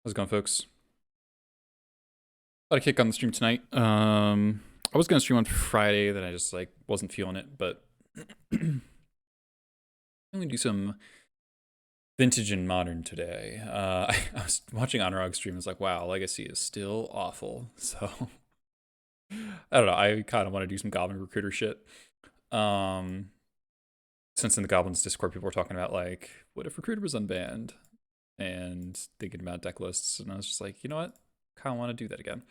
How's it going, folks? Got a kick on the stream tonight. I was gonna stream on Friday, then I just wasn't feeling it, but I'm gonna do some vintage and modern today. I was watching Honorog stream. I was like, wow, Legacy is still awful. So I don't know. I kind of want to do some Goblin recruiter shit. Since in the Goblins Discord, people were talking about what if recruiter was unbanned, and thinking about deck lists, and I was just like, you know what? Kind of want to do that again.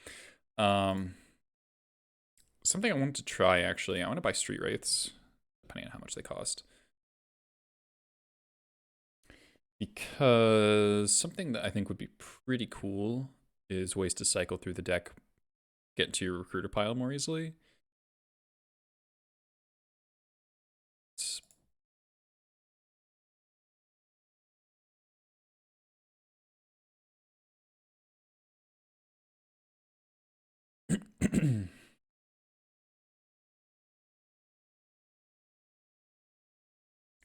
Something I wanted to try, actually. I want to buy Street Wraiths, depending on how much they cost. Because something that I think would be pretty cool is ways to cycle through the deck, get to your recruiter pile more easily.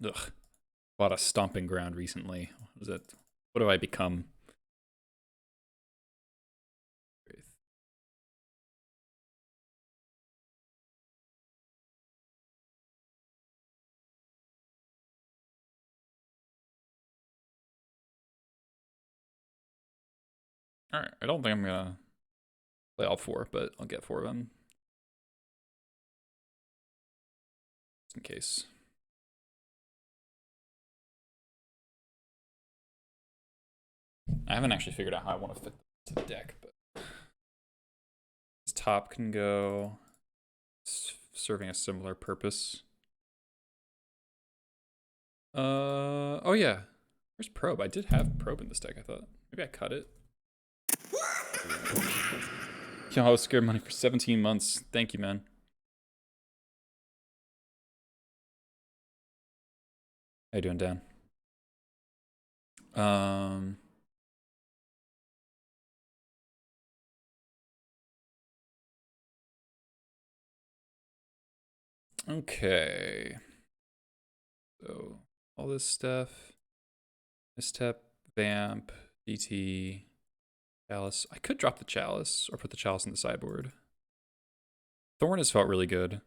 Ugh. Bought a stomping ground recently. What is it? What have I become? Alright, I don't think I'm gonna play all four, but I'll get four of them. Just in case. I haven't actually figured out how I want to fit to the deck, but this top can go serving a similar purpose. Oh yeah. Where's Probe? I did have Probe in this deck, I thought. Maybe I cut it. Yo, I was scared money for 17 months. Thank you, man. How you doing, Dan? Okay. So all this stuff. Misstep, Vamp, DT, Chalice. I could drop the Chalice or put the Chalice in the sideboard. Thorn has felt really good.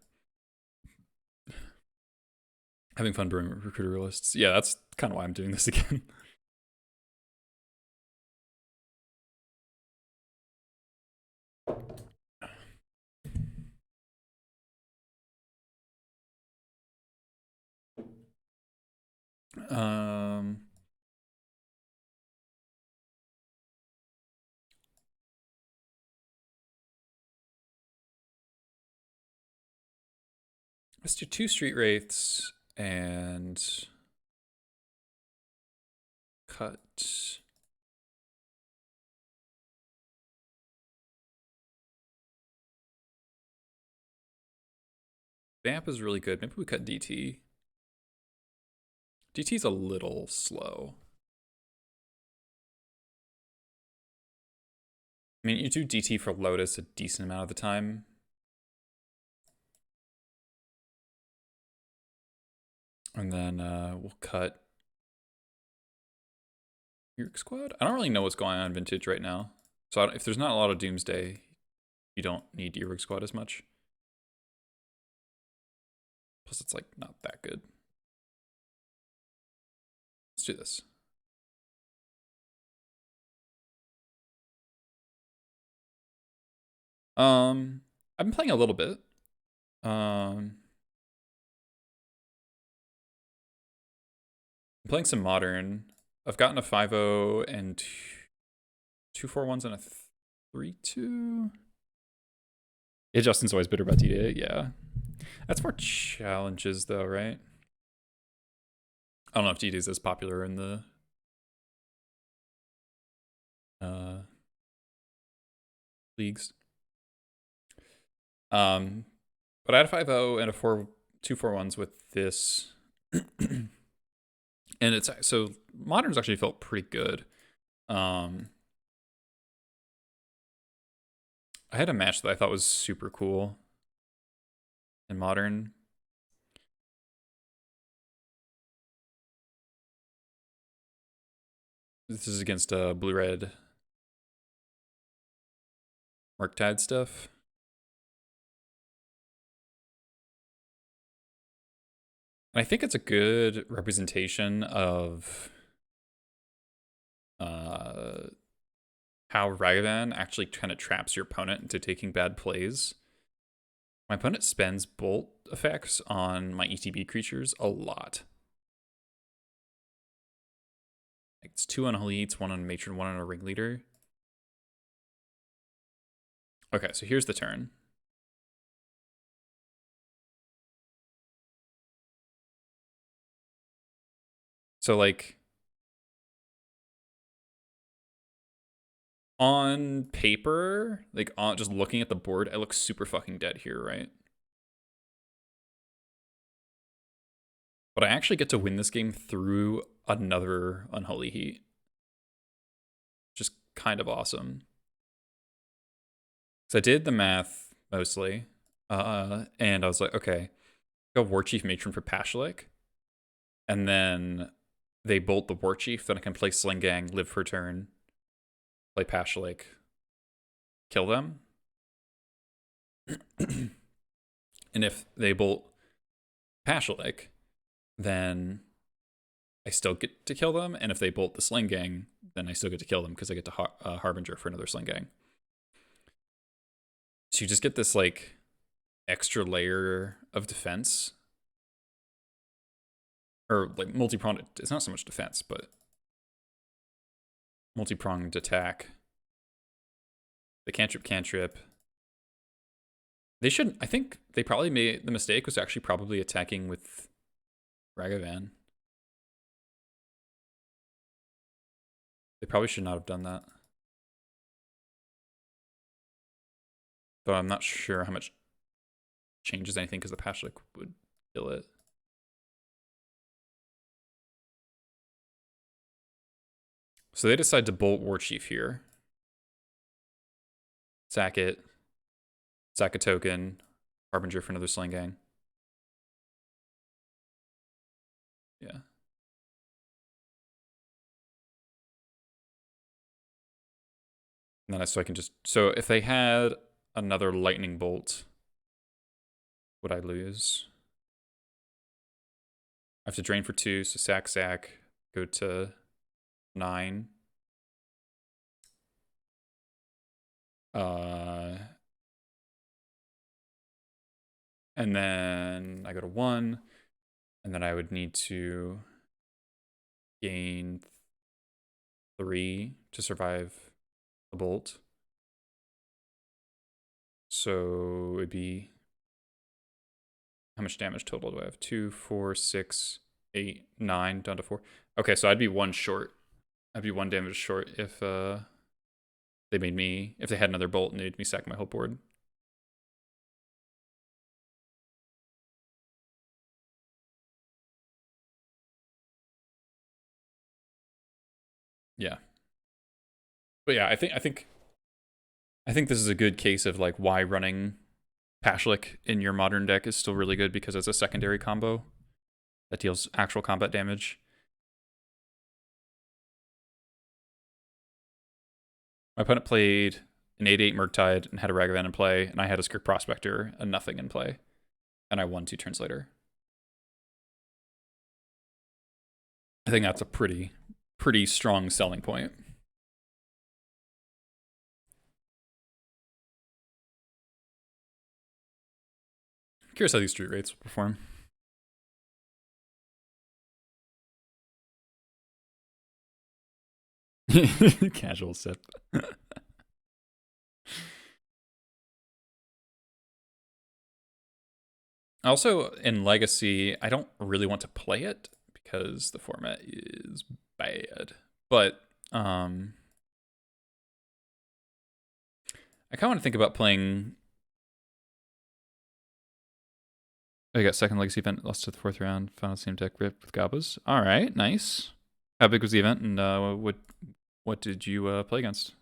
Having fun brewing recruiter lists. Yeah, that's kind of why I'm doing this again. Let's do 2 Street Wraiths and cut. Vamp is really good. Maybe we cut DT. DT's a little slow. I mean, you do DT for Lotus a decent amount of the time. And then we'll cut Yurk Squad. I don't really know what's going on in Vintage right now. So if there's not a lot of Doomsday, you don't need Yurk Squad as much. Plus, it's not that good. Let's do this. I've been playing a little bit. I'm playing some Modern. I've gotten a 5-0 and two 4-1s and a 3-2. Yeah, Justin's always bitter about D-Day. Yeah. That's more challenges, though, right? I don't know if D-Day is as popular in the leagues. But I had a 5-0 and a 2 4-1s with this. And it's so Modern's actually felt pretty good. I had a match that I thought was super cool in Modern. This is against Blue Red Murktide stuff. And I think it's a good representation of how Ragavan actually kind of traps your opponent into taking bad plays. My opponent spends bolt effects on my ETB creatures a lot. Like it's 2 on Holy Eats, 1 on Matron, 1 on a Ringleader. Okay, so here's the turn. So like on paper, like on just looking at the board, I look super fucking dead here, right? But I actually get to win this game through another Unholy Heat. Just kind of awesome. So I did the math mostly, and I was like, okay, go War Chief Matron for Pashalik, and then they bolt the War Chief, then I can play Sling Gang, live for a turn, play Pashalik, kill them. And if they bolt Pashalik, then I still get to kill them, and if they bolt the Sling Gang, then I still get to kill them because I get to Harbinger for another Sling Gang. So you just get this like extra layer of defense, or like multi-pronged. It's not so much defense, but multi-pronged attack. The cantrip. They shouldn't. I think they probably made the mistake was actually probably attacking with Ragavan. They probably should not have done that. Though I'm not sure how much changes anything because the Pashlik would kill it. So they decide to bolt War Chief here. Sack it. Sack a token. Harbinger for another Sling Gang. Yeah. And then so I can just... So if they had another Lightning Bolt, would I lose? I have to drain for 2, so sack, go to 9. And then I go to 1, and then I would need to gain 3 to survive a bolt. So it'd be, how much damage total do I have? 2, 4, 6, 8, 9, down to 4. Okay, so I'd be 1 short. I'd be 1 damage short if they made me, if they had another bolt and they made me sack my whole board. Yeah. But yeah, I think this is a good case of like why running Pashlik in your modern deck is still really good, because it's a secondary combo that deals actual combat damage. My opponent played an 8/8 Murktide and had a Ragavan in play, and I had a Skirk Prospector and nothing in play, and I won 2 turns later. I think that's a pretty strong selling point. Curious how these Street Wraiths will perform. Casual sip. Also, in Legacy, I don't really want to play it because the format is bad. But I kind of want to think about playing. I got second Legacy event, lost to the 4th round, final same deck rip with Gobos. All right, nice. How big was the event, and what did you play against?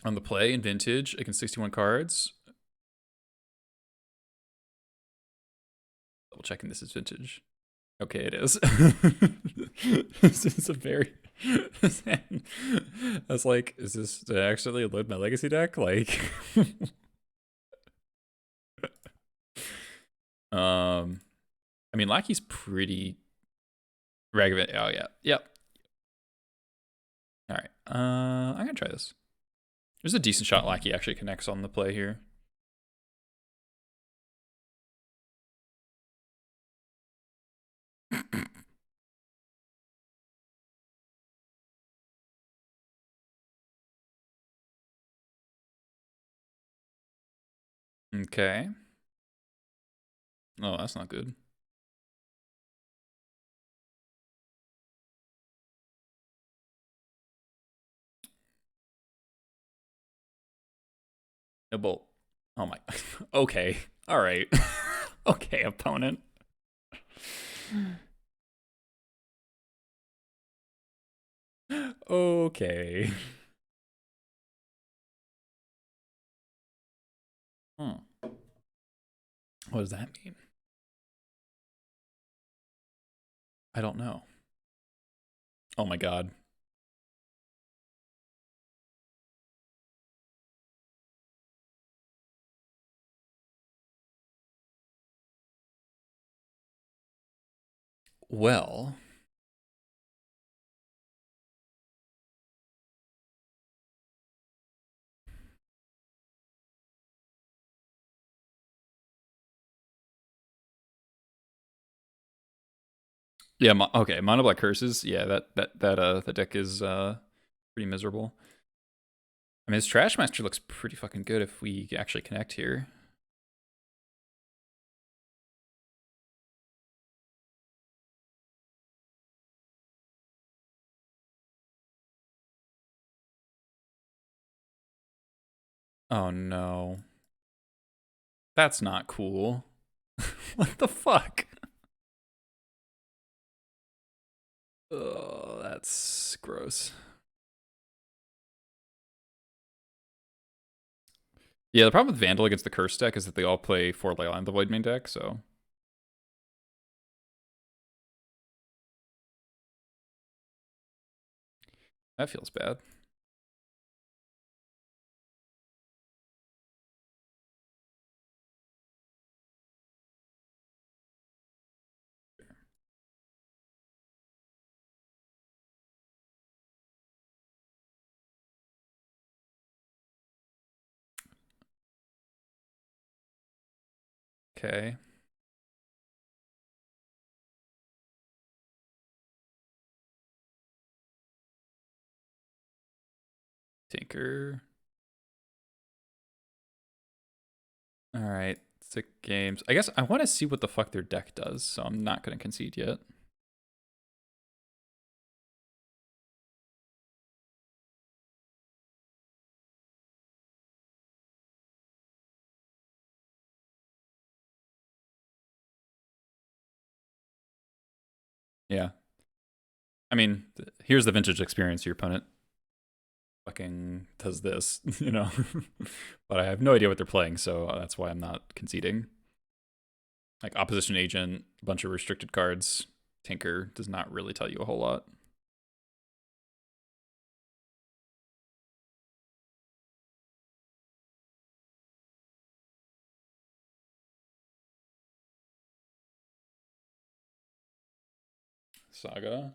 On the play in Vintage against 61 cards. Double checking this is Vintage. Okay, it is. This is a very I was like, is this, did I actually load my legacy deck? Like, I mean, Lackey's pretty regular. Oh yeah, yep. All right, I'm gonna try this. There's a decent shot Lackey actually connects on the play here. Okay. Oh, that's not good. No bolt. Oh my. Okay. All right. Okay, opponent. Okay. Hmm. What does that mean? I don't know. Oh my god. Well. Yeah, okay, Mono Black Curses. Yeah, the deck is pretty miserable. I mean, his Trash Master looks pretty fucking good if we actually connect here. Oh no. That's not cool. What the fuck? Oh, that's gross. Yeah, the problem with Vandal against the Curse deck is that they all play 4 Leyline the Void main deck, so. That feels bad. Okay. Tinker. All right, 6 games. I guess I want to see what the fuck their deck does, so I'm not going to concede yet. Yeah. I mean, here's the vintage experience. Your opponent fucking does this, you know? But I have no idea what they're playing, so that's why I'm not conceding. Like Opposition Agent, a bunch of restricted cards. Tinker does not really tell you a whole lot. Saga.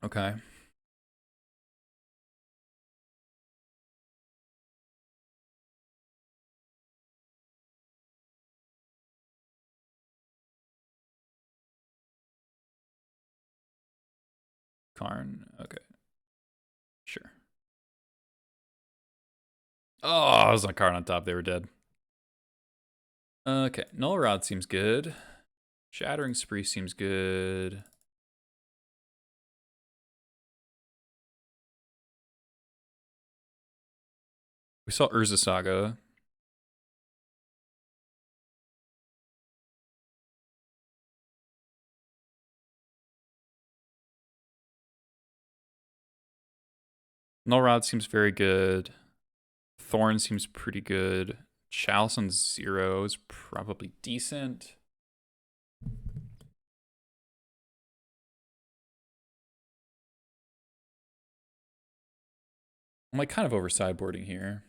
Okay. Karn. Okay. Sure. Oh, I was on Karn on top. They were dead. Okay. Null Rod seems good. Shattering Spree seems good. We saw Urza Saga. Null Rod seems very good. Thorn seems pretty good. Chalice on 0 is probably decent. I'm like kind of over sideboarding here.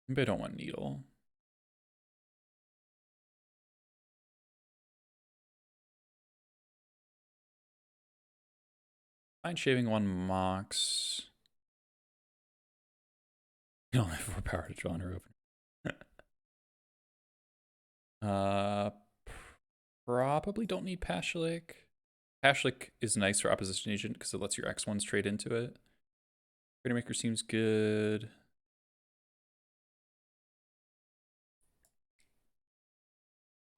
Maybe I don't want needle. Mind shaving one mox. You don't have 4 power to draw and open. Probably don't need Pashlik. Pashlik is nice for opposition agent because it lets your X1s trade into it. Trader Maker seems good.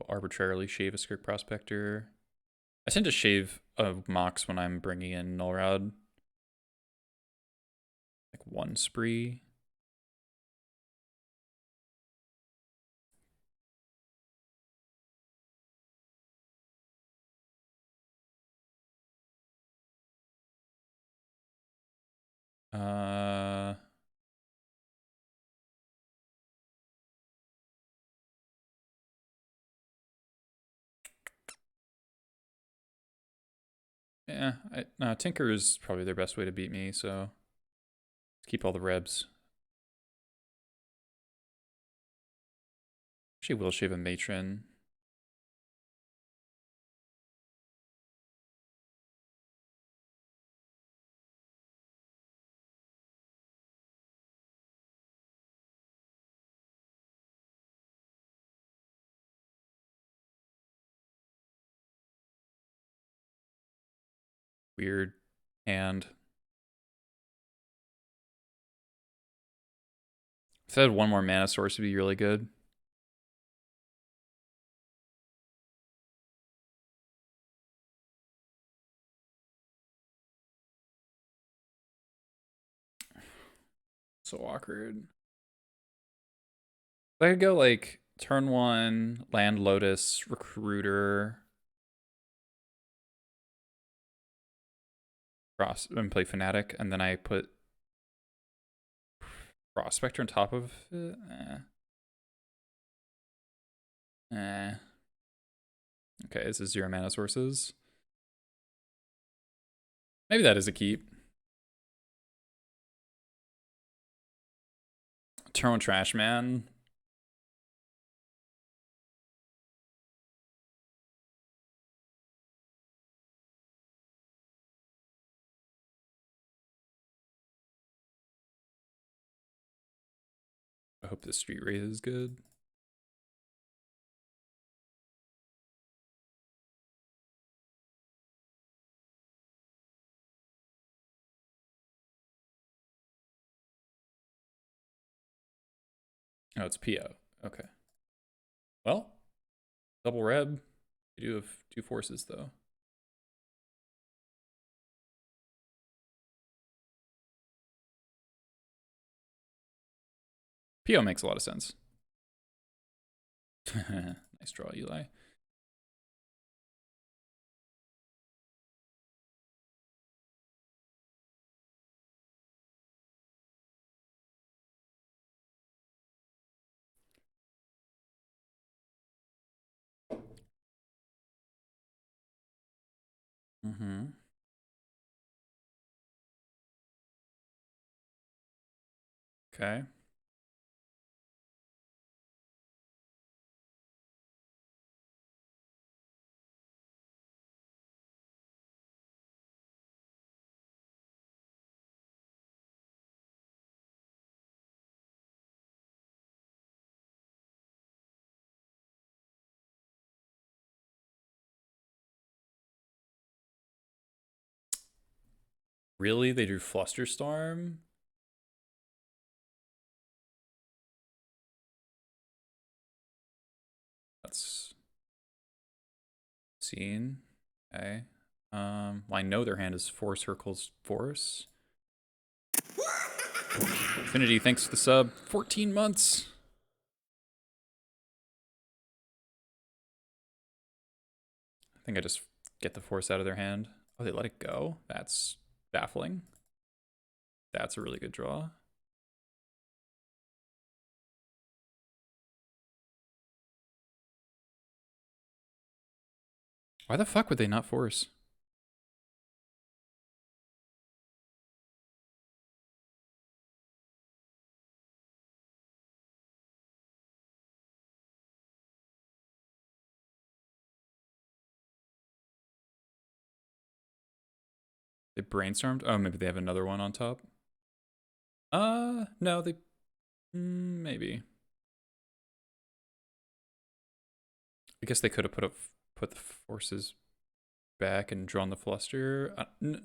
I'll arbitrarily shave a Skirk Prospector. I tend to shave a Mox when I'm bringing in Nullrod. Like 1 spree. Yeah, no, Tinker is probably their best way to beat me, so keep all the rebs. Actually, will shave a matron. Weird hand. If I had one more mana source, would be really good. So awkward. I could go like turn 1, land Lotus, Recruiter, and play Fnatic, and then I put Prospector on top of it. Okay, this is 0 mana sources. Maybe that is a keep. Turn 1 Trash Man. I hope this Street Wraith is good. Oh, it's PO. Okay. Well, double reb. You do have 2 forces, though. PO makes a lot of sense. Nice draw, Eli. Mm-hmm. Okay. Really? They drew Flusterstorm? That's seen. Okay. Well, I know their hand is 4 circles force. Infinity, thanks for the sub. 14 months. I think I just get the force out of their hand. Oh, they let it go? That's baffling. That's a really good draw. Why the fuck would they not force? They brainstormed. Oh, maybe they have another one on top. No, they maybe. I guess they could have put the forces back and drawn the fluster. No,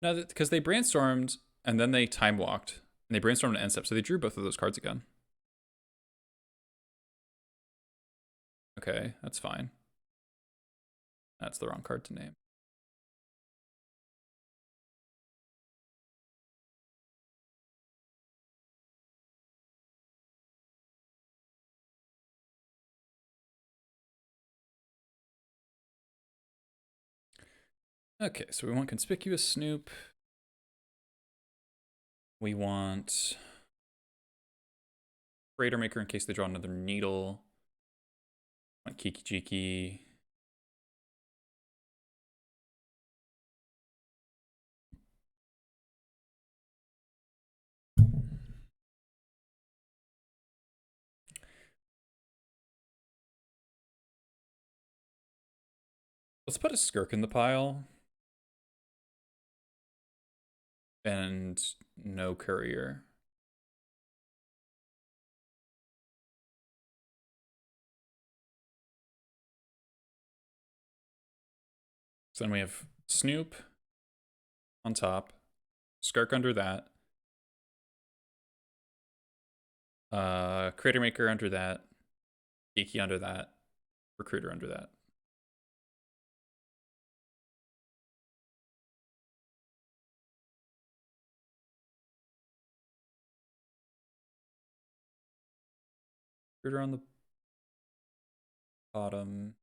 because they brainstormed and then they time walked and they brainstormed an end step, so they drew both of those cards again. Okay, that's fine. That's the wrong card to name. Okay, so we want Conspicuous Snoop. We want Raider Maker in case they draw another needle. We want Kiki Jiki. Let's put a Skirk in the pile. And no Courier. So then we have Snoop on top, Skirk under that, Crater Maker under that, Geeky under that, Recruiter under that. Recruiter on the bottom.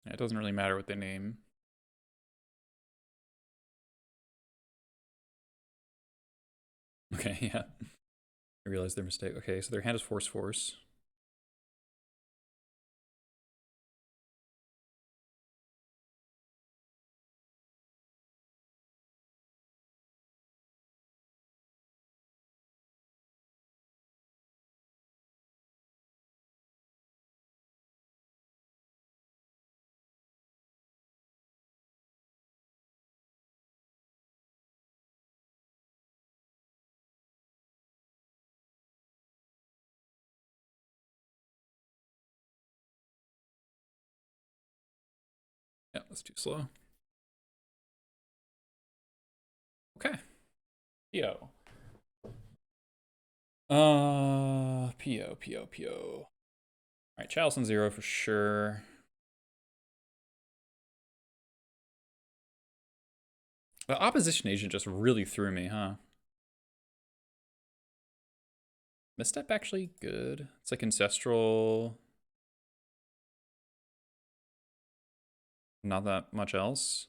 Yeah, it doesn't really matter what they name. Okay, yeah. I realized their mistake. Okay, so their hand is Force Force. Yeah, that's too slow. Okay. P.O. P.O. Alright, Chalice on 0 for sure. The opposition agent just really threw me, huh? Misstep actually good. It's like Ancestral. Not that much else.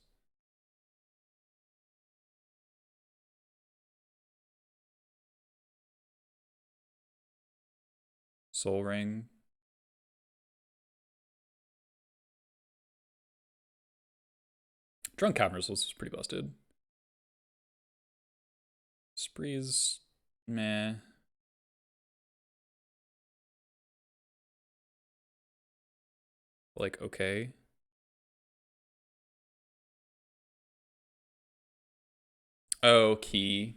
Soul Ring. Drunk Caverns was pretty busted. Spree's meh. Like, okay. Oh, Key.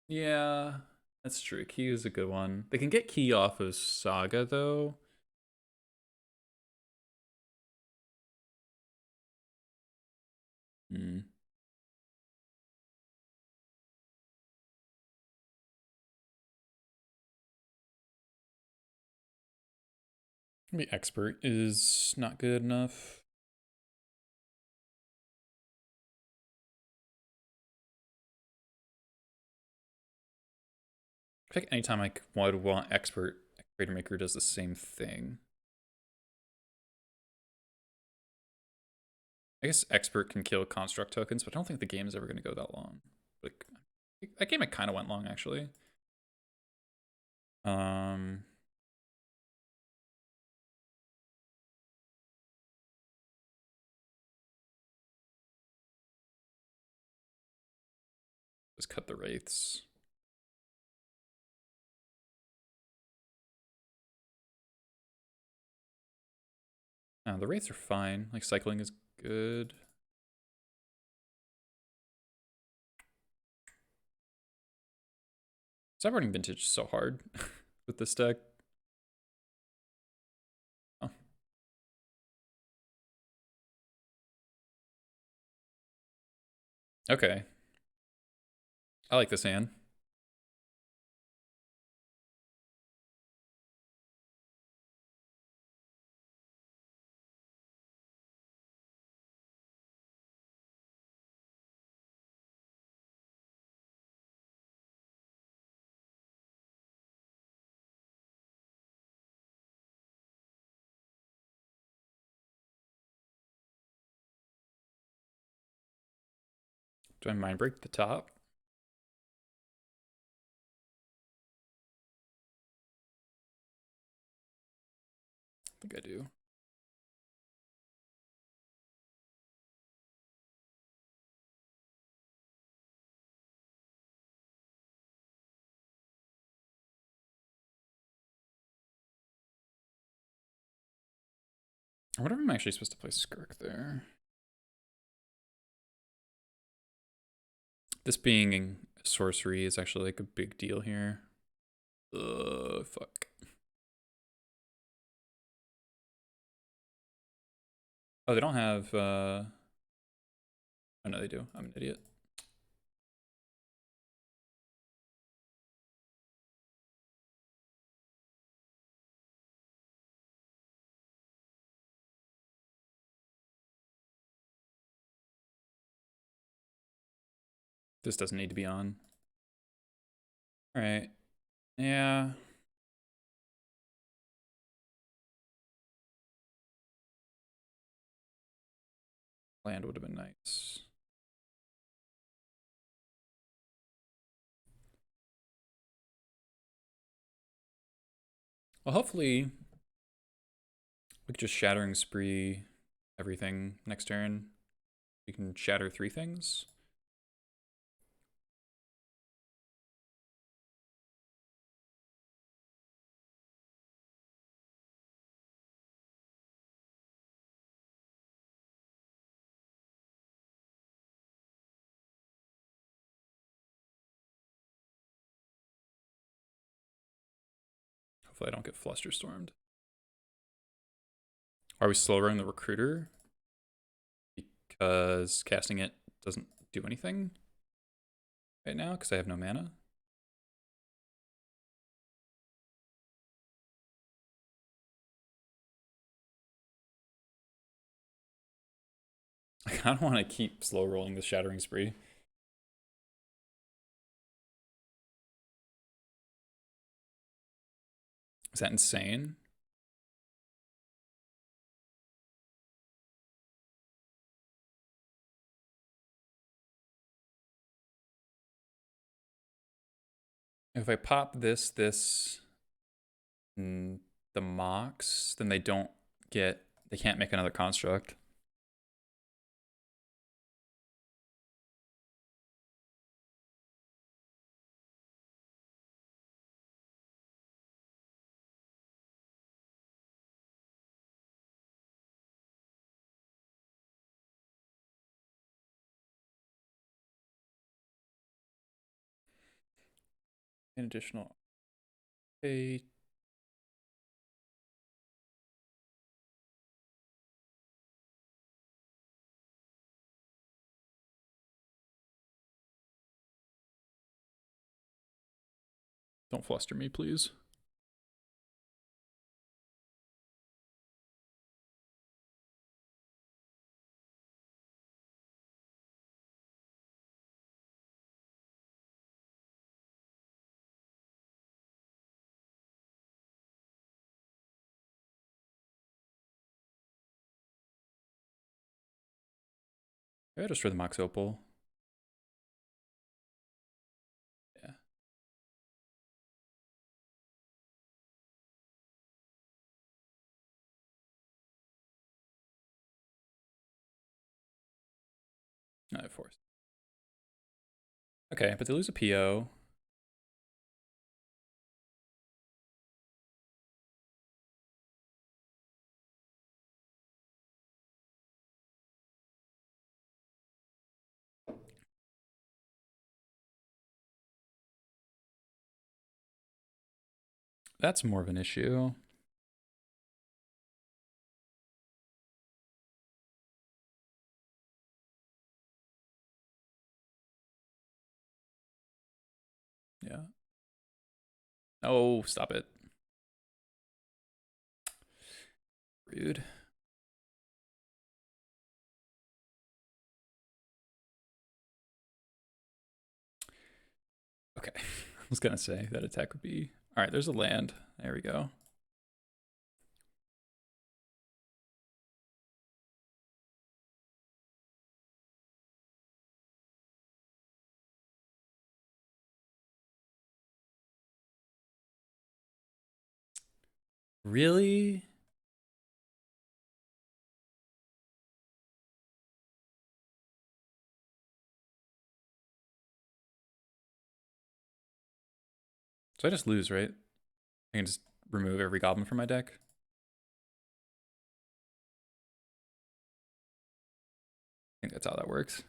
Yeah, that's true. Key is a good one. They can get Key off of Saga, though. Hmm. Maybe Expert is not good enough. I think anytime I would want Expert, Creator Maker does the same thing. I guess expert can kill construct tokens, but I don't think the game is ever going to go that long. Like, that game, it kind of went long, actually. Just cut the wraiths. The wraiths are fine. Like, cycling is good. Sideboarding Vintage is so hard with this deck. Oh. Okay. I like this hand. Do I mind break the top? I think I do. I wonder if I'm actually supposed to play Skirk there. This being sorcery is actually like a big deal here. Fuck. Oh, they don't have, oh no, they do. I'm an idiot. This doesn't need to be on. All right. Yeah. Land would have been nice. Well, hopefully we could just Shattering Spree everything next turn. We can shatter 3 things. Hopefully I don't get Flusterstormed. Are we slow rolling the Recruiter? Because casting it doesn't do anything right now because I have no mana. I kind of want to keep slow rolling the Shattering Spree. Is that insane? If I pop this, and the Mox, then they can't make another construct. An additional. Okay. Don't fluster me, please. I just for the Mox Opal. Yeah. No, of course. Okay, but they lose a PO. That's more of an issue. Yeah. Oh, stop it. Rude. Okay. I was gonna say that attack would be... Alright, there's a land. There we go. Really? So I just lose, right? I can just remove every goblin from my deck. I think that's how that works.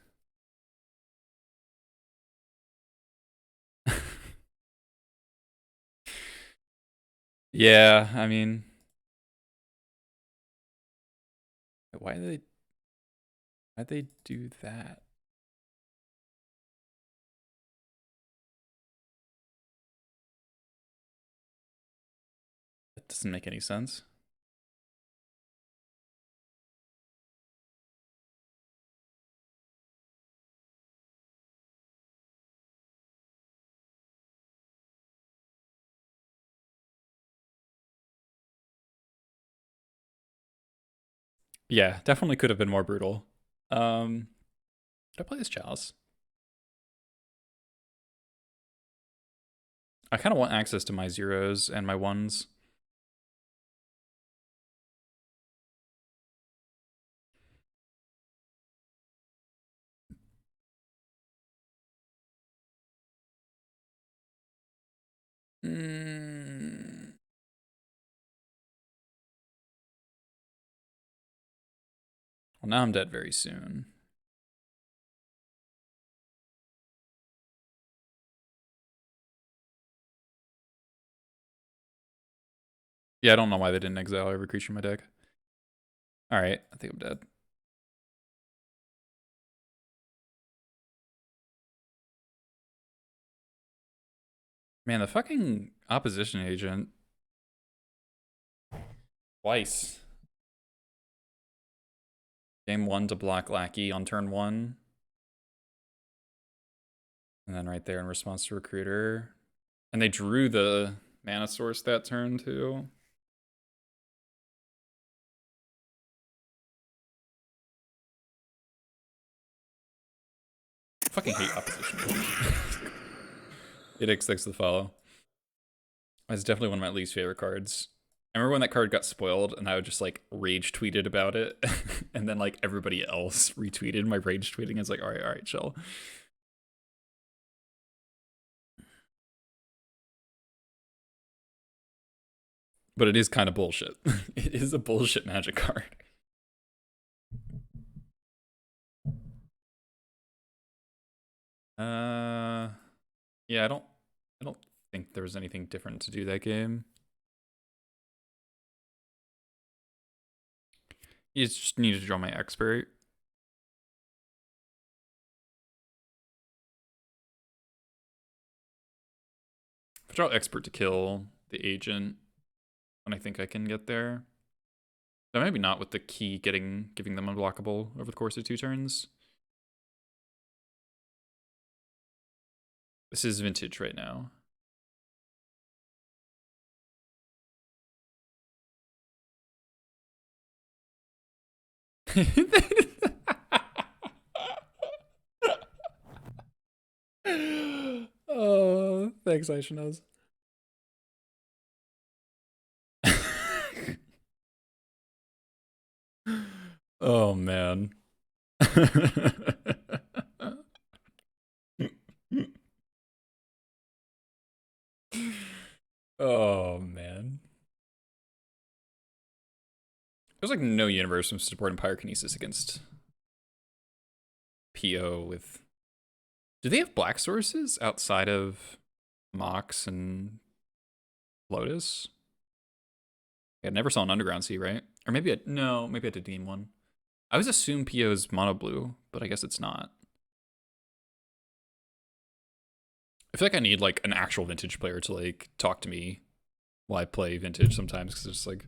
Yeah, I mean... Why'd they do that? That doesn't make any sense. Yeah, definitely could have been more brutal. Did I play this Chalice? I kind of want access to my zeros and my ones. Mm. Well, now I'm dead very soon. Yeah, I don't know why they didn't exile every creature in my deck. Alright, I think I'm dead. Man, the fucking opposition agent. Twice. Game 1 to block Lackey on turn 1. And then right there in response to Recruiter. And they drew the mana source that turn too. I fucking hate opposition. It expects the follow. It's definitely one of my least favorite cards. I remember when that card got spoiled and I would just like rage tweeted about it. And then like everybody else retweeted my rage tweeting. It's like, all right, chill. But it is kind of bullshit. It is a bullshit Magic card. Yeah, I don't think there was anything different to do that game. You just need to draw my expert. If I draw expert to kill the agent, and I think I can get there. Now, maybe not with the key giving them unblockable over the course of 2 turns. This is vintage right now. Thanks, Aishinaz. Oh man. Oh man. There's like no universe from supporting pyrokinesis against PO with. Do they have black sources outside of Mox and Lotus? I never saw an Underground Sea, right? Or maybe no, maybe I did game one. I always assume PO is mono blue, but I guess it's not. I feel like I need like an actual vintage player to like talk to me while I play vintage sometimes because it's like.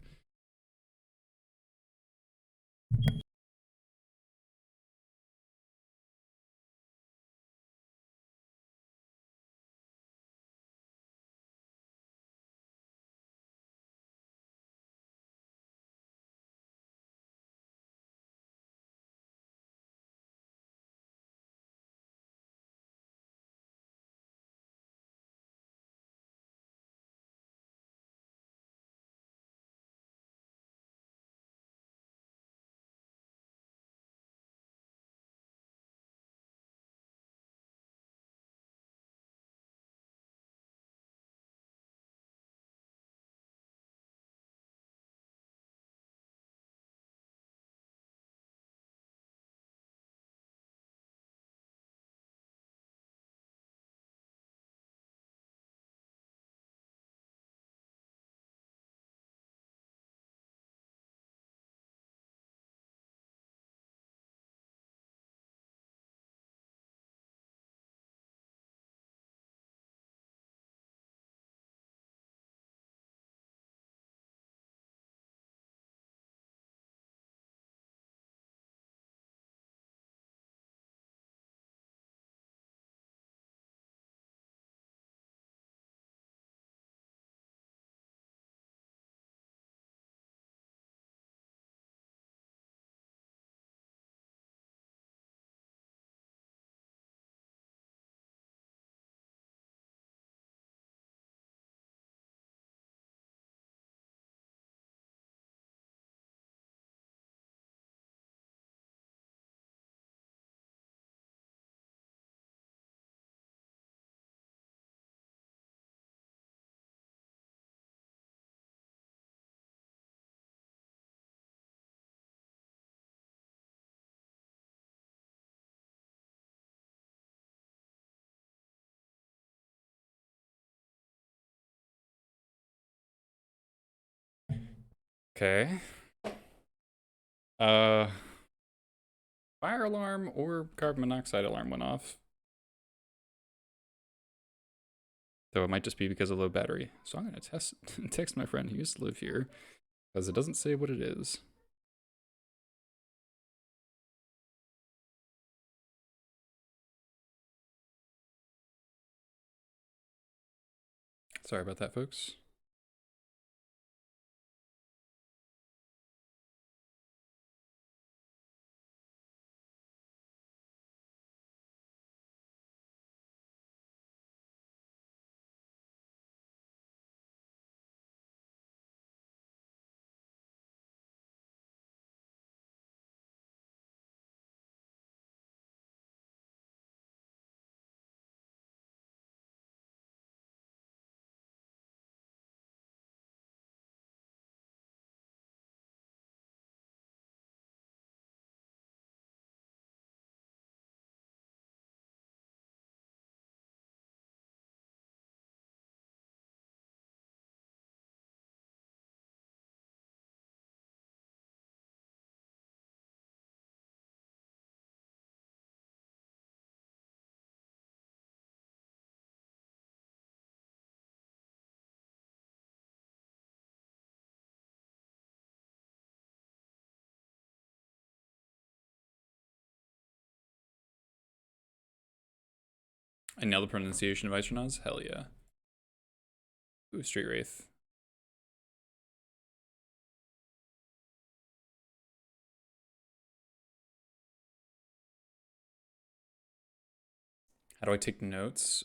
Okay. Uh, fire alarm or carbon monoxide alarm went off. Though it might just be because of low battery. So I'm gonna text my friend who used to live here, because it doesn't say what it is. Sorry about that, folks. And now the pronunciation of Aishinaz? Hell yeah. Ooh, Street Wraith. How do I take notes?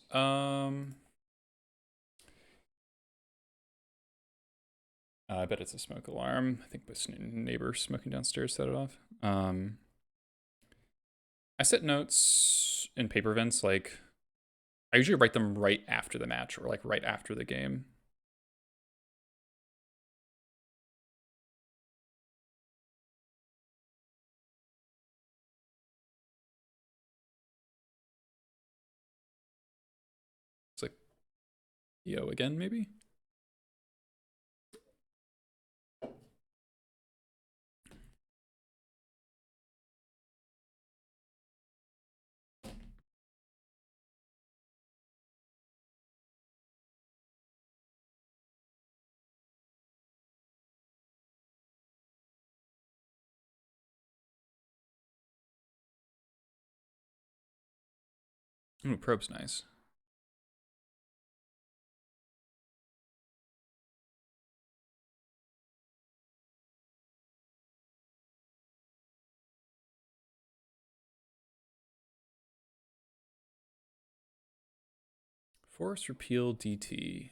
I bet it's a smoke alarm. I think my neighbor smoking downstairs set it off. I set notes in paper vents, like, I usually write them right after the match or like right after the game. It's like, yo, again, maybe? Ooh, probe's nice. Force repeal DT.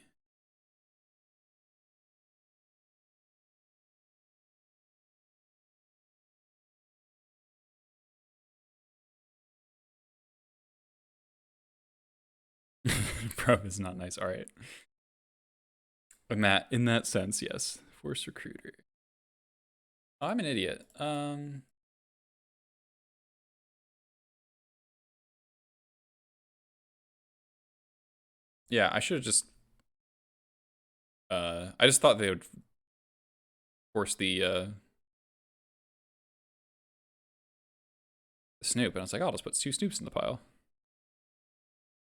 Probe is not nice. All right. In that sense, yes. Force recruiter. Oh, I'm an idiot. Yeah, I should have just I just thought they would force the Snoop, and I was like, oh, I'll just put 2 Snoops in the pile.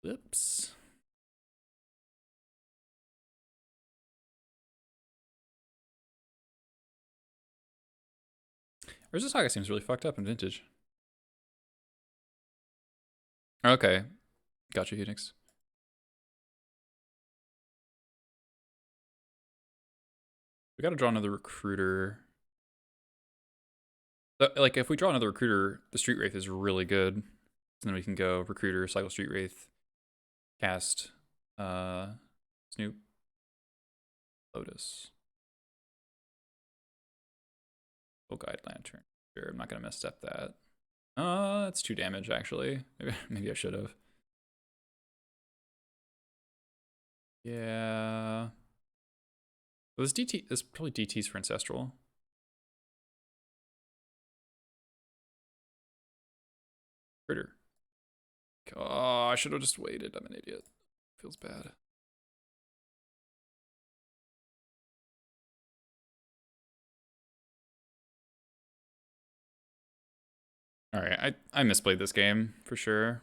Oops. Urza Saga seems really fucked up in Vintage. Okay. Gotcha, Unix. We gotta draw another recruiter. Like, if we draw another recruiter, the Street Wraith is really good. And then we can go recruiter, cycle Street Wraith, cast Snoop, Lotus. Full Guide Lantern. Sure, I'm not gonna misstep that. That's 2 damage actually. Maybe I should have. Yeah. Well, this DT, this probably DT's for Ancestral. Critter. Oh, I should have just waited. I'm an idiot. Feels bad. All right, I misplayed this game for sure.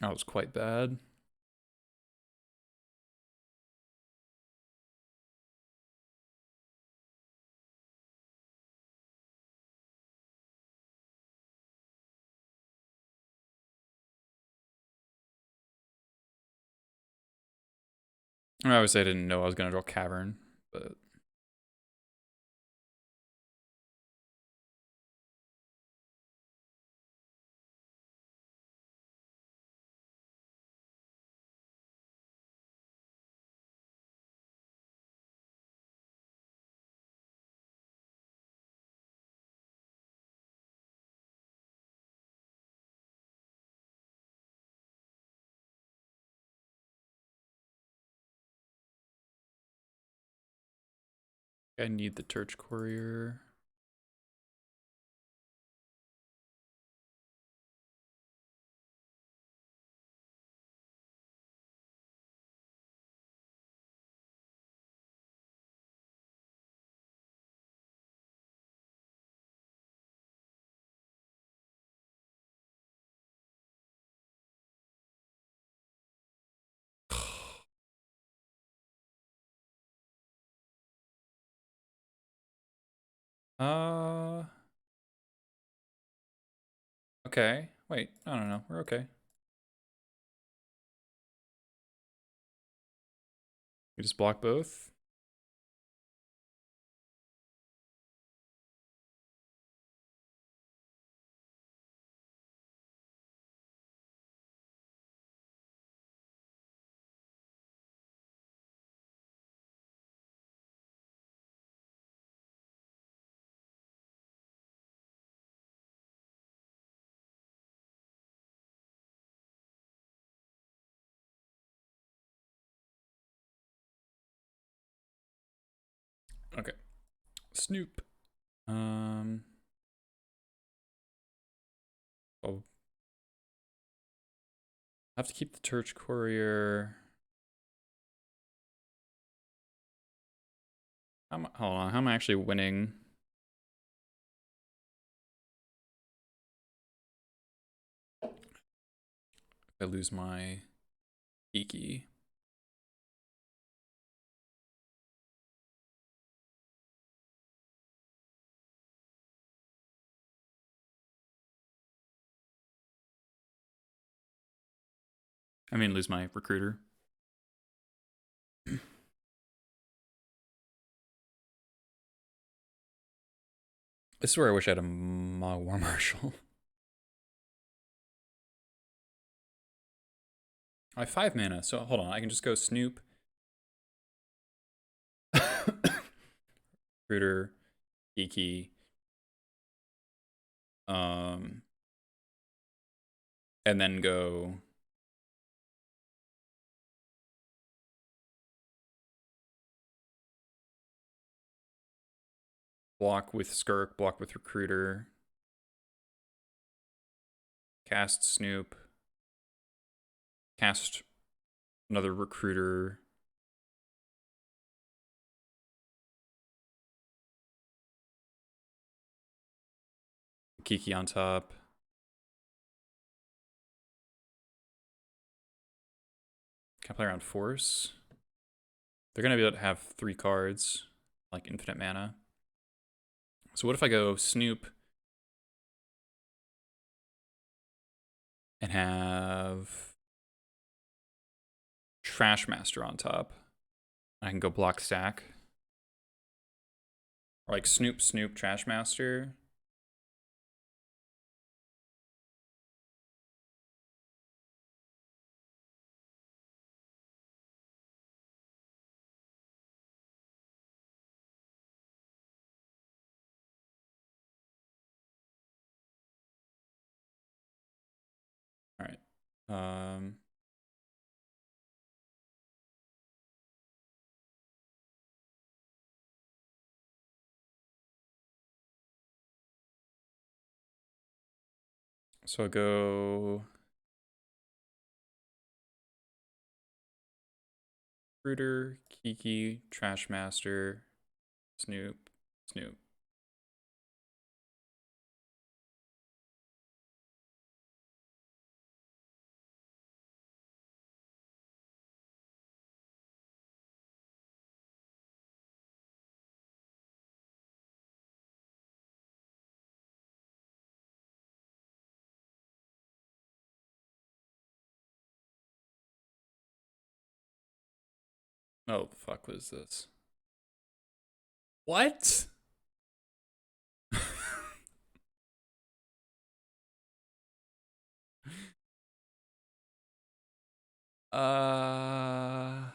That was quite bad. I would say I didn't know I was gonna draw Cavern, but I need the Turch Courier. Uh, okay. Wait, I don't know. We're okay. We just block both. Okay. Snoop. I'll have to keep the Church Courier. Hold on, how am I actually winning? If I lose my Iki. I mean, lose my recruiter. This is where I wish I had a War Marshal. I have 5 mana, so hold on. I can just go Snoop. Recruiter. Iki. And then go... block with Skirk, block with Recruiter. Cast Snoop. Cast another Recruiter. Kiki on top. Can I play around Force? They're going to be able to have 3 cards, like infinite mana. So what if I go Snoop and have Trash Master on top? I can go block stack. Or like Snoop, Snoop, Trash Master. All right. So I'll go Recruiter, Kiki, Trash Master, Snoop, Snoop. Oh, fuck, what is this? What? uh...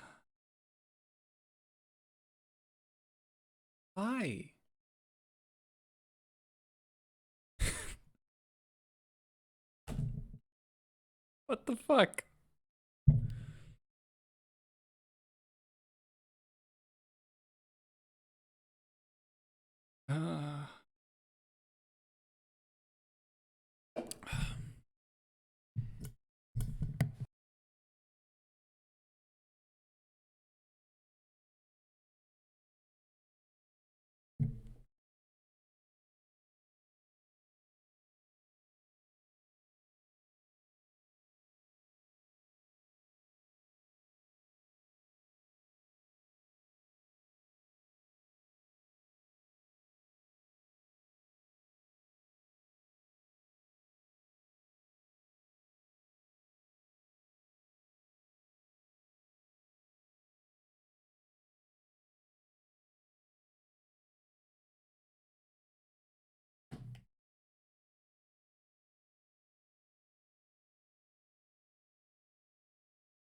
Why? What the fuck? Uh...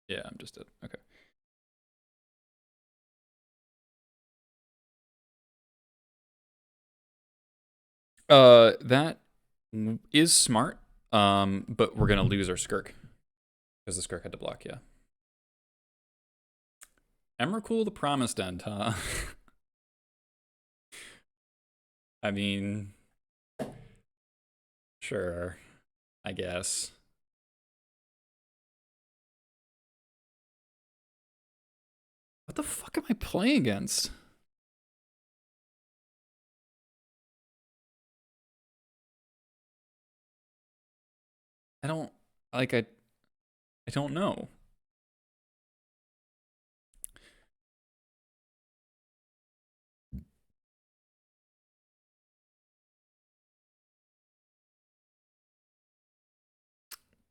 Yeah, I'm just dead. Okay. That is smart. But we're gonna lose our Skirk. Because the Skirk had to block, yeah. Emrakul the Promised End, huh? I mean, sure, I guess. What the fuck am I playing against? I don't like I don't know.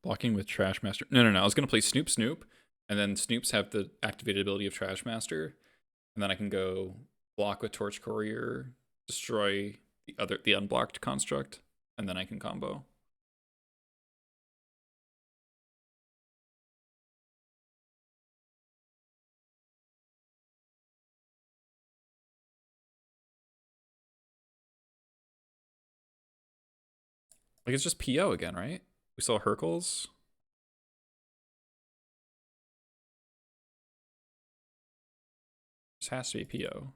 Blocking with Trash Master. No. I was gonna play Snoop, and then Snoops have the activated ability of Trash Master, and then I can go block with Torch Courier, destroy the unblocked construct, and then I can combo. Like it's just PO again, right? We saw Hercules. This has to be PO.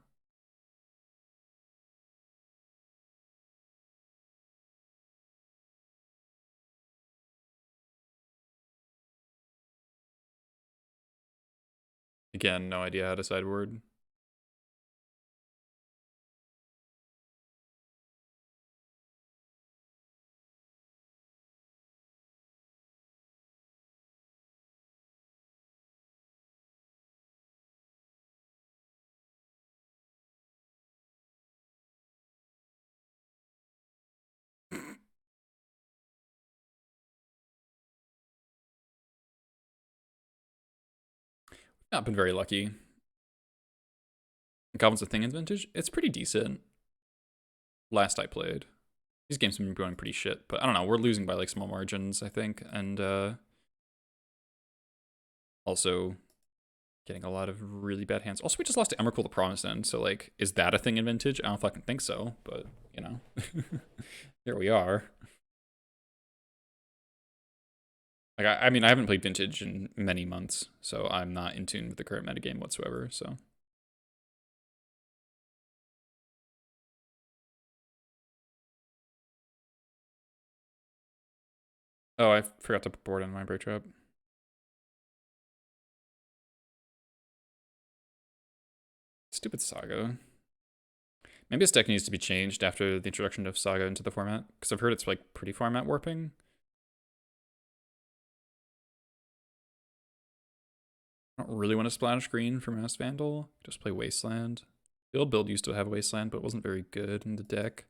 Again, no idea how to sideboard. Not been very lucky. Goblin's a thing in Vintage. It's pretty decent. Last I played. These games have been going pretty shit, but I don't know. We're losing by like small margins, I think, and also getting a lot of really bad hands. Also, we just lost to Emrakul the Promised End, so like, is that a thing in Vintage? I don't fucking think so, but you know, here we are. Like, I mean, I haven't played Vintage in many months, so I'm not in tune with the current metagame whatsoever. So. Oh, I forgot to put board in my break trap. Stupid Saga. Maybe this deck needs to be changed after the introduction of Saga into the format, because I've heard it's like pretty format warping. I don't really want to splash green for Mass Vandal. Just play Wasteland. The old build used to have Wasteland, but it wasn't very good in the deck.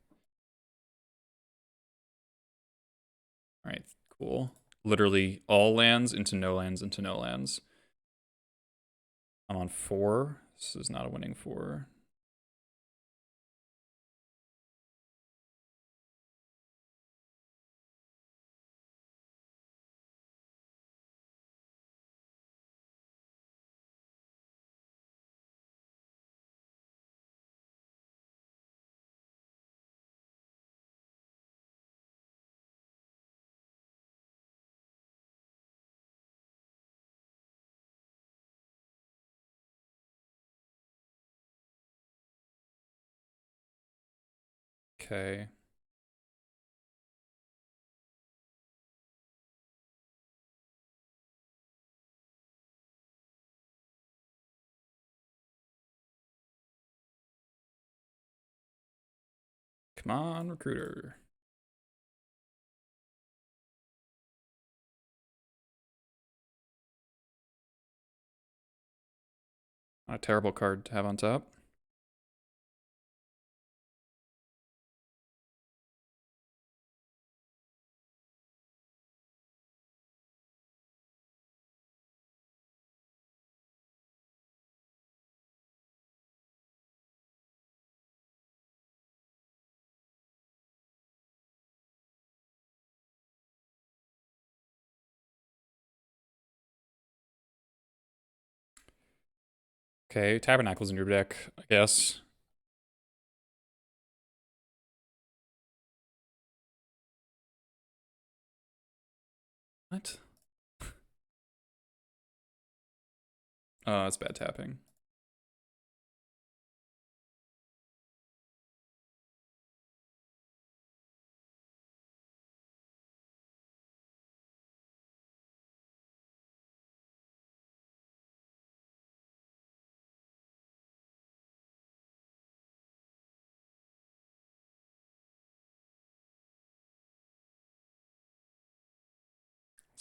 Alright, cool. Literally all lands into no lands into no lands. I'm on 4. This is not a winning 4. Okay. Come on, Recruiter. Not a terrible card to have on top. Okay, Tabernacle's in your deck, I guess. What? Oh, it's bad tapping.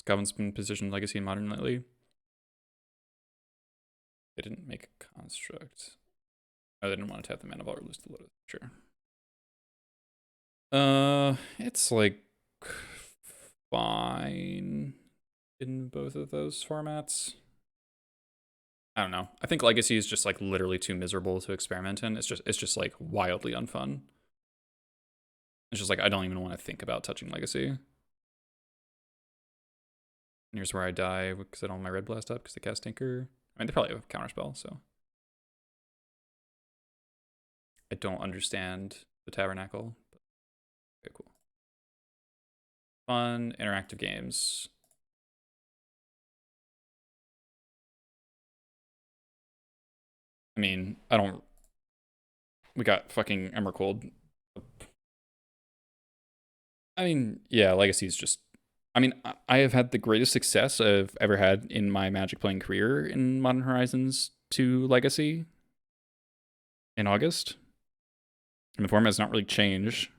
Goblin's been positioned Legacy and Modern lately. They didn't make a construct. Oh, they didn't want to tap the mana vault or lose the Lotus. Sure. It's like fine in both of those formats. I don't know. I think Legacy is just like literally too miserable to experiment in. It's just like wildly unfun. It's just like I don't even want to think about touching Legacy. And here's where I die because I don't have my red blast up because they cast Tinker. I mean, they probably have a counterspell, so I don't understand the Tabernacle. But okay, cool. Fun interactive games. I mean, I don't. We got fucking Emrakul. I mean, yeah, Legacy is just. I mean, I have had the greatest success I've ever had in my Magic playing career in Modern Horizons 2 Legacy in August. And the format has not really changed.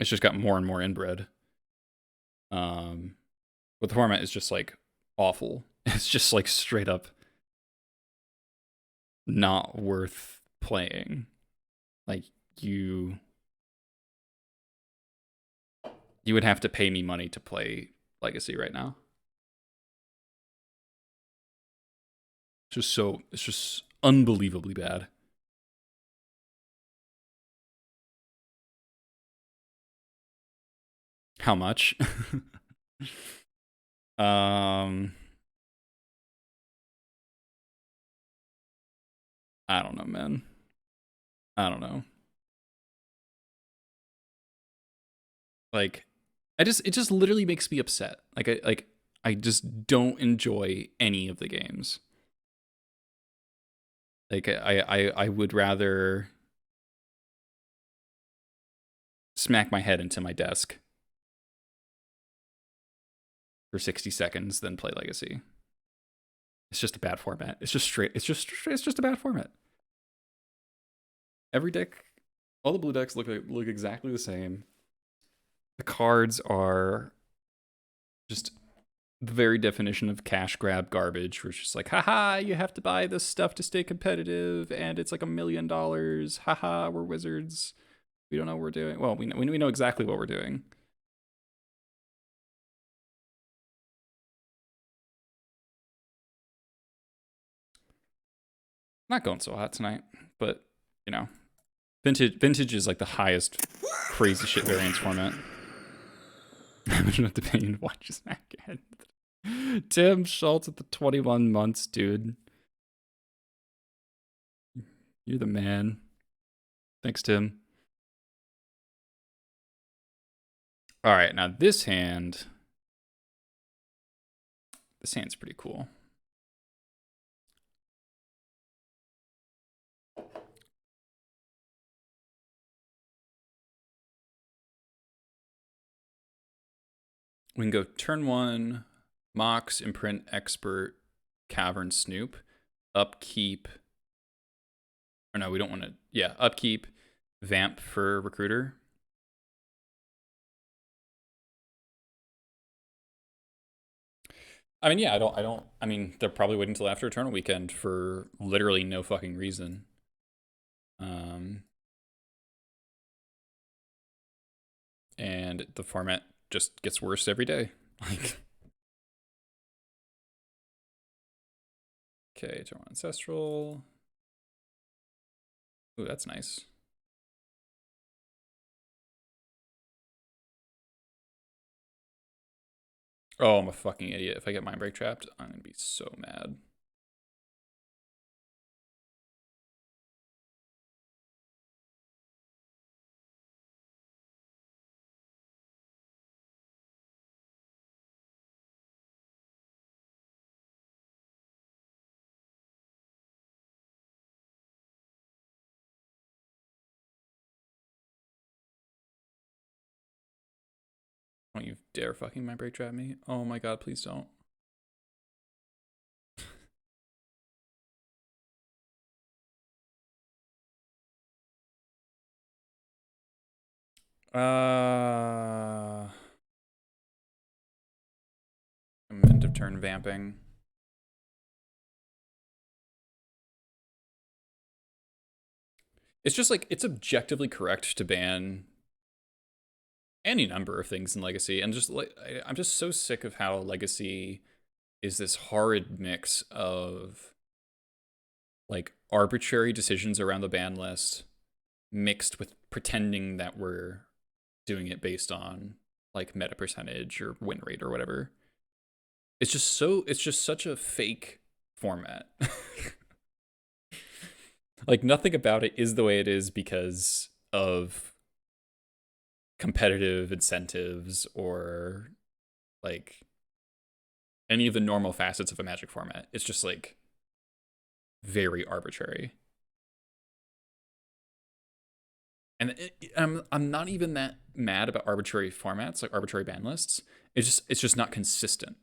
It's just got more and more inbred. But the format is just like awful. It's just like straight up not worth playing. Like you would have to pay me money to play Legacy right now. It's just unbelievably bad. How much? I don't know, man. I don't know. Like, it just literally makes me upset. I just don't enjoy any of the games. Like I would rather smack my head into my desk for 60 seconds than play Legacy. It's just a bad format. It's just a bad format. Every deck, all the blue decks look exactly the same. The cards are just the very definition of cash grab garbage, where it's just like, haha, you have to buy this stuff to stay competitive, and it's like $1 million. Haha, we're wizards. We don't know what we're doing. Well, we know exactly what we're doing. Not going so hot tonight, but you know, vintage is like the highest crazy shit variance format. I'm gonna have to pay you to watch this again. Tim Schultz at the 21 months, dude. You're the man. Thanks, Tim. All right, now this hand's pretty cool. We can go turn 1, Mox, Imprint, Expert, Cavern, Snoop, upkeep. Or no, we don't want to. Yeah, upkeep, Vamp for Recruiter. I mean, yeah, I mean, they're probably waiting until after Eternal Weekend for literally no fucking reason. And the format just gets worse every day. Like, okay, turn 1 Ancestral. Ooh, that's nice. Oh, I'm a fucking idiot. If I get Mind Break trapped, I'm gonna be so mad. Don't you dare fucking Mind Break trap me. Oh my god, please don't. Uh, turn vamping. It's just like, it's objectively correct to ban any number of things in Legacy, and just like I'm just so sick of how Legacy is this horrid mix of like arbitrary decisions around the ban list mixed with pretending that we're doing it based on like meta percentage or win rate or whatever. It's just such a fake format. Like nothing about it is the way it is because of competitive incentives or like any of the normal facets of a Magic format. It's just like very arbitrary. And I'm not even that mad about arbitrary formats, like arbitrary ban lists. It's just not consistent,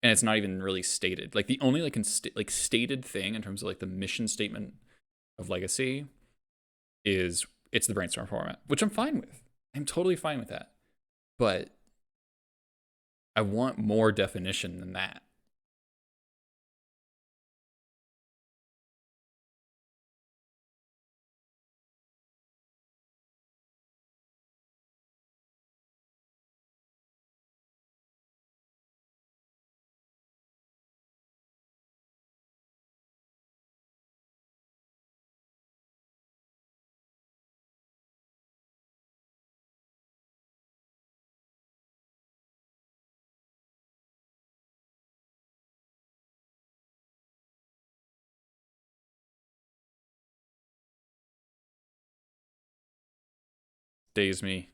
and it's not even really stated. Like the only like stated thing in terms of like the mission statement of Legacy is it's the brainstorm format, which I'm fine with. I'm totally fine with that, but I want more definition than that. Daze me,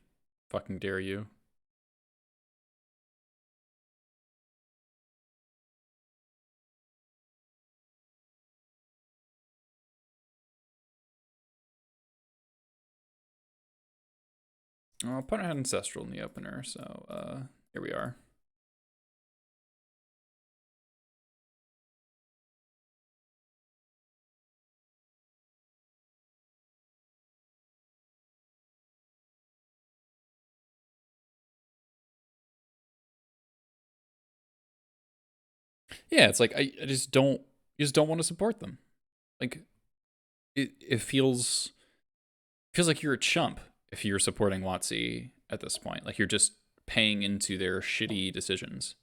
fucking dare you. Oh, opponent had Ancestral in the opener, so here we are. Yeah, it's like I just don't want to support them. Like it feels like you're a chump if you're supporting WotC at this point. Like you're just paying into their shitty decisions.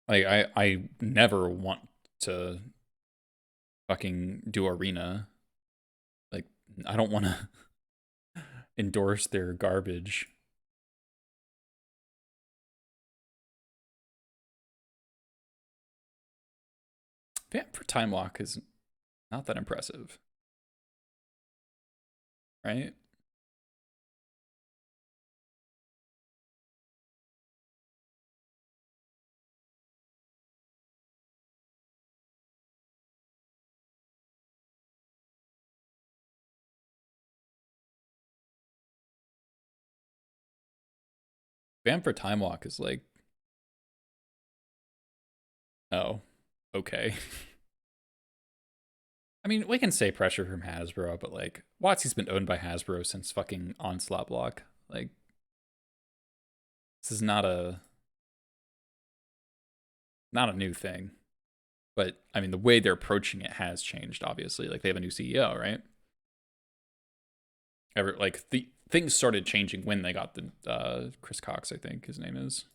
Like I never want to fucking do arena. Like I don't want to endorse their garbage. Vamp for Time Walk is not that impressive, right? Vamp for Time Walk is like, oh, okay. I mean, we can say pressure from Hasbro, but like, WotC's been owned by Hasbro since fucking Onslaught Block. Like, this is not a new thing. But I mean, the way they're approaching it has changed. Obviously, like they have a new CEO, right? Like the things started changing when they got the Chris Cox, I think his name is.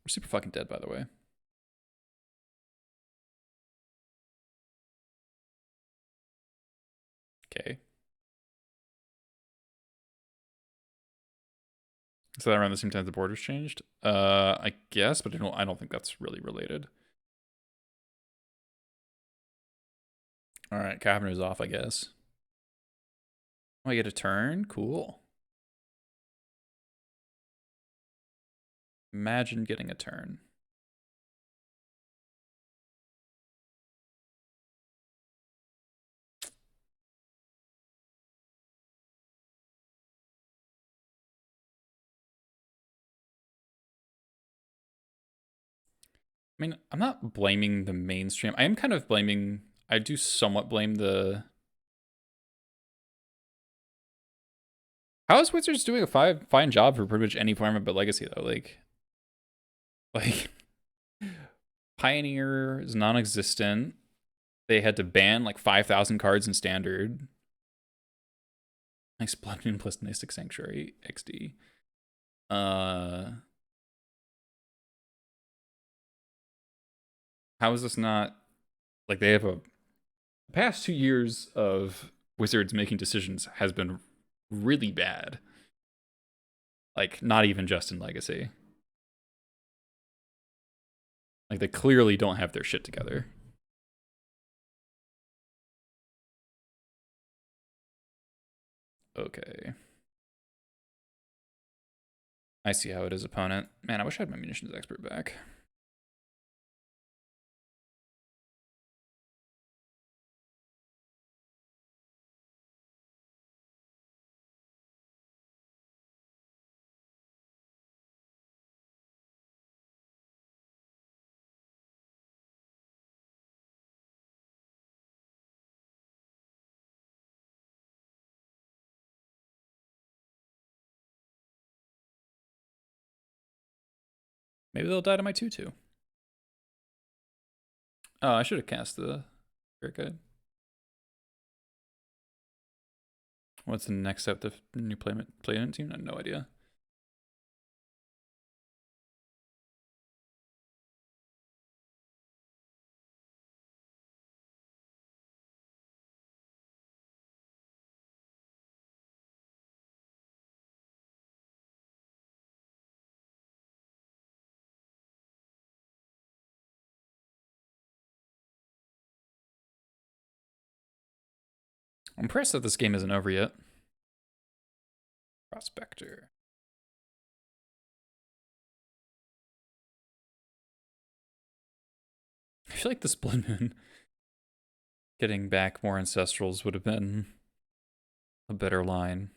We're super fucking dead, by the way. Okay. So that around the same time the borders changed? I guess, but I don't think that's really related. All right, Cabinet is off, I guess. Oh, I get a turn? Cool. Imagine getting a turn. I mean, I'm not blaming the mainstream. I am kind of blaming, I do somewhat blame the... How is Wizards doing a fine job for pretty much any format but Legacy, though? Like Pioneer is non-existent. They had to ban like 5,000 cards in Standard. Nice Blood Moon plus Mystic Sanctuary XD. How is this not... Like, they have a... The past 2 years of Wizards making decisions has been really bad. Like, not even just in Legacy. Like, they clearly don't have their shit together. Okay. I see how it is, opponent. Man, I wish I had my munitions expert back. Maybe they'll die to my 2/2. Oh, I should have cast the Spirit Guide. What's the next step? The new play-in team? I have no idea. I'm impressed that this game isn't over yet. Prospector. I feel like this Blood Moon getting back more Ancestrals would have been a better line.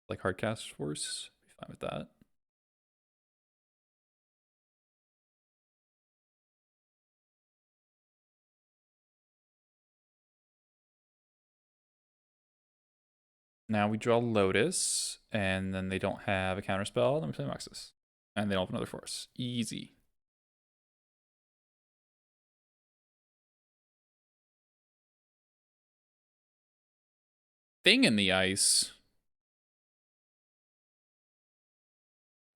Like Hardcast Force, be fine with that. Now we draw Lotus, and then they don't have a counterspell, then we play Muxus. And they don't have another force. Easy. Thing in the ice.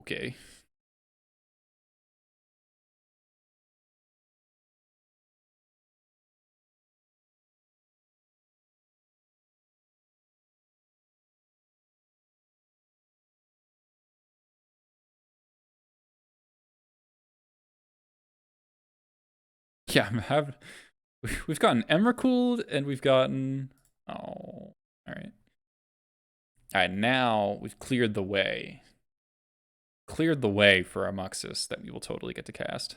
Okay. Yeah, we've gotten Emrakul and we've gotten... Oh, all right. All right, now we've cleared the way. Cleared the way for our Muxus that we will totally get to cast.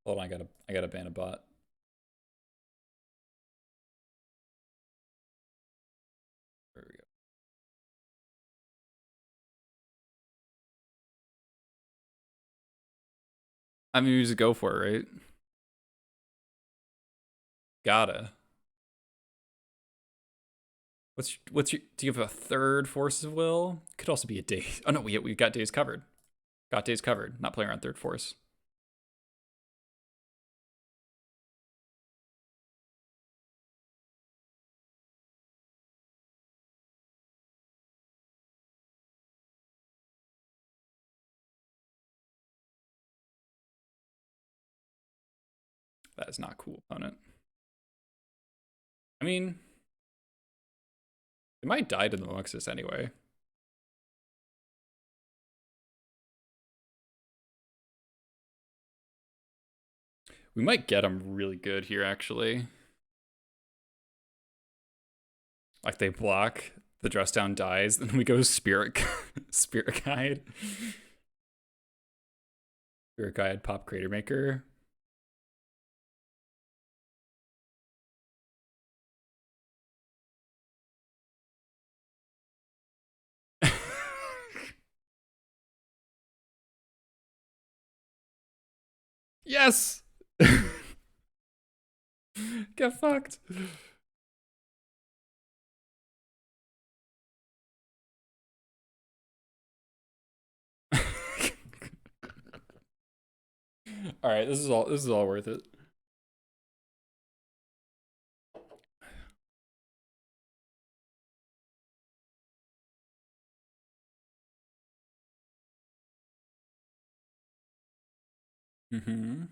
Hold on, I gotta ban a bot. There we go. I mean, we just go for it, right? Gotta. What's your? Do you have a third force of will? Could also be a day. Oh no, we got days covered. Got days covered. Not playing around third force. That is not cool, opponent. I mean, it might die to the Muxus anyway. We might get him really good here, actually. Like they block, the dress down dies, then we go spirit spirit guide. Spirit guide, pop crater maker. Yes! Get fucked. All right, this is all worth it. Mm-hmm.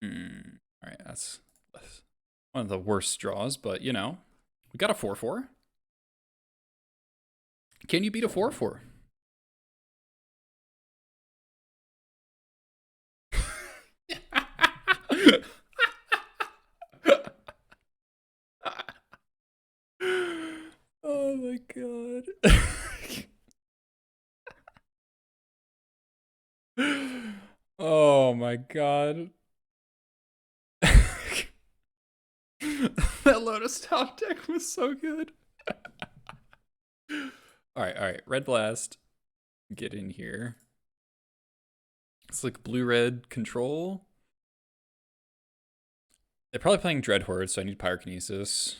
All right, that's one of the worst draws, but you know, we got a 4/4. Can you beat a 4/4? Oh my god. Oh my god. That Lotus top deck was so good. All right. Red Blast. Get in here. It's like blue-red control. They're probably playing Dreadhorde, so I need Pyrokinesis.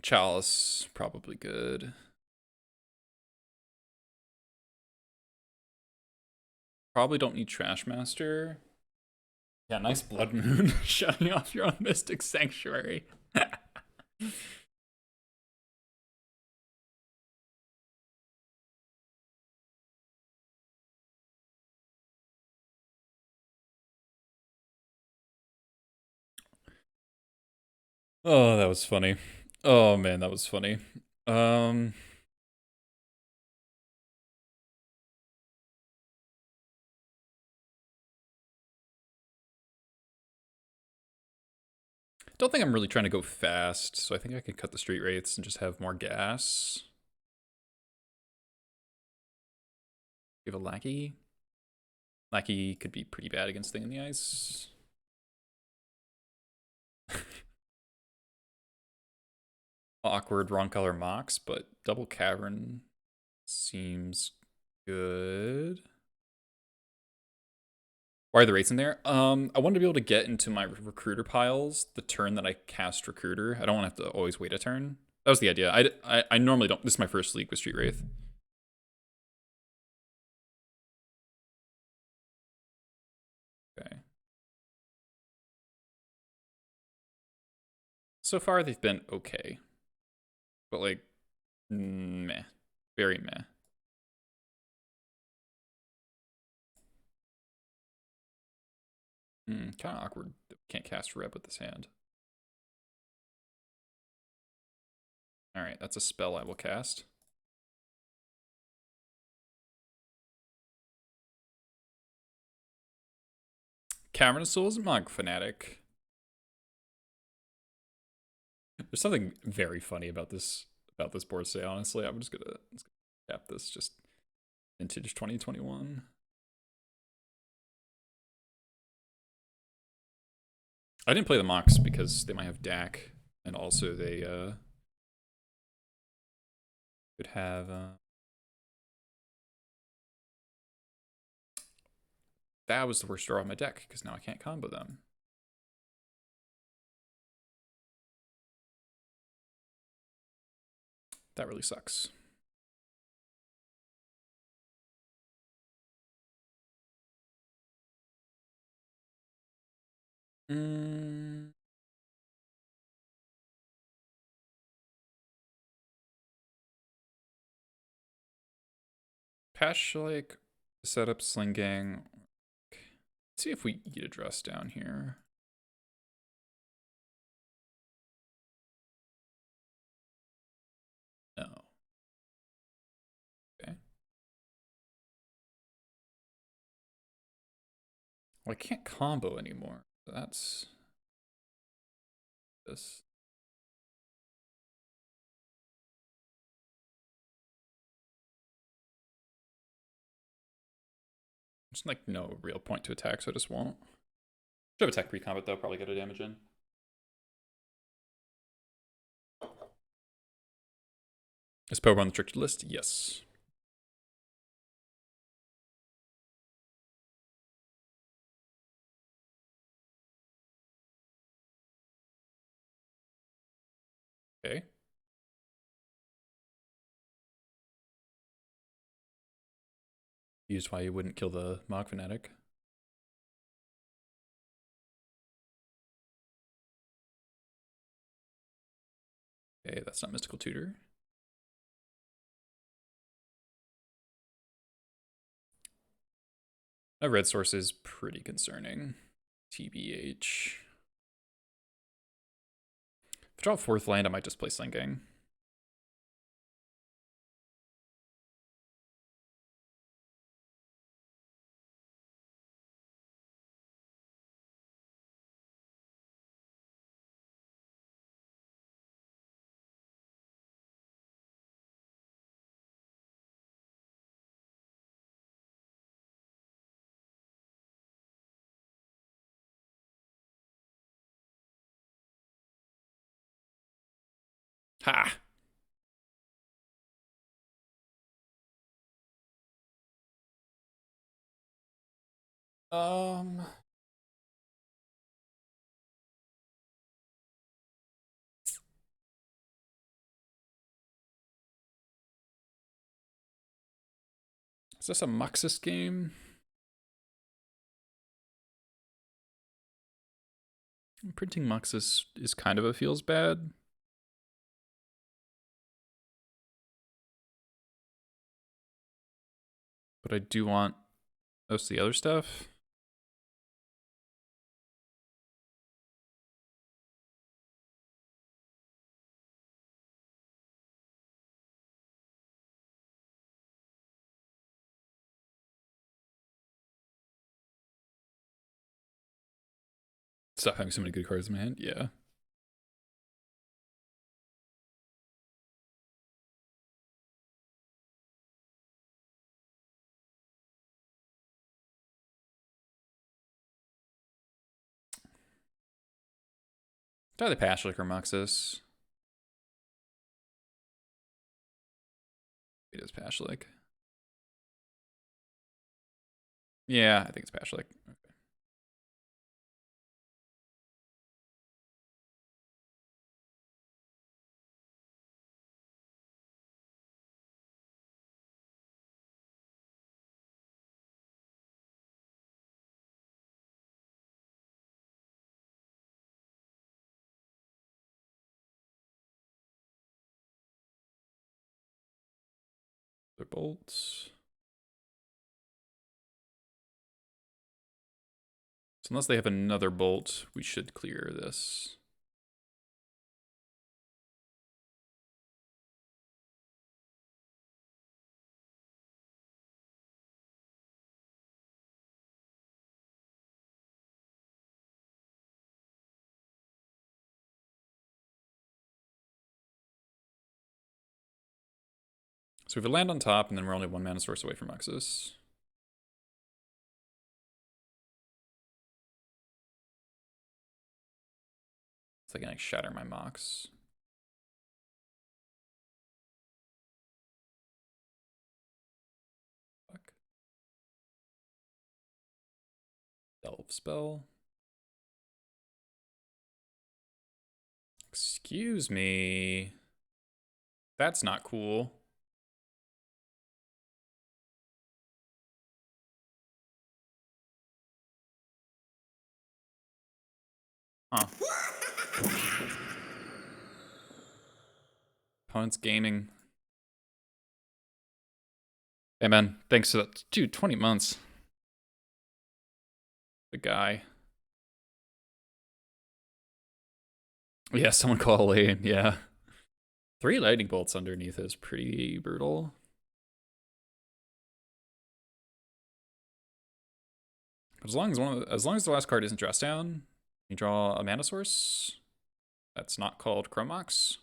Chalice, probably good. Probably don't need Trashmaster. Yeah, nice Blood Moon. Shutting off your own Mystic Sanctuary. Oh, that was funny. Oh man, that was funny. Um don't think I'm really trying to go fast, so I think I can cut the Street Wraiths and just have more gas. We have a Lackey. Lackey could be pretty bad against Thing in the Ice. Awkward wrong color Mox, but double Cavern seems good. Why are the rates in there? I wanted to be able to get into my recruiter piles the turn that I cast recruiter. I don't want to have to always wait a turn. That was the idea. I normally don't. This is my first league with Street Wraith. Okay. So far they've been okay, but like meh, very meh. Kind of awkward. Can't cast Reb with this hand. All right, that's a spell I will cast. Cavern of Souls, Monk Fanatic. There's something very funny about this board today. Honestly, I'm just gonna tap this. Just vintage 2021. I didn't play the Mox because they might have DAC, and also they could have. That was the worst draw on my deck because now I can't combo them. That really sucks. Patch like setup Sling Gang. Let's see if we eat a dress down here. No. Okay. Well, I can't combo anymore. That's this. There's like no real point to attack, so I just won't. Should have attack pre-combat though, probably get a damage in. Is Poe on the tricked list? Yes. Okay. Used why you wouldn't kill the Mog Fanatic. Okay, that's not Mystical Tutor. A red source is pretty concerning. TBH. If I draw a 4th land, I might just play Sinking. Ha! Um... Is this a Muxus game? Printing Muxus is kind of a feels bad. But I do want most of the other stuff. Stop having so many good cards in my hand. Yeah. It's either Pashlik or Muxus. It is Pashlik. Yeah, I think it's Pashlik. Okay. Other bolts. So unless they have another bolt, we should clear this. So we have a land on top, and then we're only 1 mana source away from Muxus. It's like I shatter my Mox. Fuck. Delve spell. Excuse me. That's not cool. Huh. Opponent's gaming. Hey man, thanks for that. Dude, 20 months. The guy. Yeah, someone call Lane, yeah. 3 lightning bolts underneath is pretty brutal. as long as the last card isn't dressed down, you draw a mana source. That's not called Chromox.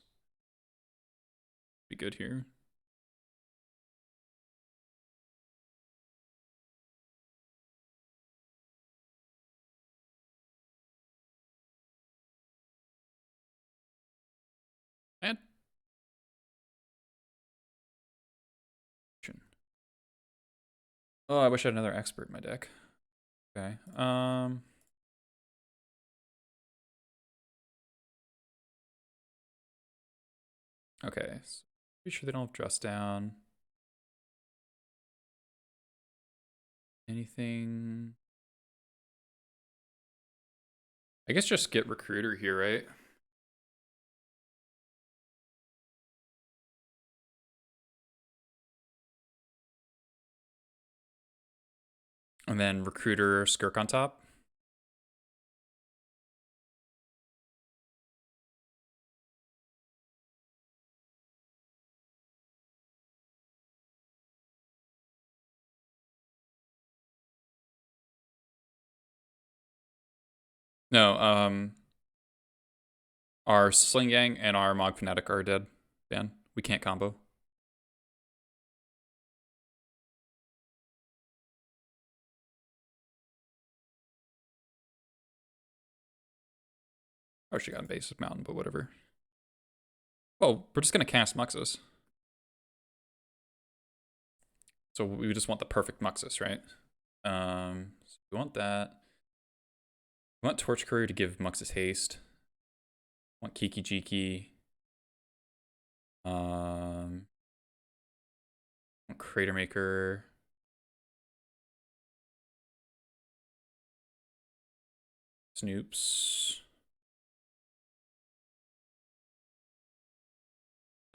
Be good here. And oh, I wish I had another expert in my deck. Okay. Okay. So pretty sure they don't have dress down. Anything? I guess just get Recruiter here, right? And then Recruiter Skirk on top. No, our Sling Yang and our Mog Fanatic are dead. Dan, we can't combo. Oh, she got a Basic Mountain, but whatever. Oh, we're just gonna cast Muxus. So we just want the perfect Muxus, right? So we want that. We want Torch Courier to give Muxus haste. We want Kiki Jiki. Crater Maker. Snoops.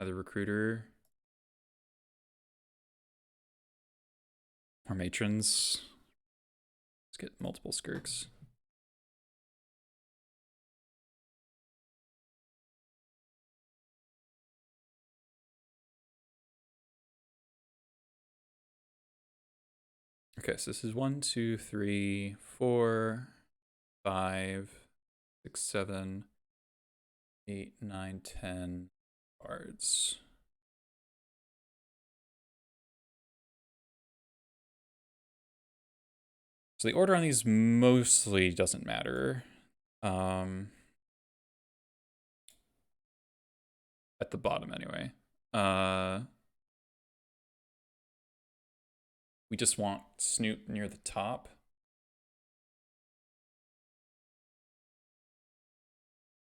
Another Recruiter. More Matrons. Let's get multiple Skirks. Okay, so this is 1, 2, 3, 4, 5, 6, 7, 8, 9, 10 cards. So the order on these mostly doesn't matter. At the bottom anyway. We just want Snoop near the top.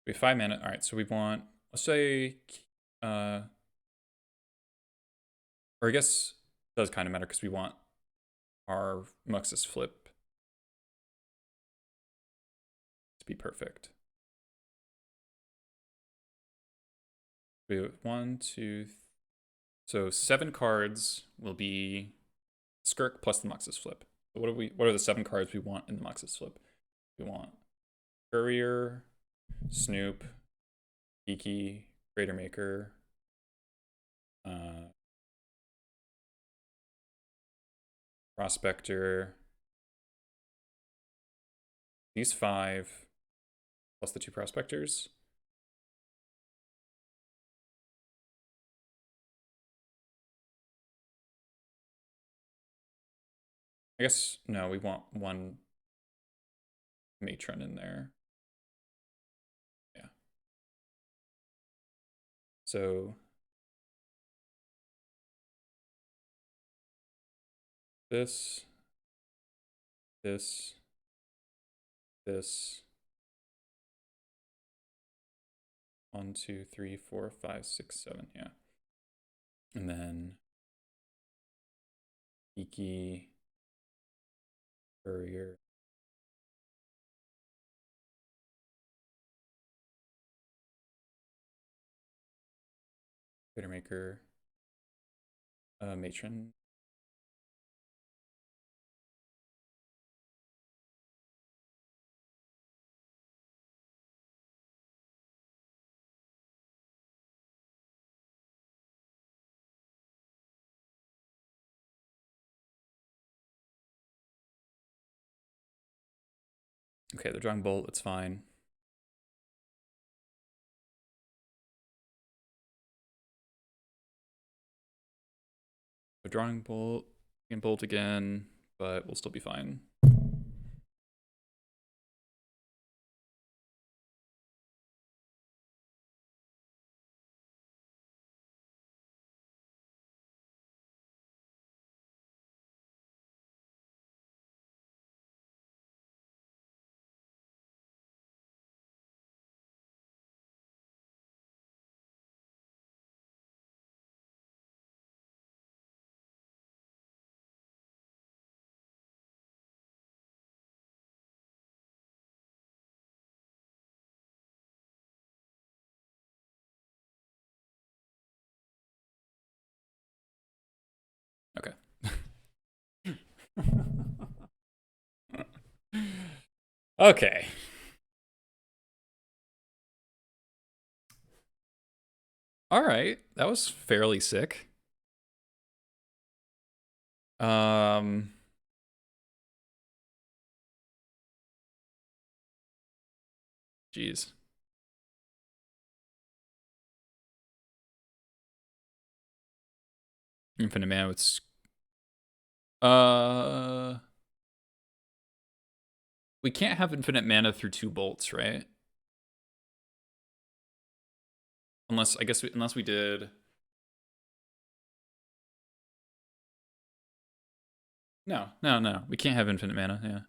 We have 5 mana. All right, so we want, let's say, or I guess it does kind of matter because we want our Muxus flip to be perfect. We have 1, 2, so 7 cards will be Skirk plus the Muxus flip. So what are the 7 cards we want in the Muxus flip? We want Courier, Snoop, Kiki, Crater Maker, Prospector. These 5 plus the 2 Prospectors. I guess, no, we want 1 Matron in there. Yeah. So this, 1, 2, 3, 4, 5, 6, 7, yeah. And then Kiki, Courier, Crater Maker, Matron. Okay, they're drawing bolt, it's fine. They're drawing bolt, and bolt again, but we'll still be fine. Okay. Okay. All right, that was fairly sick. Um, Jeez. Infinite mana with uh we can't have infinite mana through 2 bolts, right? Unless I guess unless we did. No, no, no. We can't have infinite mana, yeah.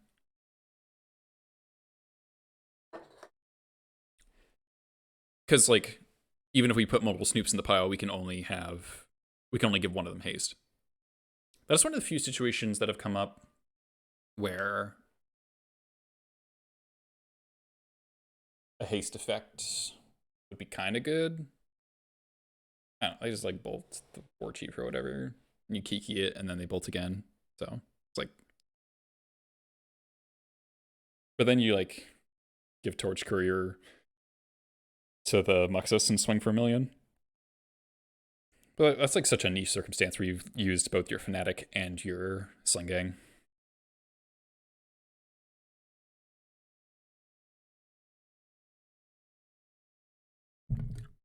Cuz like even if we put multiple Snoops in the pile, we can only give one of them haste. That's one of the few situations that have come up where a haste effect would be kind of good. I don't know, I just like bolt the war chief or whatever. And you kiki it and then they bolt again. So it's like, but then you like give Torch Courier to the Muxus and swing for 1,000,000. But that's like such a niche circumstance where you've used both your Fnatic and your Sling Gang.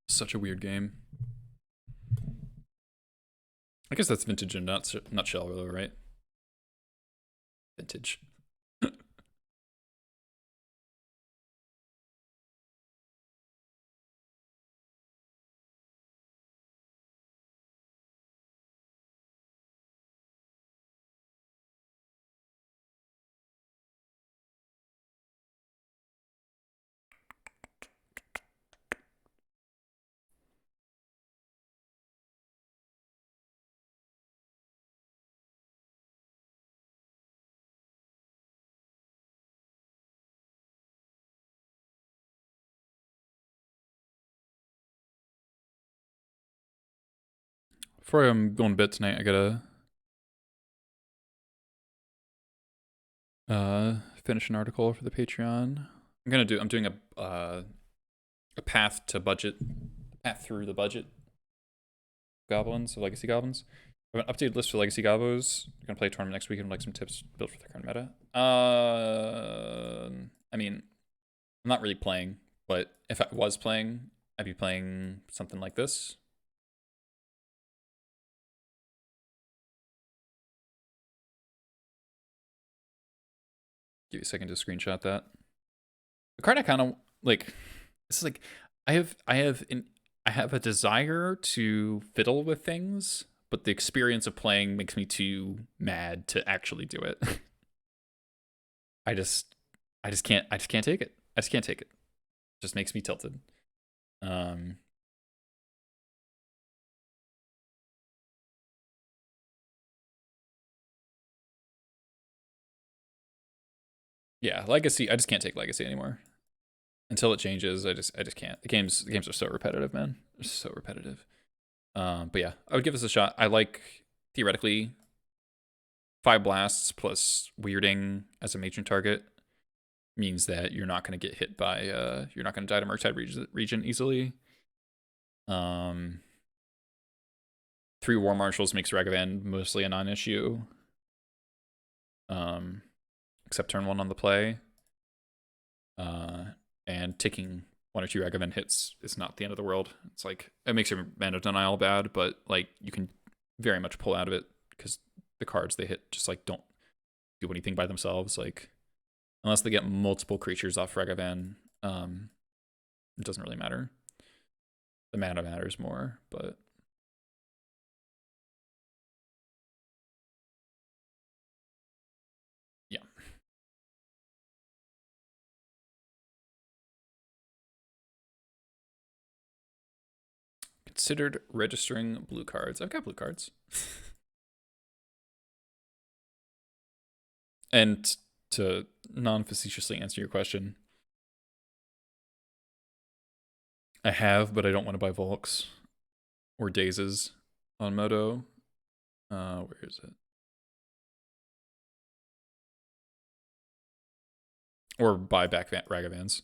Such a weird game. I guess that's vintage in a nutshell, though, right? Vintage. Before I'm going to bed tonight, I gotta finish an article for the Patreon. I'm doing a path to budget, path through the budget goblins of Legacy Goblins. I have an updated list for Legacy Gobos. I'm gonna play a tournament next week and like some tips built for the current meta. I mean, I'm not really playing, but if I was playing, I'd be playing something like this. Give you a second to screenshot that. The card I kind of like. It's like I have a desire to fiddle with things, but the experience of playing makes me too mad to actually do it. I just I just can't take it. I just can't take it. It just makes me tilted. Um yeah, Legacy, I just can't take Legacy anymore. Until it changes, I just can't. The games are so repetitive, man. They're so repetitive. But yeah, I would give this a shot. I like theoretically 5 blasts plus weirding as a matron target means that you're not going to get hit by you're not going to die to Murktide region easily. 3 War Marshals makes Ragavan mostly a non-issue. Except turn 1 on the play. And taking 1 or 2 Ragavan hits is not the end of the world. It's like, it makes your mana denial bad, but like you can very much pull out of it because the cards they hit just like don't do anything by themselves. Like, unless they get multiple creatures off Ragavan, it doesn't really matter. The mana matters more, but yeah. Considered registering blue cards. I've got blue cards. And to non-facetiously answer your question, I have, but I don't want to buy Volks or Dazes on Moto. Where is it? Or buy back Ragavans.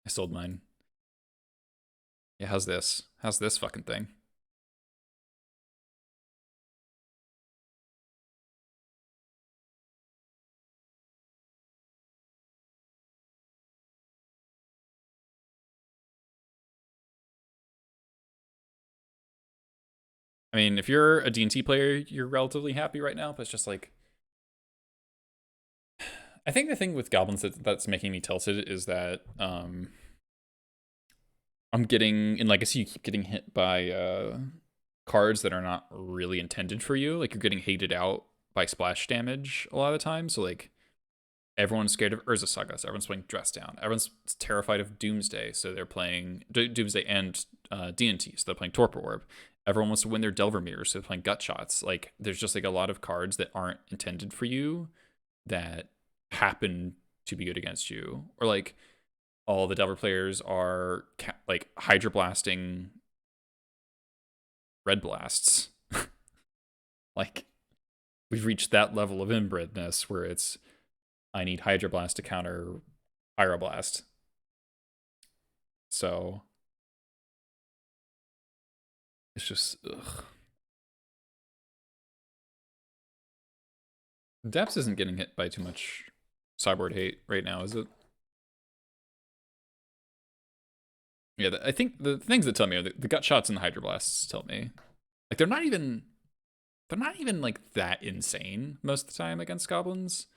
I sold mine. Yeah, how's this? How's this fucking thing? I mean, if you're a D&T player, you're relatively happy right now, but it's just like, I think the thing with goblins that's making me tilted is that I'm getting in Legacy, you keep getting hit by cards that are not really intended for you. Like, you're getting hated out by splash damage a lot of the time. So like, everyone's scared of Urza Saga, so everyone's playing Dress Down. Everyone's terrified of Doomsday, so they're playing Doomsday and D&T, so they're playing Torpor Orb. Everyone wants to win their Delver Mirrors, so they're playing Gut Shots. Like, there's just like a lot of cards that aren't intended for you that happen to be good against you. Or like, all the Delver players are like Hydra Blasting Red Blasts. Like, we've reached that level of inbredness where it's, I need Hydra Blast to counter Pyroblast. So it's just, ugh. Depths isn't getting hit by too much sideboard hate right now, is it? Yeah, I think the things that tell me are the Gut Shots and the Hydra Blasts tell me. Like, they're not even like that insane most of the time against goblins.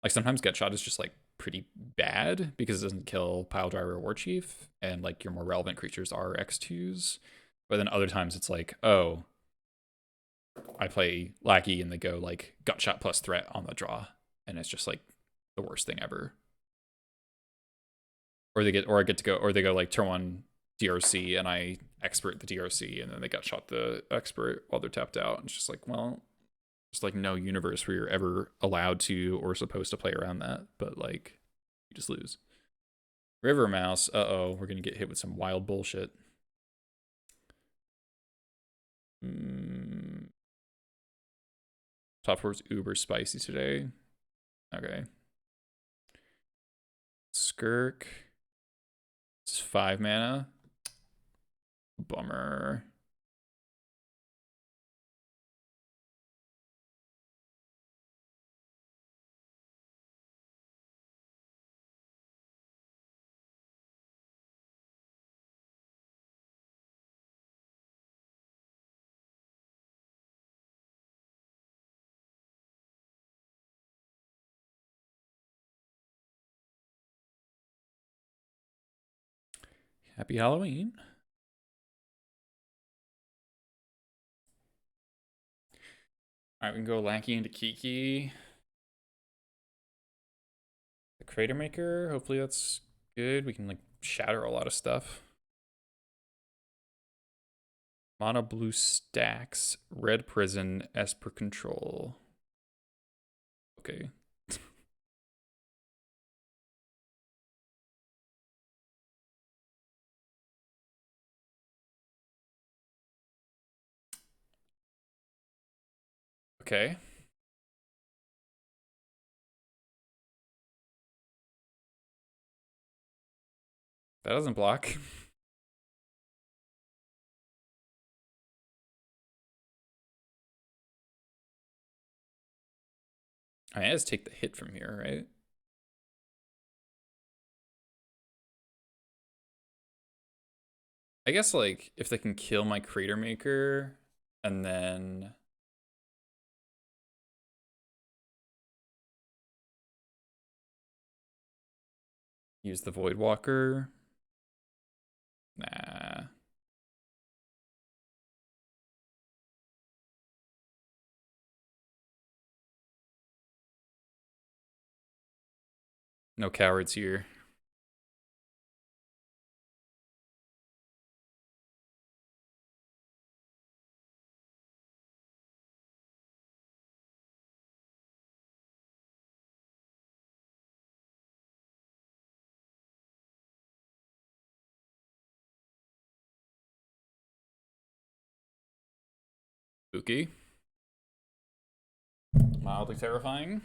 Like, sometimes Gut Shot is just like pretty bad because it doesn't kill Piledriver or War Chief, and like your more relevant creatures are X2s. But then other times it's like, oh, I play Lackey and they go like Gut Shot plus threat on the draw, and it's just like the worst thing ever. Or I get to go, or they go like turn 1 DRC and I expert the DRC, and then they Gut Shot the expert while they're tapped out. And it's just like, well, there's like no universe where you're ever allowed to or supposed to play around that, but like, you just lose. Rivermouse, we're gonna get hit with some wild bullshit. Top 4's uber spicy today. Okay. Skirk. It's 5 mana. Bummer. Happy Halloween. All right, we can go Lanky into Kiki. The Crater Maker, hopefully that's good. We can like shatter a lot of stuff. Mono blue stacks, red prison, Esper control. Okay. Okay. That doesn't block. I mean, I just take the hit from here, right? I guess like if they can kill my Crater Maker and then use the Void Walker. Nah. No cowards here. Spooky. Mildly terrifying.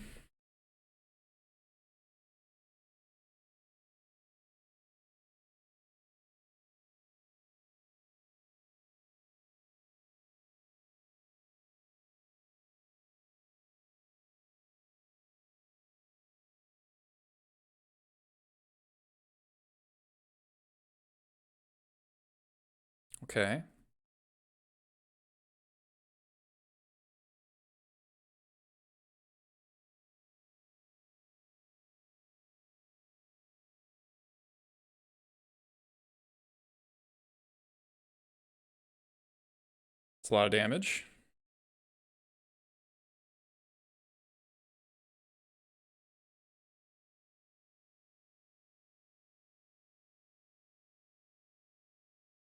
Okay. It's a lot of damage.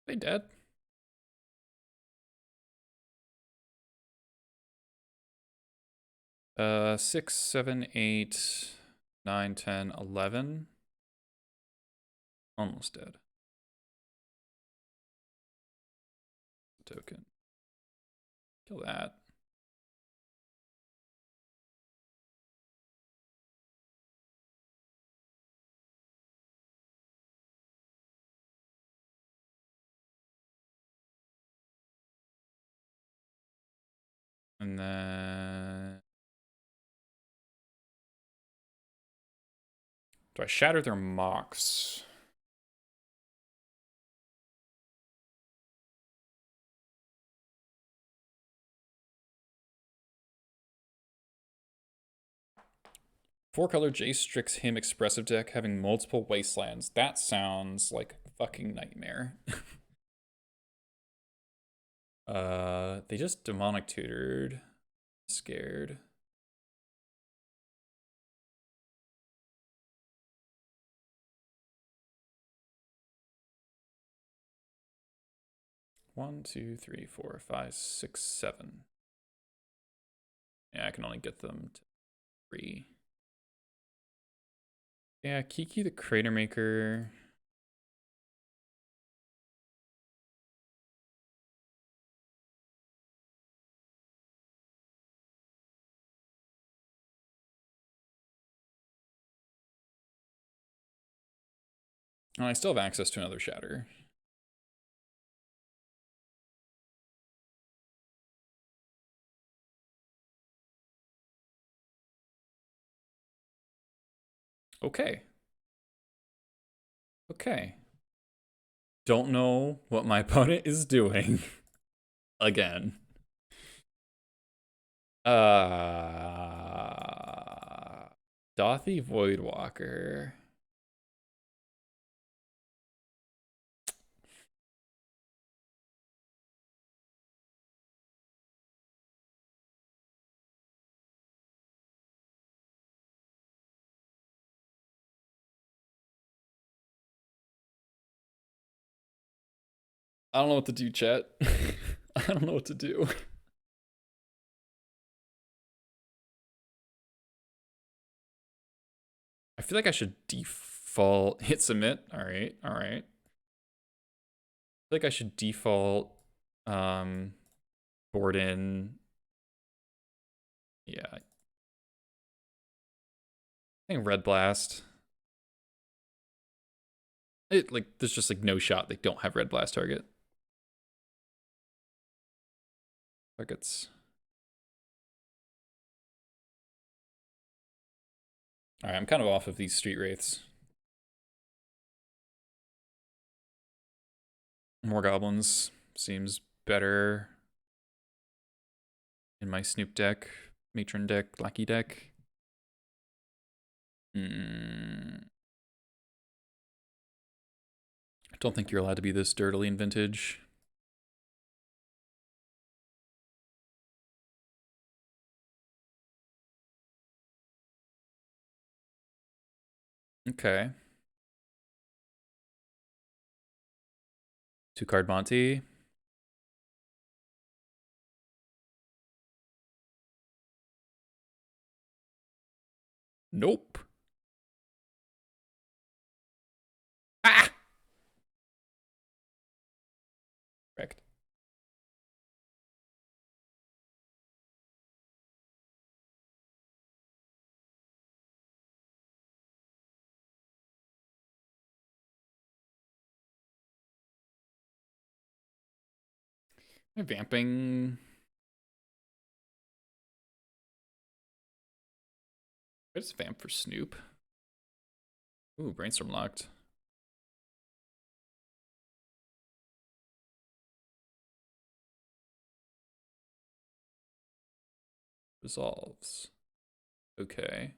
They dead? 6, 7, 8, 9, 10, 11. Almost dead. Token. Kill that. And then... do I shatter their mocks? Four-color Jace Strix Him expressive deck having multiple wastelands. That sounds like a fucking nightmare. They just demonic tutored. Scared. One, two, three, four, five, six, seven. Yeah, I can only get them to 3. Yeah, Kiki the Crater Maker. Oh, I still have access to another shatter. Okay. Okay. Don't know what my opponent is doing. Again. Dothy Voidwalker. I don't know what to do, chat. I don't know what to do. I feel like I should default hit submit. All right, all right. I feel like I should default board in. Yeah. I think Red Blast. It like there's just like no shot they don't have Red Blast target. Targets. Alright, I'm kind of off of these Street Wraiths. More goblins seems better in my Snoop deck, matron deck, lackey deck. I don't think you're allowed to be this dirtily in Vintage. Okay. 2-card Monty. Nope. Ah! Correct. Am I vamping? I just vamp for Snoop. Ooh, brainstorm locked. Resolves. Okay.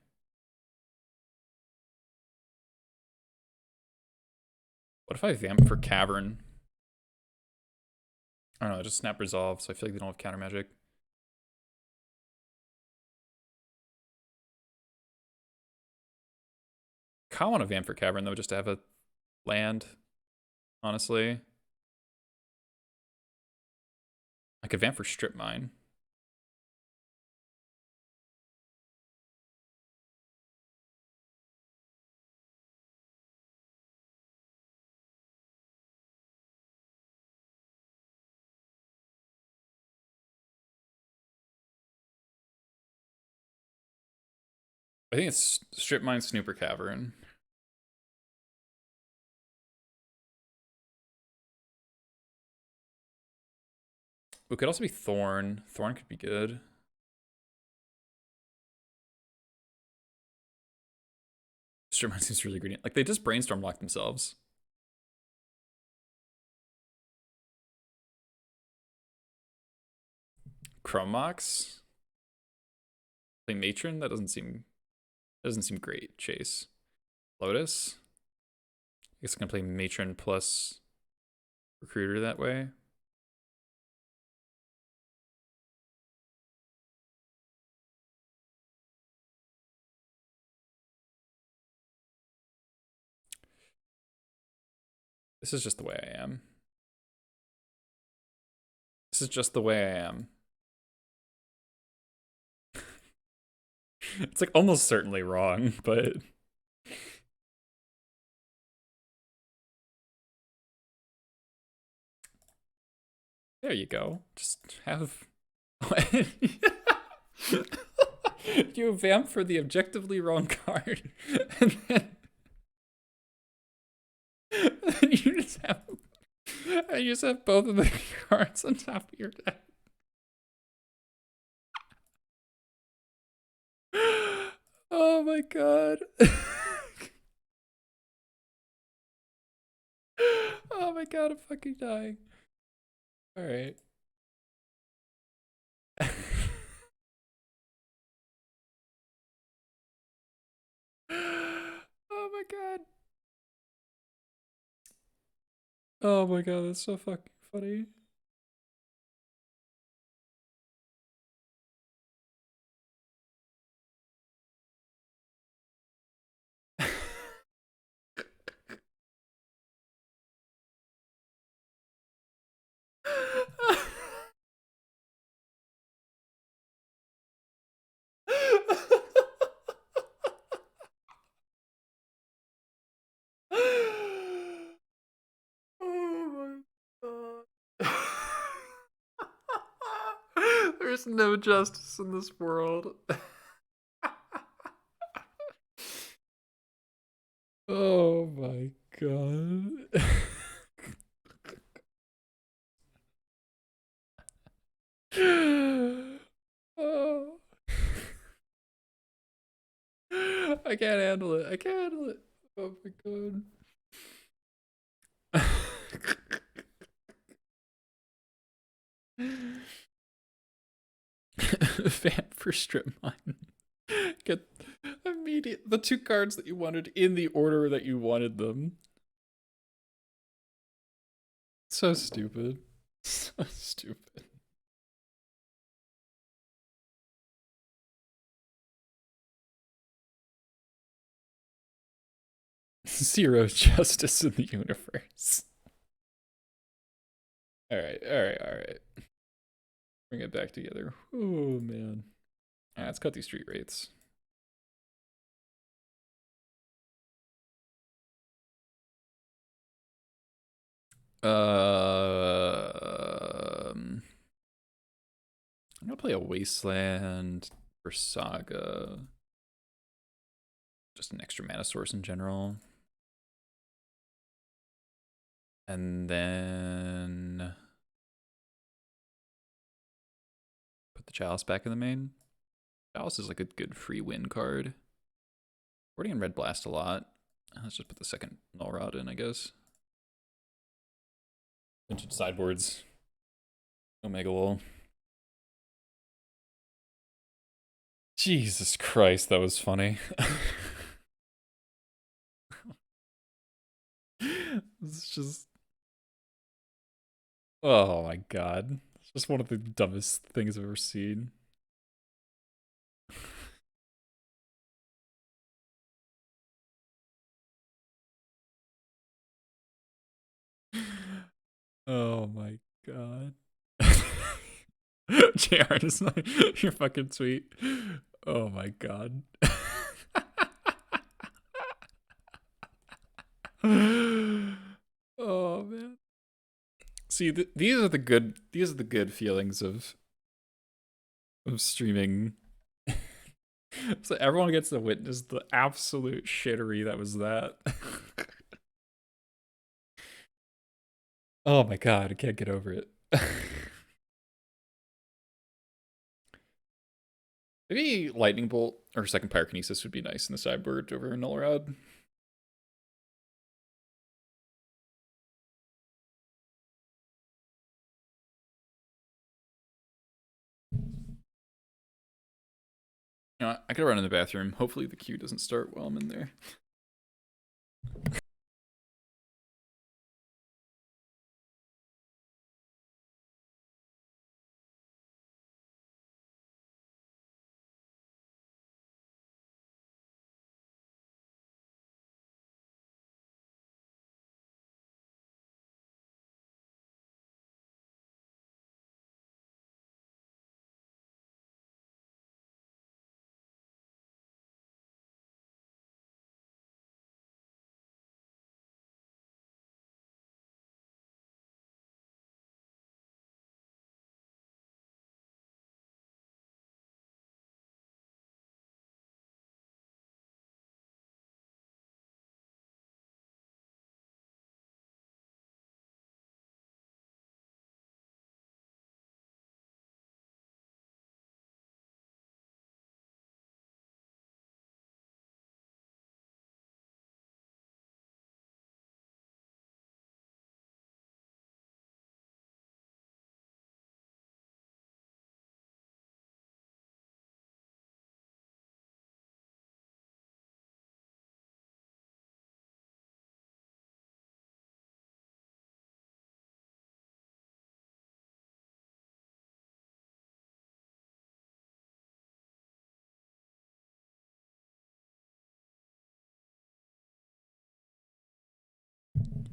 What if I vamp for Cavern? I don't know, just snap resolve, so I feel like they don't have counter magic. Kinda want to vamp for Cavern though, just to have a land, honestly. I could vamp for Strip Mine. I think it's Strip Mine, Snooper, Cavern. It could also be Thorn. Thorn could be good. Strip Mine seems really greedy. Like, they just brainstorm lock themselves. Chrome Mox? Play Matron? That doesn't seem great. Chase. Lotus? I guess I can play Matron plus Recruiter that way. This is just the way I am. This is just the way I am. It's like almost certainly wrong, but there you go. Just have you vamp for the objectively wrong card, and then you just have both of the cards on top of your deck. Oh my god. Oh my god, I'm fucking dying. Alright. Oh my god. Oh my god, that's so fucking funny. Oh my god. There's no justice in this world. Oh my god. Oh. I can't handle it. I can't handle it. Oh my god. Fan for strip mine. Get the two cards that you wanted in the order that you wanted them. So stupid. So stupid. Zero justice in the universe. Alright, alright, alright. Bring it back together. Oh, man. Alright, let's cut these Street Wraiths. I'm gonna play a Wasteland for Saga. Just an extra mana source in general. And then put the Chalice back in the main. Chalice is like a good free win card. Boarding in Red Blast a lot. Let's just put the second Null Rod in, I guess. Vintage sideboards. Omega Lol. Jesus Christ, that was funny. It's just... Oh my god. It's just one of the dumbest things I've ever seen. Oh my god. JR is like, you're fucking sweet. Oh my god. Oh man. See, these are the good feelings of streaming. So everyone gets to witness the absolute shittery that was that. Oh my god, I can't get over it. Maybe Lightning Bolt or Second Pyrokinesis would be nice in the sideboard over Null Rod. You know, I could run in the bathroom. Hopefully the queue doesn't start while I'm in there.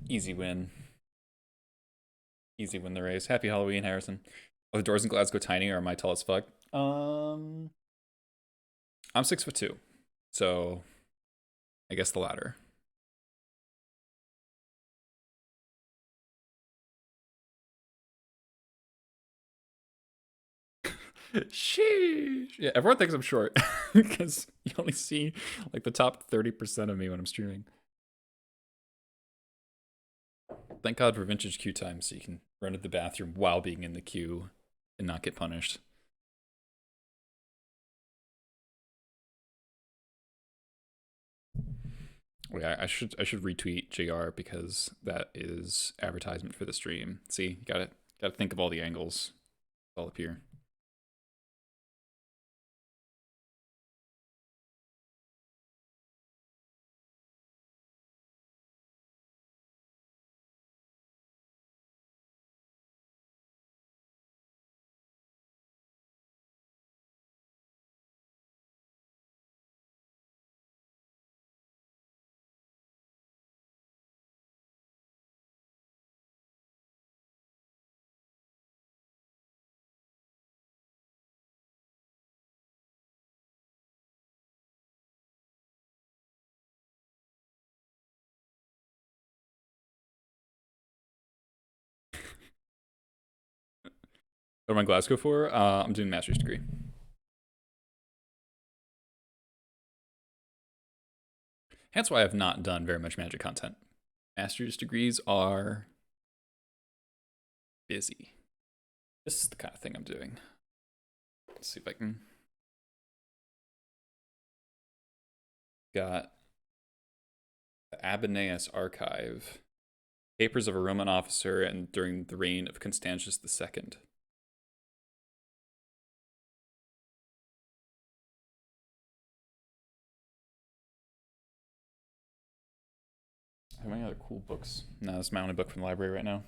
Easy win. Easy win the race. Happy Halloween, Harrison. Oh, the doors in Glasgow tiny, or am I tall as fuck? I'm 6'2", so I guess the latter. Sheesh. Yeah, everyone thinks I'm short because you only see like the top 30% of me when I'm streaming. Thank God for vintage queue time, so you can run to the bathroom while being in the queue and not get punished. Yeah, I should retweet JR because that is advertisement for the stream. See, you gotta think of all the angles. All up here. What am I in Glasgow for? I'm doing a master's degree. That's why I've not done very much Magic content. Master's degrees are busy. This is the kind of thing I'm doing. Let's see if I can. Got the Abinaeus Archive. Papers of a Roman officer and during the reign of Constantius II. Have any other cool books? No, this is my only book from the library right now.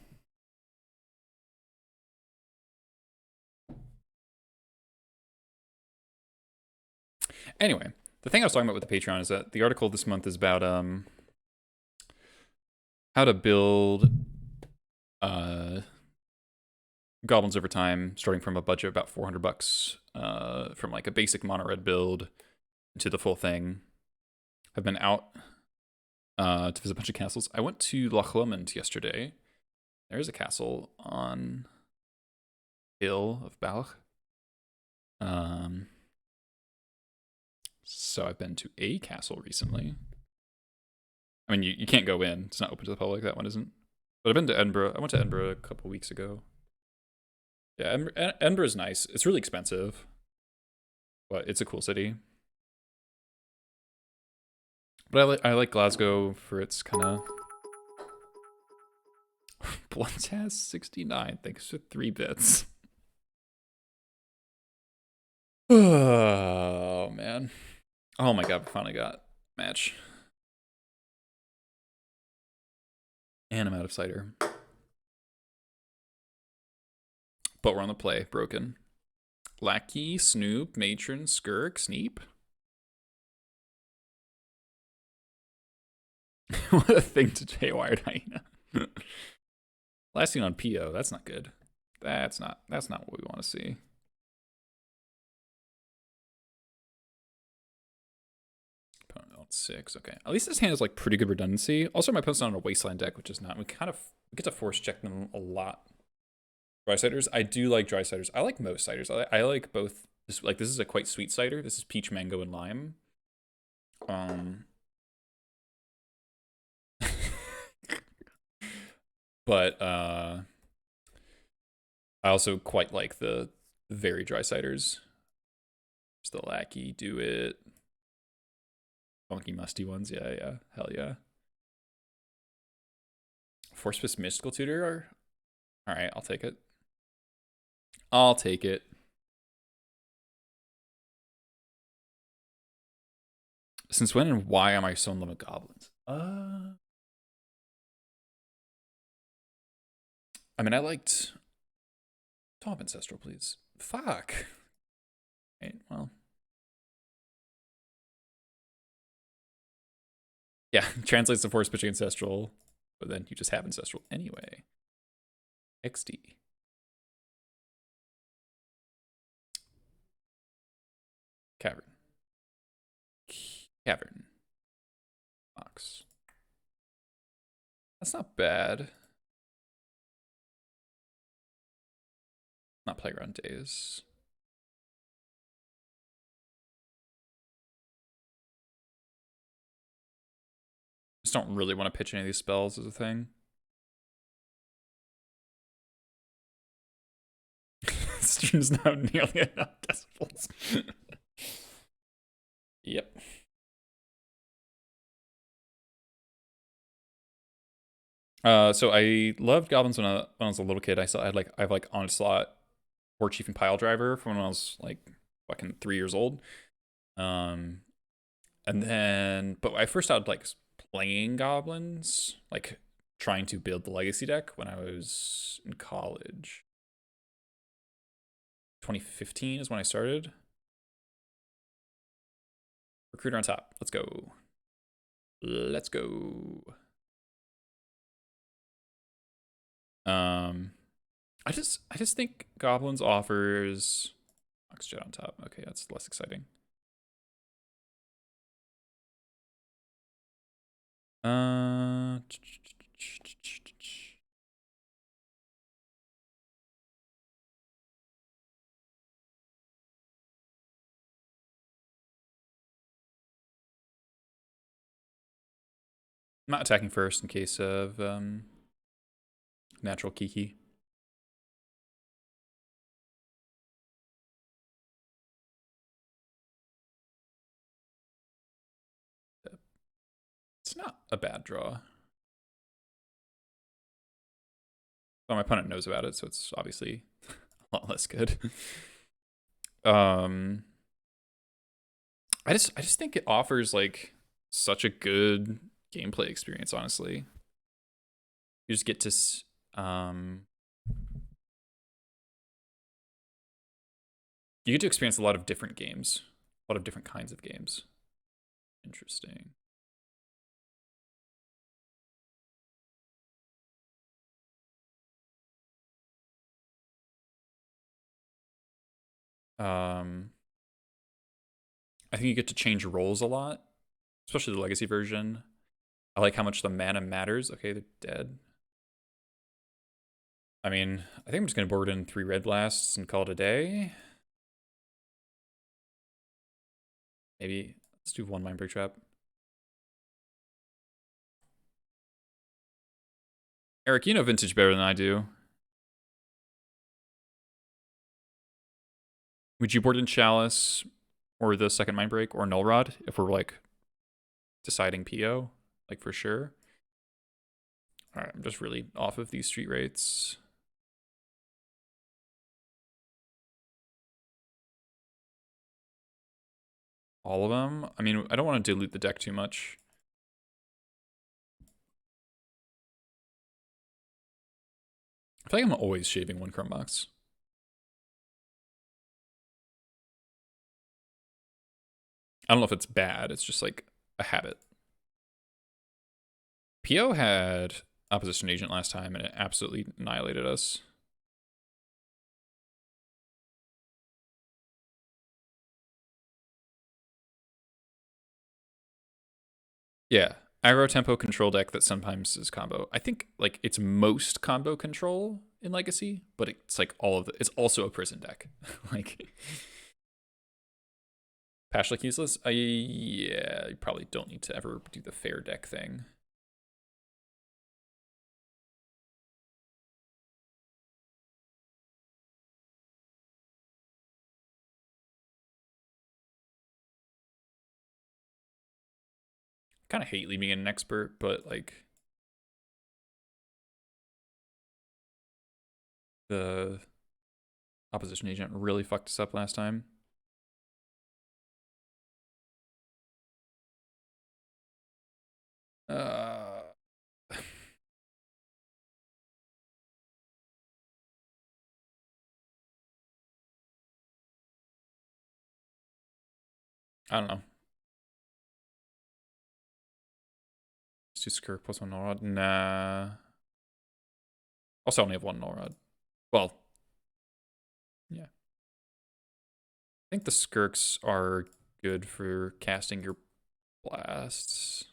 Anyway, the thing I was talking about with the Patreon is that the article this month is about how to build goblins over time, starting from a budget of about $400, from like a basic mono red build to the full thing. I've been out to visit a bunch of castles. I went to Loch Lomond yesterday. There's a castle on Hill of Balch. So I've been to a castle recently. I mean, you can't go in. It's not open to the public. That one isn't. But I've been to Edinburgh. I went to Edinburgh a couple weeks ago. Yeah, Edinburgh's nice. It's really expensive, but it's a cool city. But I like Glasgow for its kind of. Blunt has 69. Thanks for 3 bits. Oh man. Oh my god, we finally got a match. And I'm out of cider. But we're on the play. Broken. Lackey, Snoop, Matron, Skirk, Sneep. What a thing to Jaywired Hyena. Last seen on PO. That's not good. That's not what we want to see. Opponent on 6. Okay. At least this hand is like pretty good redundancy. Also, my opponent's on a Wasteland deck, which is not. We get to force check them a lot. Dry ciders. I do like dry ciders. I like most ciders. I like both. This is a quite sweet cider. This is peach, mango, and lime. But I also quite like the very dry ciders. There's the Lackey, Do It. Funky musty ones, yeah. Hell yeah. Force Fist Mystical Tutor. Alright, I'll take it. I'll take it. Since when and why am I so in love with goblins? I mean, I liked Top Ancestral, please. Fuck. Okay, well. Yeah, translates to Force Pitching Ancestral, but then you just have Ancestral anyway. XD. Cavern. Box. That's not bad. Not Playground Days. Just don't really want to pitch any of these spells as a thing. Stream's now nearly enough decibels. Yep. So I loved goblins when I was a little kid. I have like Onslaught War Chief and Pile Driver from when I was like fucking 3 years old. Um, and then, but I first started like playing goblins, like trying to build the legacy deck when I was in college. 2015 is when I started. Recruiter on top. Let's go. Let's go. Um, I just think goblins offers Oxjet on top. Okay, that's less exciting. Uh, I'm not attacking first in case of natural Kiki. It's not a bad draw. Well, my opponent knows about it, so it's obviously a lot less good. um, I just think it offers like such a good gameplay experience. Honestly, you just get to you get to experience a lot of different games, a lot of different kinds of games. Interesting. Um, I think you get to change roles a lot, especially the legacy version. I like how much the mana matters. Okay, they're dead. I mean, I think I'm just gonna board in 3 red blasts and call it a day. Maybe let's do 1 mind break trap. Eric, you know Vintage better than I do. Would you board in Chalice or the second mind break or Null Rod if we're like deciding PO, like for sure? All right, I'm just really off of these Street Wraiths. All of them. I mean, I don't want to dilute the deck too much. I feel like I'm always shaving 1 chrome box. I don't know if it's bad. It's just like a habit. PO had Opposition Agent last time, and it absolutely annihilated us. Yeah, aggro tempo control deck that sometimes is combo. I think like it's most combo control in Legacy, but it's like all of it's also a prison deck. Like Pashlik useless. Yeah, you probably don't need to ever do the fair deck thing. Kind of hate leaving an expert, but like the opposition agent really fucked us up last time. Uh, I don't know. Let's do Skirk plus 1 null rod. Nah. Also, I only have 1 null rod. Well, yeah. I think the Skirks are good for casting your blasts.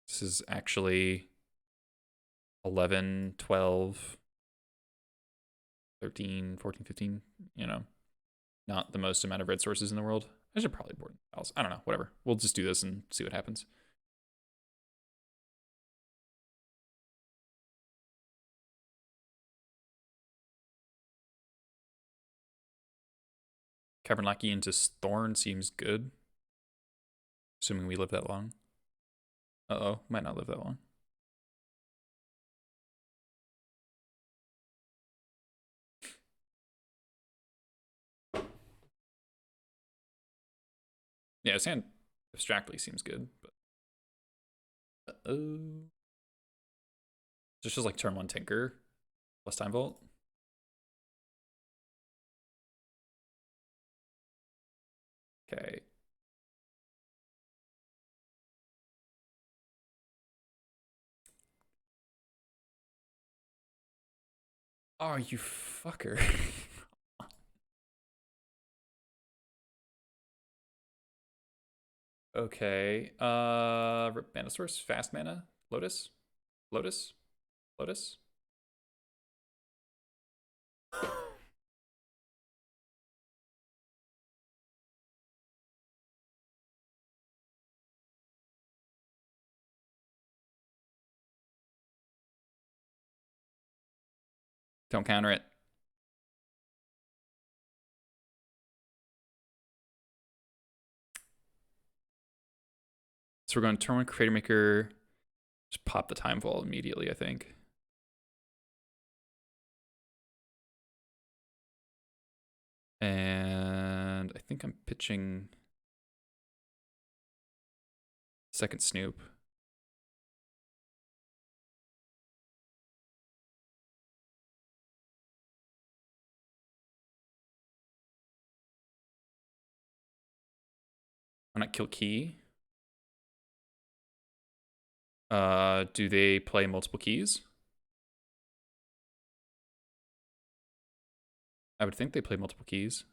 This is actually 11, 12, 13, 14, 15, you know, not the most amount of red sources in the world. I should probably board else. I don't know, whatever. We'll just do this and see what happens. Cavern Lackey into Thorn seems good. Assuming we live that long. Uh-oh, might not live that long. Yeah, sand abstractly seems good, but just like turn one tinker plus time vault. Okay. Oh, you fucker. Okay. Mana source, fast mana, Lotus, Lotus, Lotus. Don't counter it. So we're going to turn one Creator Maker. Just pop the time vault immediately, I think. And I think I'm pitching second Snoop. Why not kill Key? Do they play multiple keys? I would think they play multiple keys.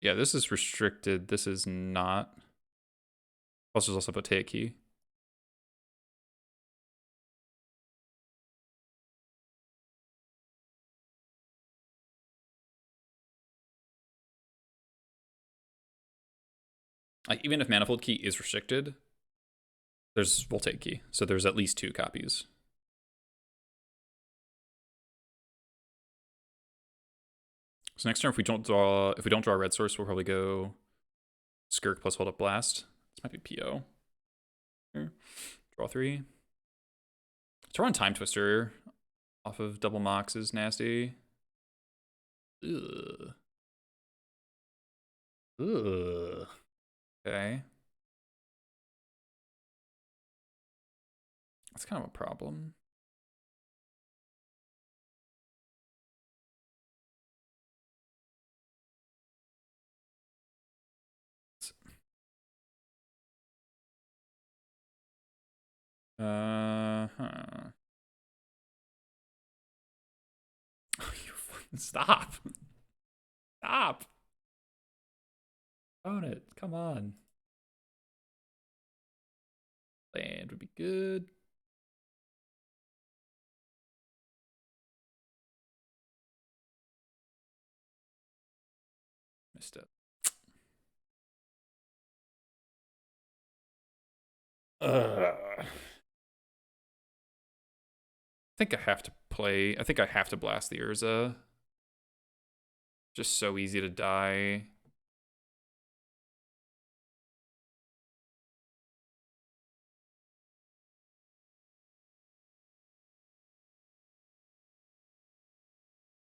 Yeah, this is restricted. This is not. Plus, there's also a Botea key. Like, even if Manifold Key is restricted, there's Voltaic Key. So there's at least 2 copies. So next turn, if we don't draw a red source, we'll probably go Skirk plus Hold Up Blast. This might be PO. Here. Draw 3. So we're on Time Twister off of Double Mox is nasty. Ugh. Ugh. Okay. That's kind of a problem. Huh. You fucking stop. Stop. Own it. Come on. Land would be good. Missed it. I think I have to play. I think I have to blast the Urza. Just so easy to die.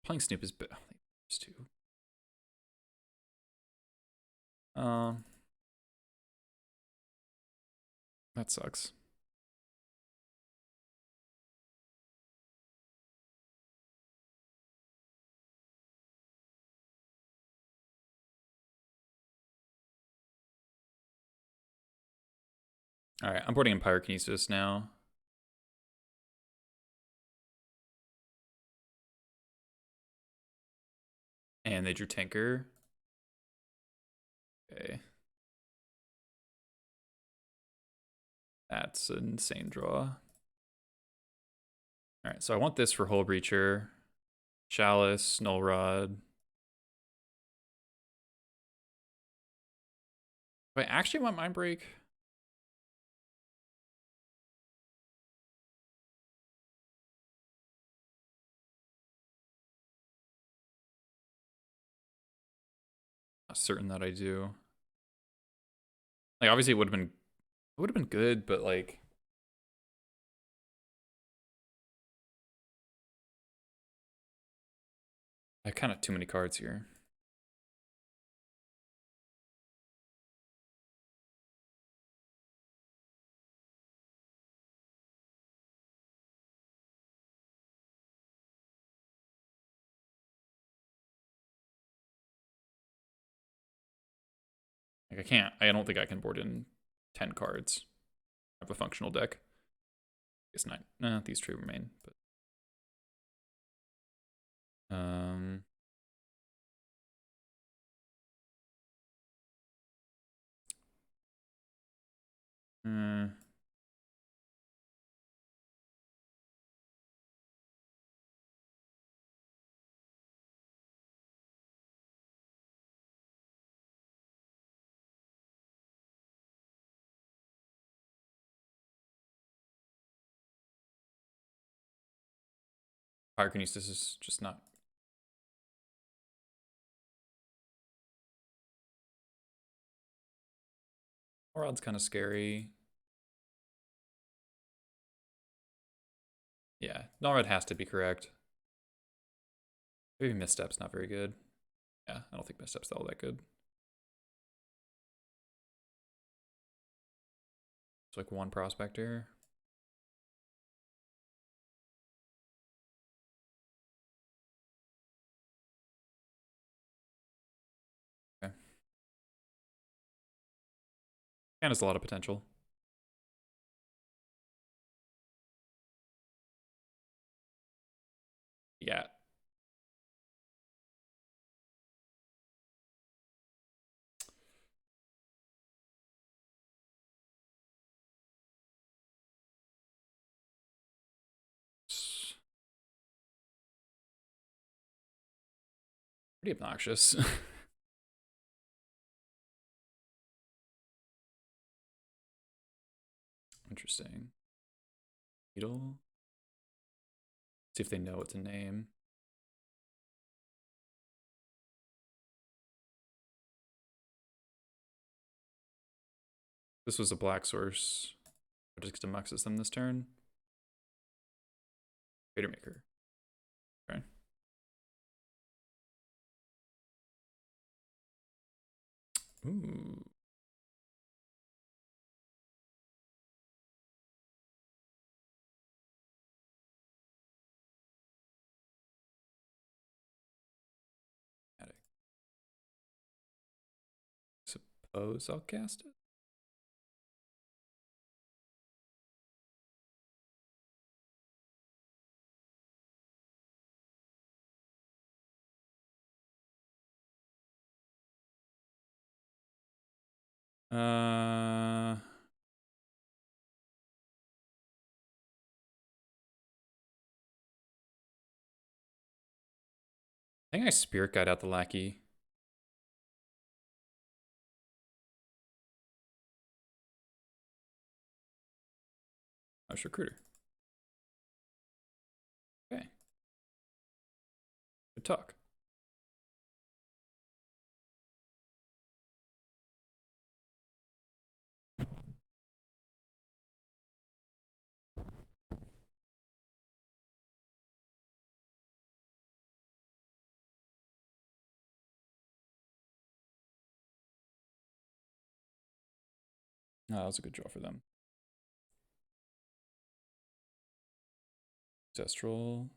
Playing Snoop is better. There's 2. That sucks. All right, I'm boarding in Pyrokinesis now. And they drew Tinker. Okay. That's an insane draw. All right, so I want this for Hull Breacher, Chalice, Null Rod. Do I actually want Mind Break? Not certain that I do. Like, obviously it would have been good, but like I have kind of too many cards here. Like I don't think I can board in 10 cards. I have a functional deck. I guess 9. Nah, these two remain, but uh, Pyrokinesis is just not. Orod's kind of scary. Yeah, Norad has to be correct. Maybe Misstep's not very good. Yeah, I don't think Misstep's all that good. It's like one prospector. Okay. And has a lot of potential. Yeah. Pretty obnoxious. Interesting. Beetle. See if they know it's a name. This was a black source. I just get to Muxus them this turn. Trader Maker. Okay. Ooh. Suppose I'll cast it. I think I Spirit Guide out the Lackey. Oh, Recruiter. Okay. Good talk. Oh, that was a good draw for them. Ancestral.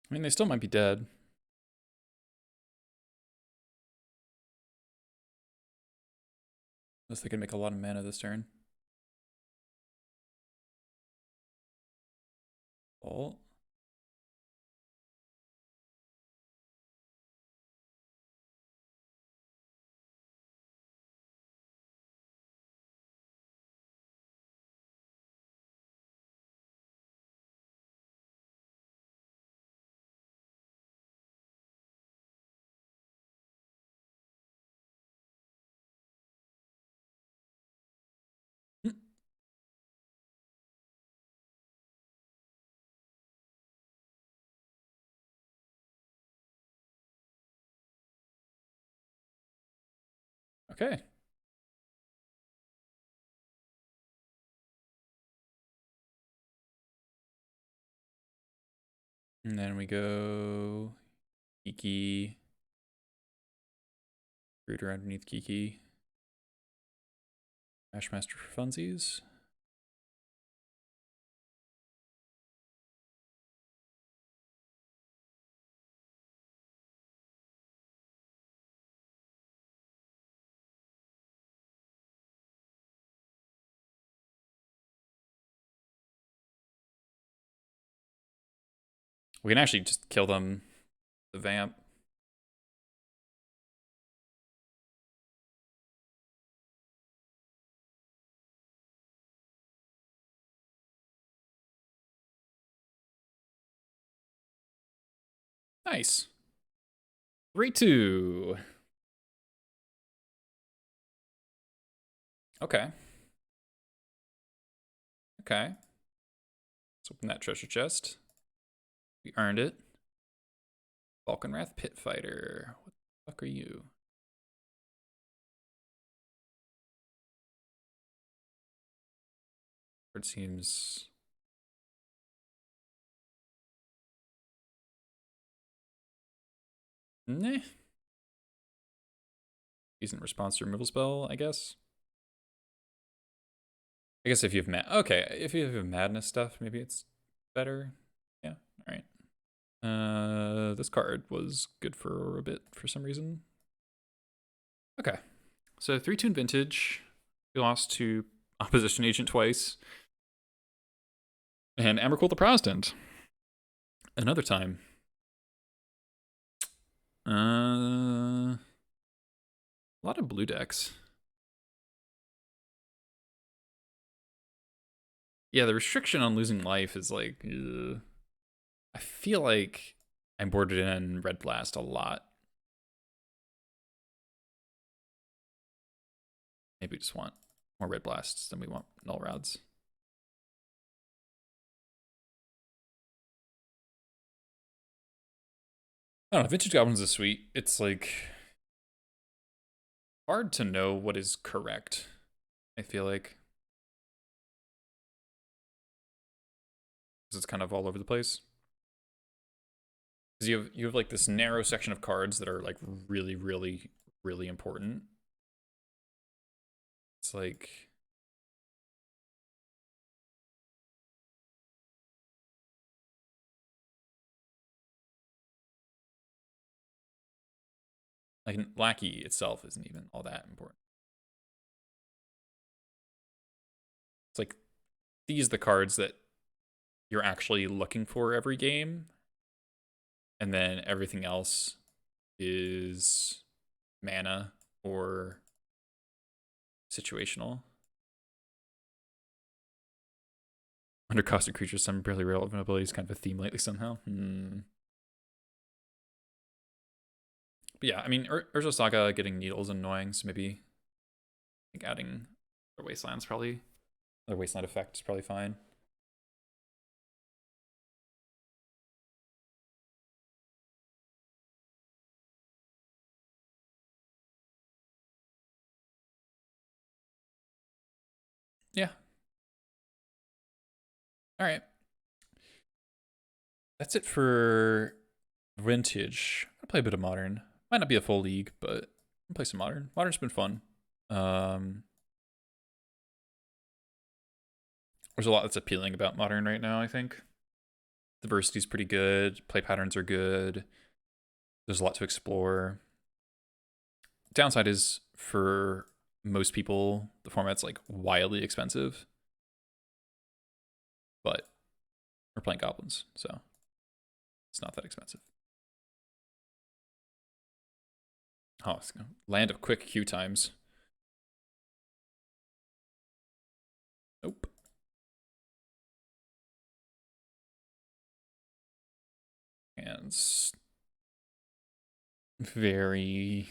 I mean, they still might be dead. Unless they can make a lot of mana this turn. Oh. Okay. And then we go Kiki. Rooter underneath Kiki. Ashmaster for funsies. We can actually just kill them, the vamp. Nice. 3-2. Okay. Okay. Let's open that treasure chest. We earned it. Vulcan Wrath Pit Fighter. What the fuck are you? It seems... Nah. Decent response to removal spell, I guess. I guess if you have if you have madness stuff, maybe it's better. Yeah, all right. This card was good for a bit for some reason. Okay, so 3-tune Vintage. We lost to Opposition Agent twice. And Emrakul the Protestant. Another time. A lot of blue decks. Yeah, the restriction on losing life is like... I feel like I'm boarded in Red Blast a lot. Maybe we just want more Red Blasts than we want Null Rods. I don't know, Vintage Goblins is sweet. It's like hard to know what is correct, I feel like. Because it's kind of all over the place. Because you have like this narrow section of cards that are like really, really, really important. It's like... Like, Lackey itself isn't even all that important. It's like, these are the cards that you're actually looking for every game. And then everything else is mana or situational. Undercosted creatures, some barely relevant abilities, kind of a theme lately somehow. But yeah, I mean, Urza Saga getting needles annoying, so maybe I think adding other wastelands probably, other wasteland effect is probably fine. Yeah. All right. That's it for Vintage. I'll play a bit of Modern. Might not be a full league, but I'll play some Modern. Modern's been fun. There's a lot that's appealing about Modern right now, I think. Diversity's pretty good. Play patterns are good. There's a lot to explore. Downside is, for most people, the format's like wildly expensive. But we're playing goblins, so it's not that expensive. Oh, it's land of quick queue times. Nope. And very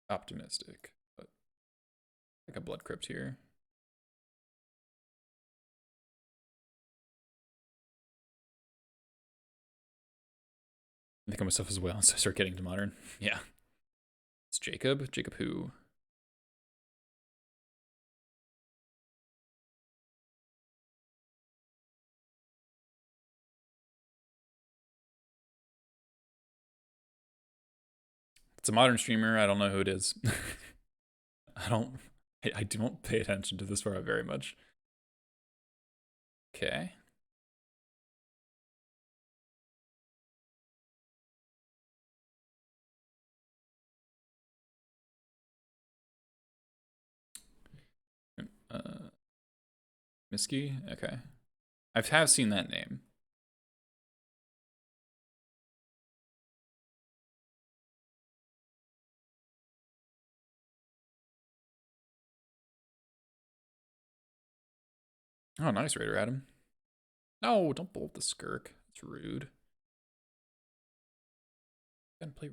optimistic, but like a blood crypt here. I think of myself as well, so I start getting to Modern. Yeah. It's Jacob. Jacob who? It's a modern streamer. I don't know who it is. I don't pay attention to this far very much. Okay. Uh, Miski? Okay. I have seen that name. Oh, nice, Raider Adam. No, don't bolt the skirk. It's rude. Gotta play.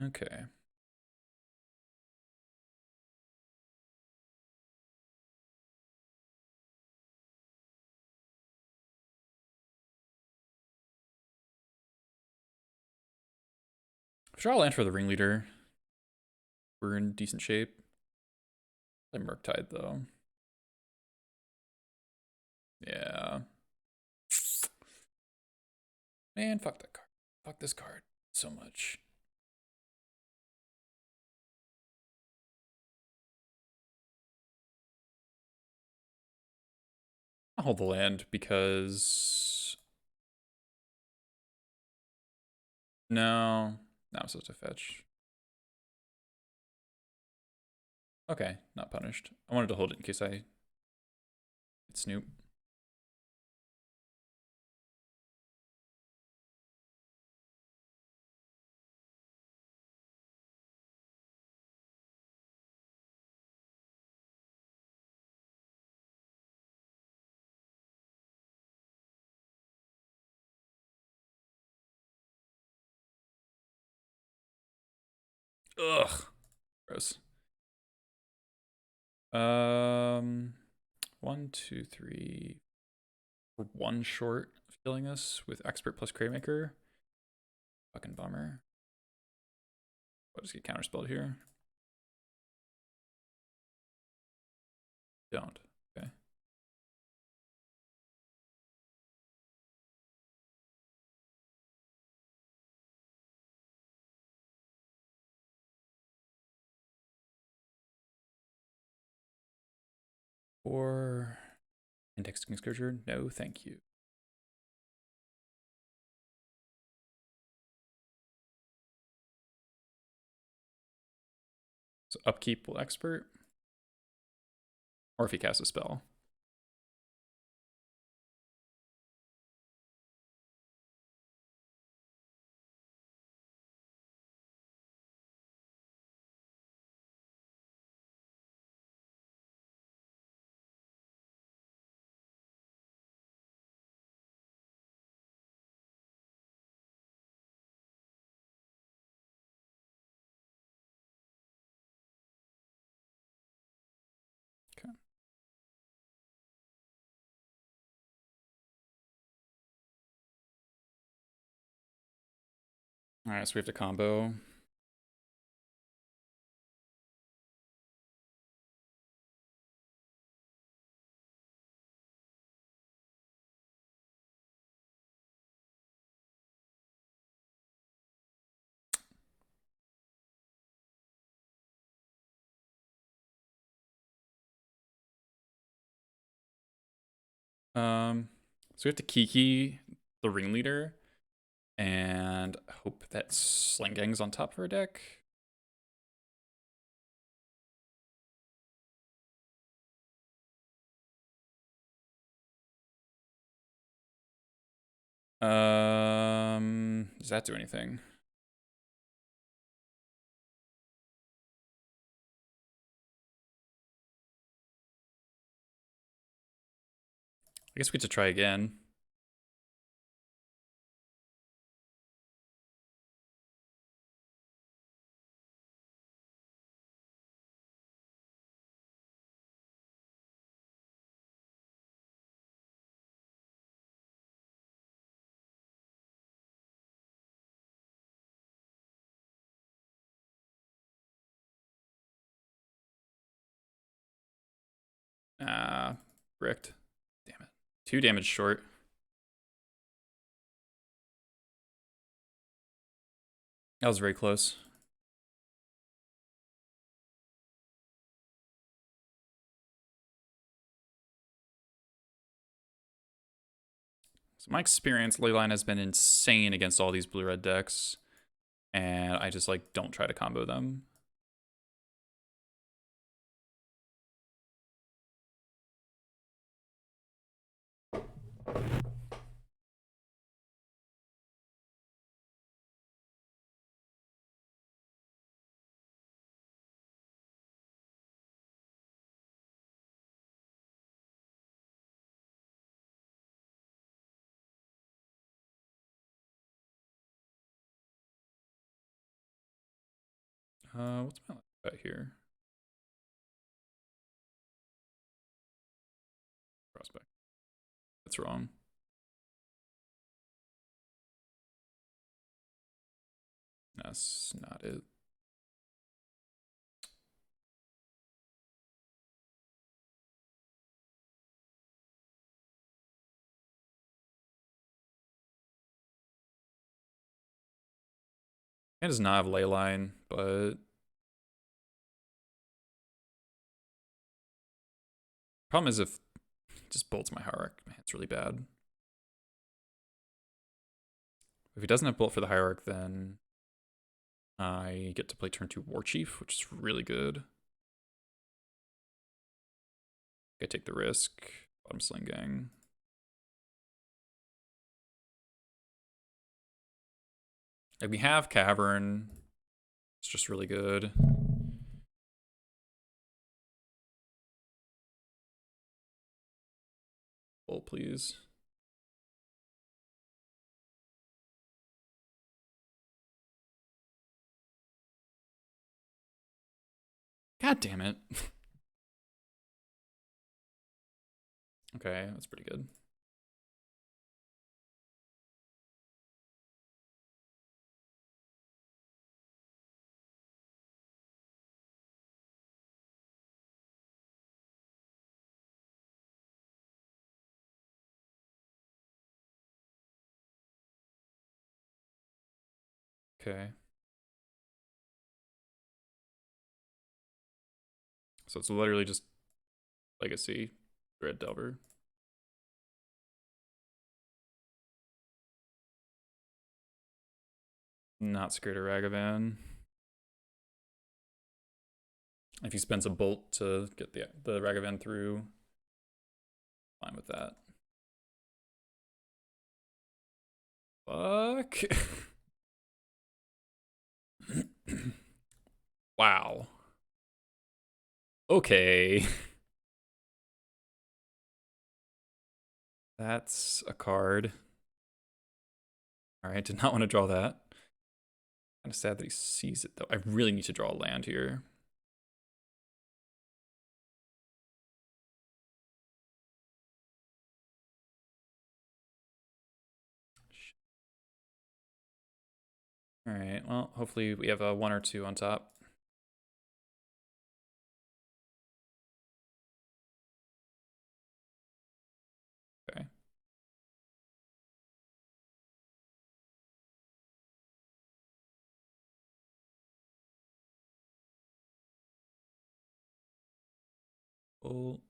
Okay. Sure, I'll land for the ringleader. We're in decent shape. Play Murktide though. Yeah. Man, fuck that card. Fuck this card so much. I'll hold the land because no, I'm supposed to fetch. Okay, not punished. I wanted to hold it in case I hit Snoop. Ugh, gross. 1, 2, 3. We're one short of killing us with expert plus Craymaker. Fucking bummer. I'll just get counterspelled here. Don't. Okay. Or index Kingscourger? No, thank you. So upkeep will expert. Or if he casts a spell. Okay. Alright, so we have to combo. So we have to Kiki the ringleader and hope that Slingang's on top of our deck. Does that do anything? I guess we get to try again. Ah, bricked. Damn it. 2 damage short. That was very close. So my experience, Leyline has been insane against all these blue-red decks. And I just like don't try to combo them. What's my last bet here? Prospect. That's wrong. That's not it. It does not have Leyline, but problem is if it just bolts my hierarch, man, it's really bad. If he doesn't have bolt for the hierarch, then I get to play turn 2 War Chief, which is really good. I take the risk. Bottom Sling Gang. Like we have Cavern. It's just really good. Bolt, please. God damn it. Okay, that's pretty good. Okay. So it's literally just Legacy, Red Delver. Not scared of Ragavan. If he spends a bolt to get the Ragavan through, fine with that. Fuck. Wow. Okay. That's a card. Alright, did not want to draw that. Kind of sad that he sees it, though. I really need to draw a land here. Alright, well, hopefully we have a 1 or 2 on top. Okay. Bolt.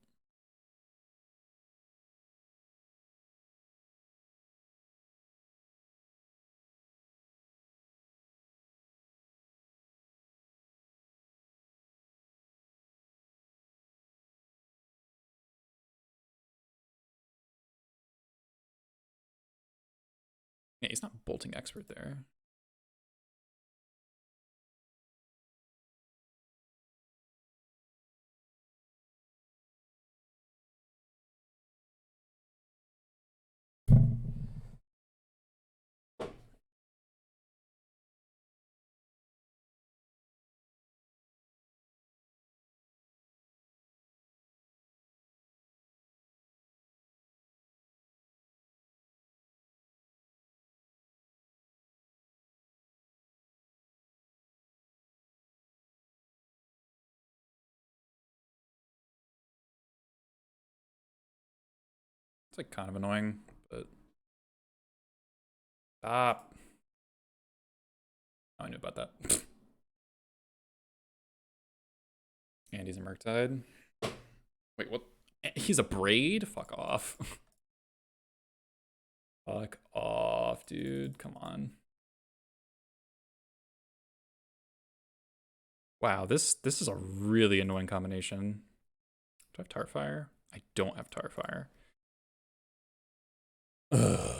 Yeah, he's not bolting expert there. It's like kind of annoying, but stop. Oh, I knew about that. And he's a Murktide. Wait, what? He's a braid? Fuck off. Fuck off, dude. Come on. Wow, this is a really annoying combination. Do I have Tarfire? I don't have Tarfire. Ugh.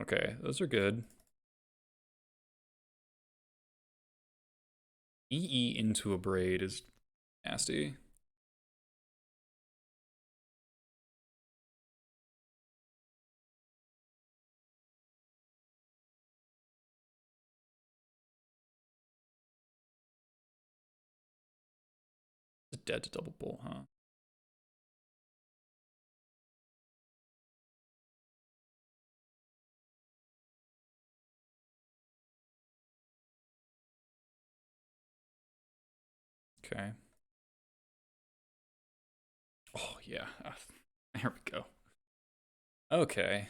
Okay, those are good. EE into a braid is nasty. It's dead to double bull, huh? Okay. Oh yeah. There we go. Okay.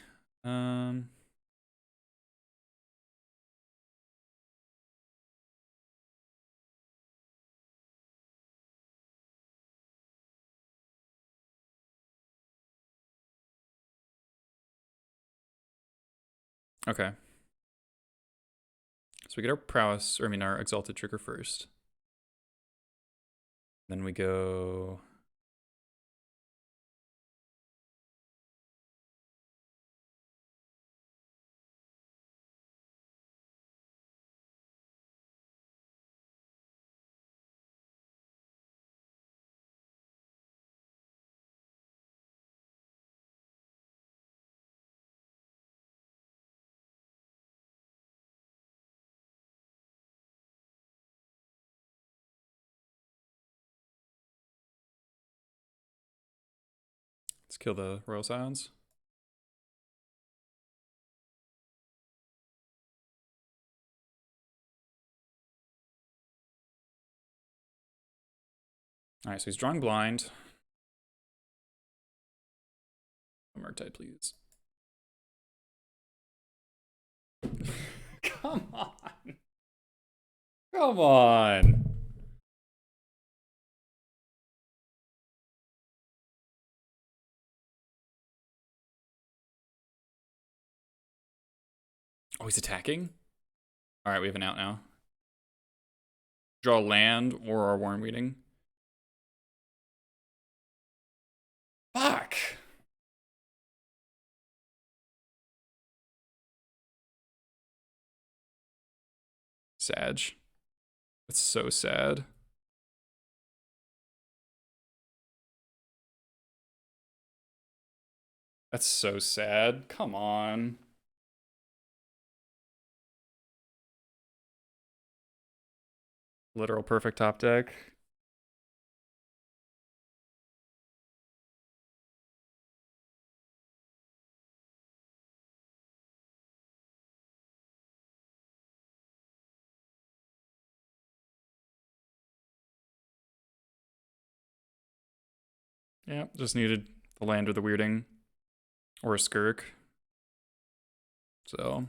Okay. So we get our prowess, or I mean our exalted trigger first. Then we go. Let's kill the Royal Scions. Alright, so he's drawing blind. Murktide, please. Come on. Come on. Oh, he's attacking? Alright, we have an out now. Draw land or our Warren Weeding. Fuck! Sag. That's so sad. That's so sad. Come on. Literal perfect top deck. Yeah, just needed the land or the weirding. Or a skirk. So.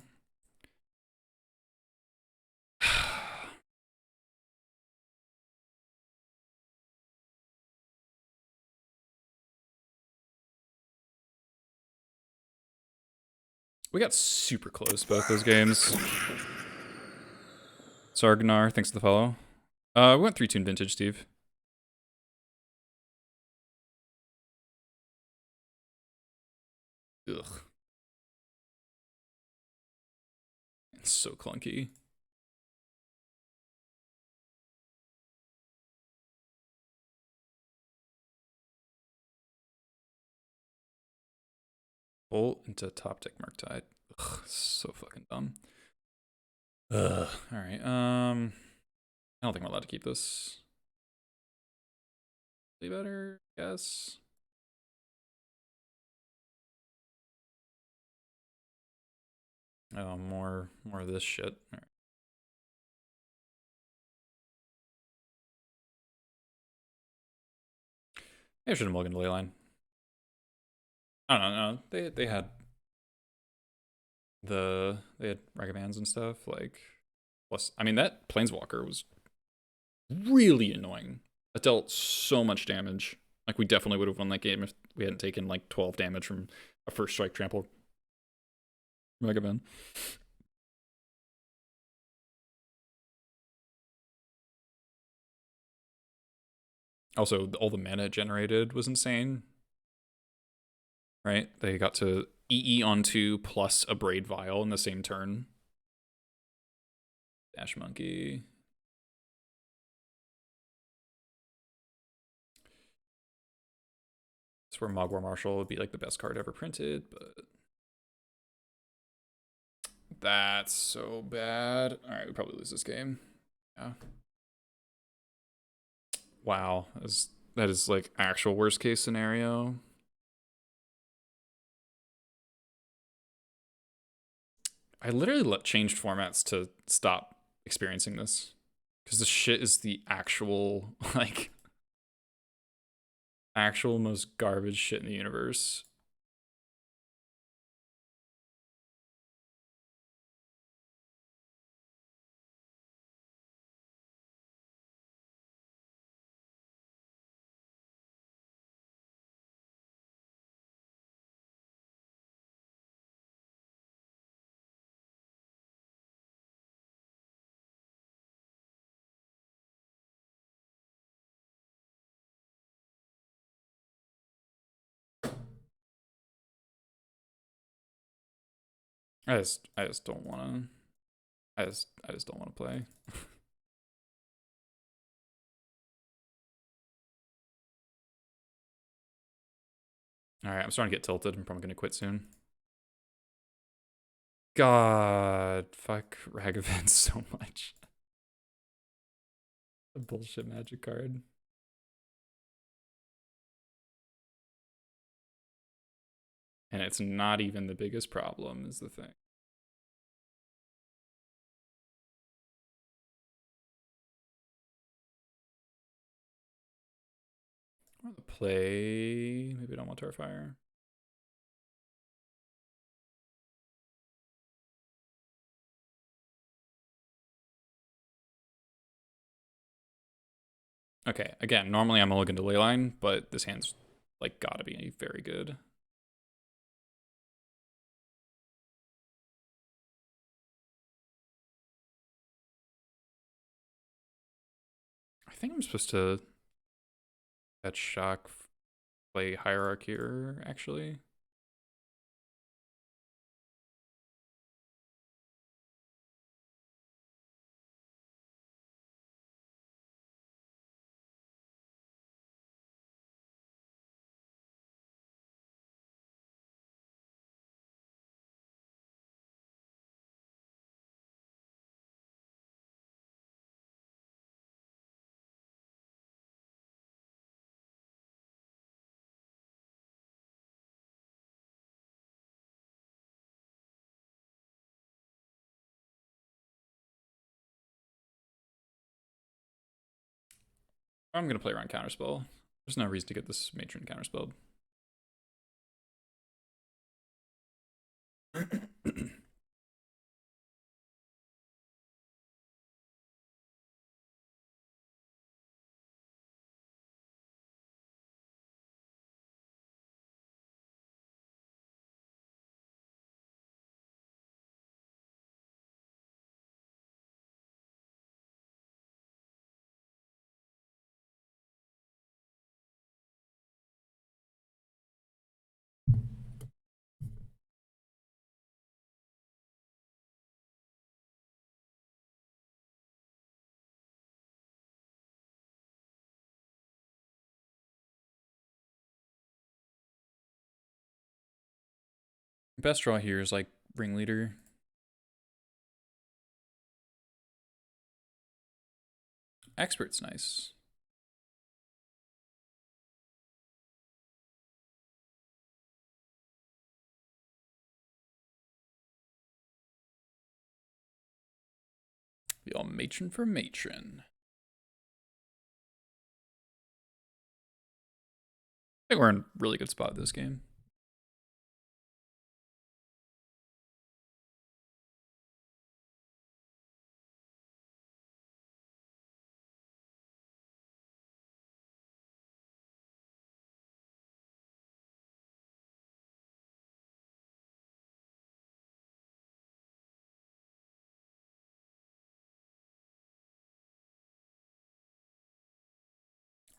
We got super close both those games. Sargnar, thanks for the follow. We went 3-tune Vintage, Steve. Ugh. It's so clunky. Bolt into top deck Murktide. Ugh, so fucking dumb. Ugh. Alright, I don't think I'm allowed to keep this. better, I guess. Oh, more of this shit. All right. I should have mulliganed Leyline. I don't know. They had Ragavan's and stuff. Like, plus, I mean, that Planeswalker was really annoying. It dealt so much damage. Like, we definitely would have won that game if we hadn't taken like 12 damage from a first strike trample Ragavan. Also, all the mana it generated was insane. Right? They got to EE onto plus a Braid Vial in the same turn. Dash Monkey. That's where Mogwar Marshal would be like the best card ever printed, but that's so bad. All right, we probably lose this game. Yeah. Wow, that is like actual worst case scenario. I literally changed formats to stop experiencing this because this shit is the actual like actual most garbage shit in the universe. I just don't want to. I just don't want to play. All right, I'm starting to get tilted. I'm probably gonna quit soon. God, fuck Ragavan so much. A bullshit magic card. And it's not even the biggest problem, is the thing. I want to play. Maybe I don't want Tarfire. Okay, again, normally I'm looking to Leyline, but this hand's like gotta be very good. I think I'm supposed to fetch shock, play Hierarch here, actually. I'm gonna play around Counterspell. There's no reason to get this Matron Counterspelled. Best draw here is like Ringleader. Expert's nice. Be all matron for matron. I think we're in a really good spot this game.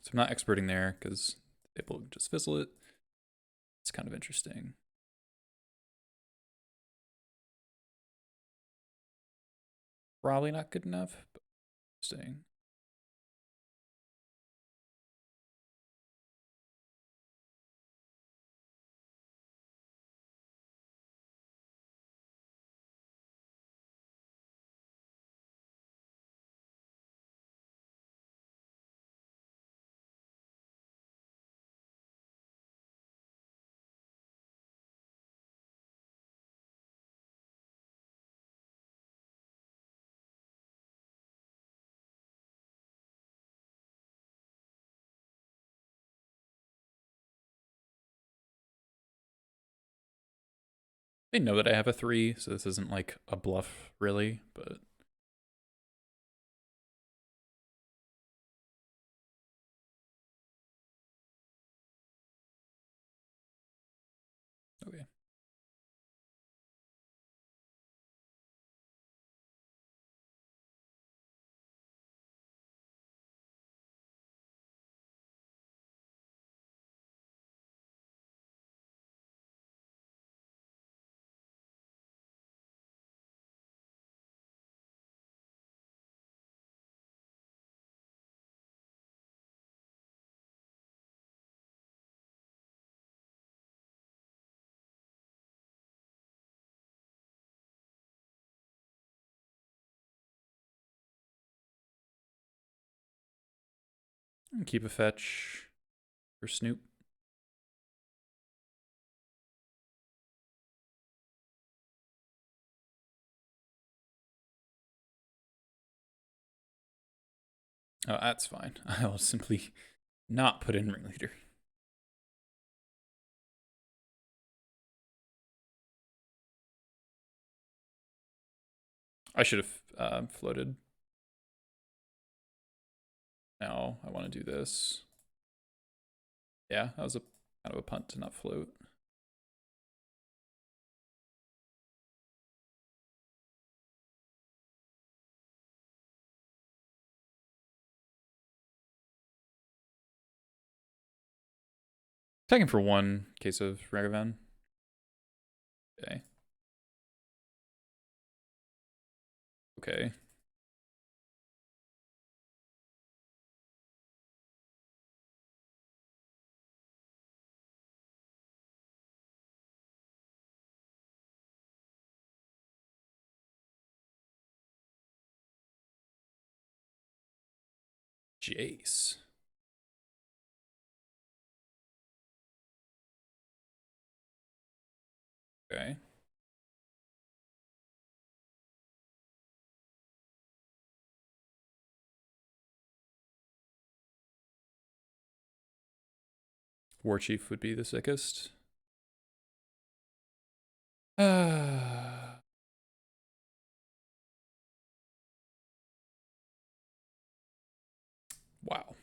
So I'm not experting there because able to just fizzle it. It's kind of interesting. Probably not good enough, but interesting. They know that I have a 3, so this isn't like a bluff really, but okay. And keep a fetch for Snoop. Oh, that's fine. I'll simply not put in ringleader. I should have floated. Now I want to do this. Yeah, that was a kind of a punt to not float. Taking for 1 case of Ragavan. Okay. Okay. Jace. Okay. War Chief would be the sickest. Wow.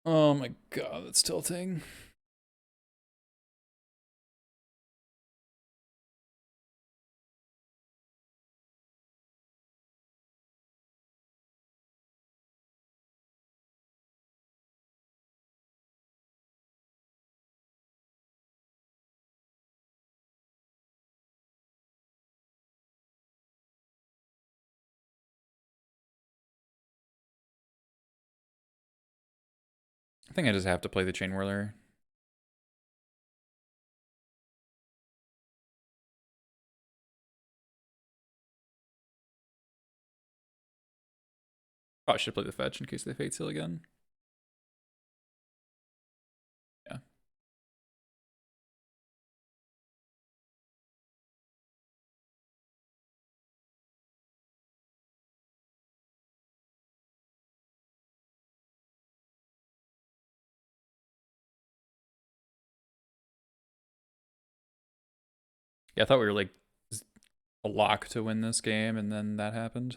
Oh my god, that's tilting. I think I just have to play the Chain Whirler. Probably should play the fetch in case they Fate Seal again. Yeah, I thought we were like a lock to win this game, and then that happened.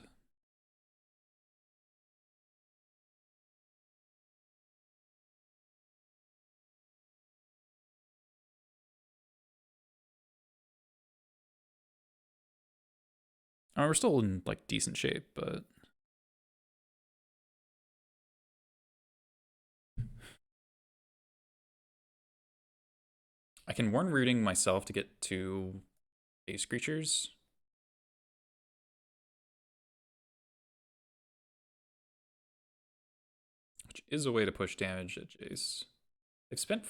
I mean, we're still in like decent shape, but I can warn rooting myself to get 2 base creatures. Which is a way to push damage at Jace. They've spent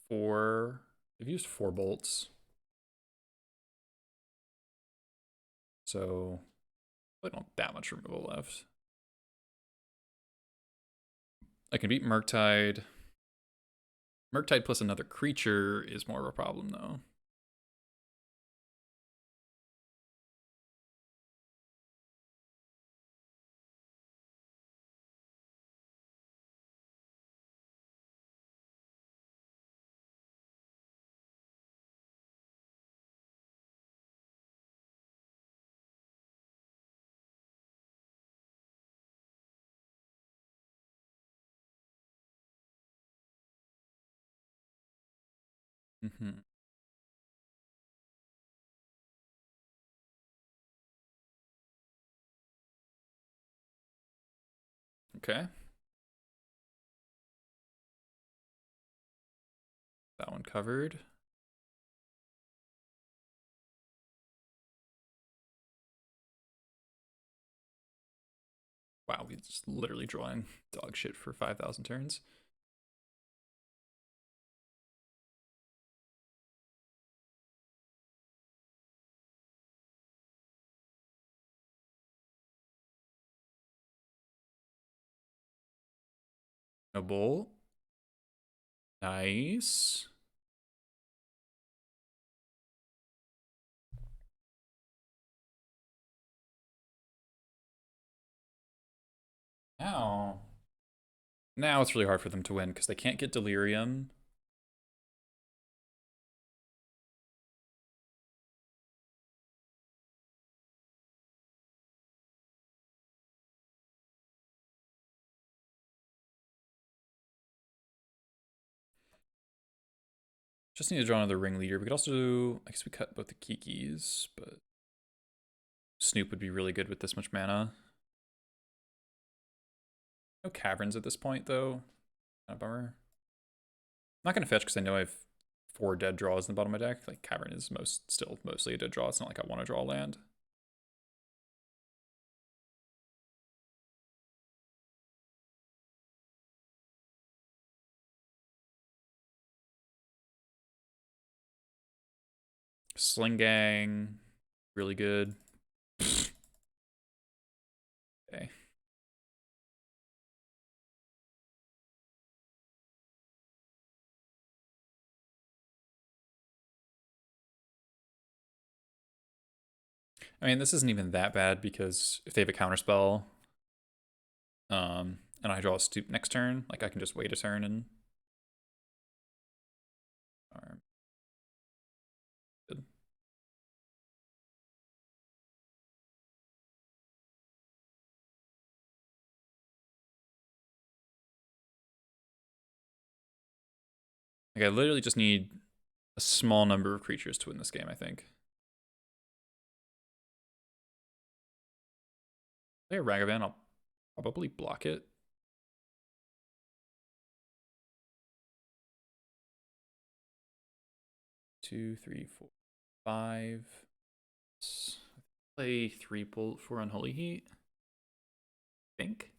4. They've used 4 bolts. So I don't have that much removal left. I can beat Murktide. Murktide plus another creature is more of a problem, though. Mm-hmm. Okay. That one covered. Wow, he's just literally drawing dog shit for 5,000 turns. No bolt. Nice. Now it's really hard for them to win because they can't get Delirium. Just need to draw another ringleader. We could also, I guess we cut both the Kikis, but Snoop would be really good with this much mana. No caverns at this point, though. Kind of bummer. I'm not going to fetch because I know I have 4 dead draws in the bottom of my deck. Like, cavern is still mostly a dead draw. It's not like I want to draw land. Sling Gang, really good. Okay. I mean, this isn't even that bad because if they have a counterspell, and I draw a Stoop next turn, like I can just wait a turn and good. Like I literally just need a small number of creatures to win this game, I think. Play a Ragavan, I'll probably block it. Two, three, four, 5. Play 3 bolt for Unholy Heat. I think.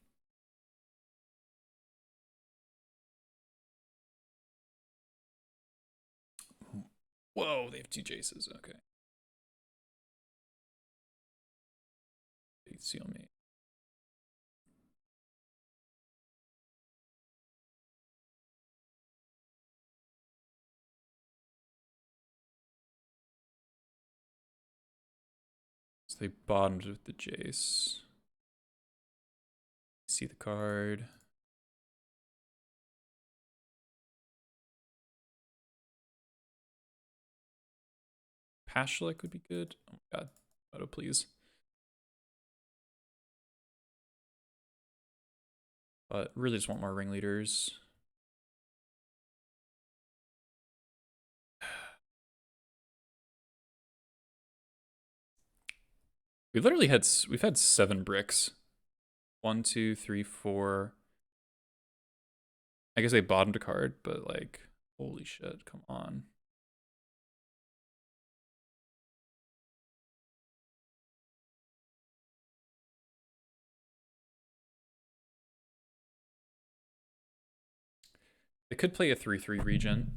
Whoa, they have 2 Jaces. Okay. They seal me. So they bottomed with the Jace. See the card. Pashlik would be good. Oh my god. Photo, please. But really just want more ringleaders. We've had 7 bricks. 1, 2, 3, 4. I guess they bottomed a card, but like, holy shit, come on. They could play a 3/3 region.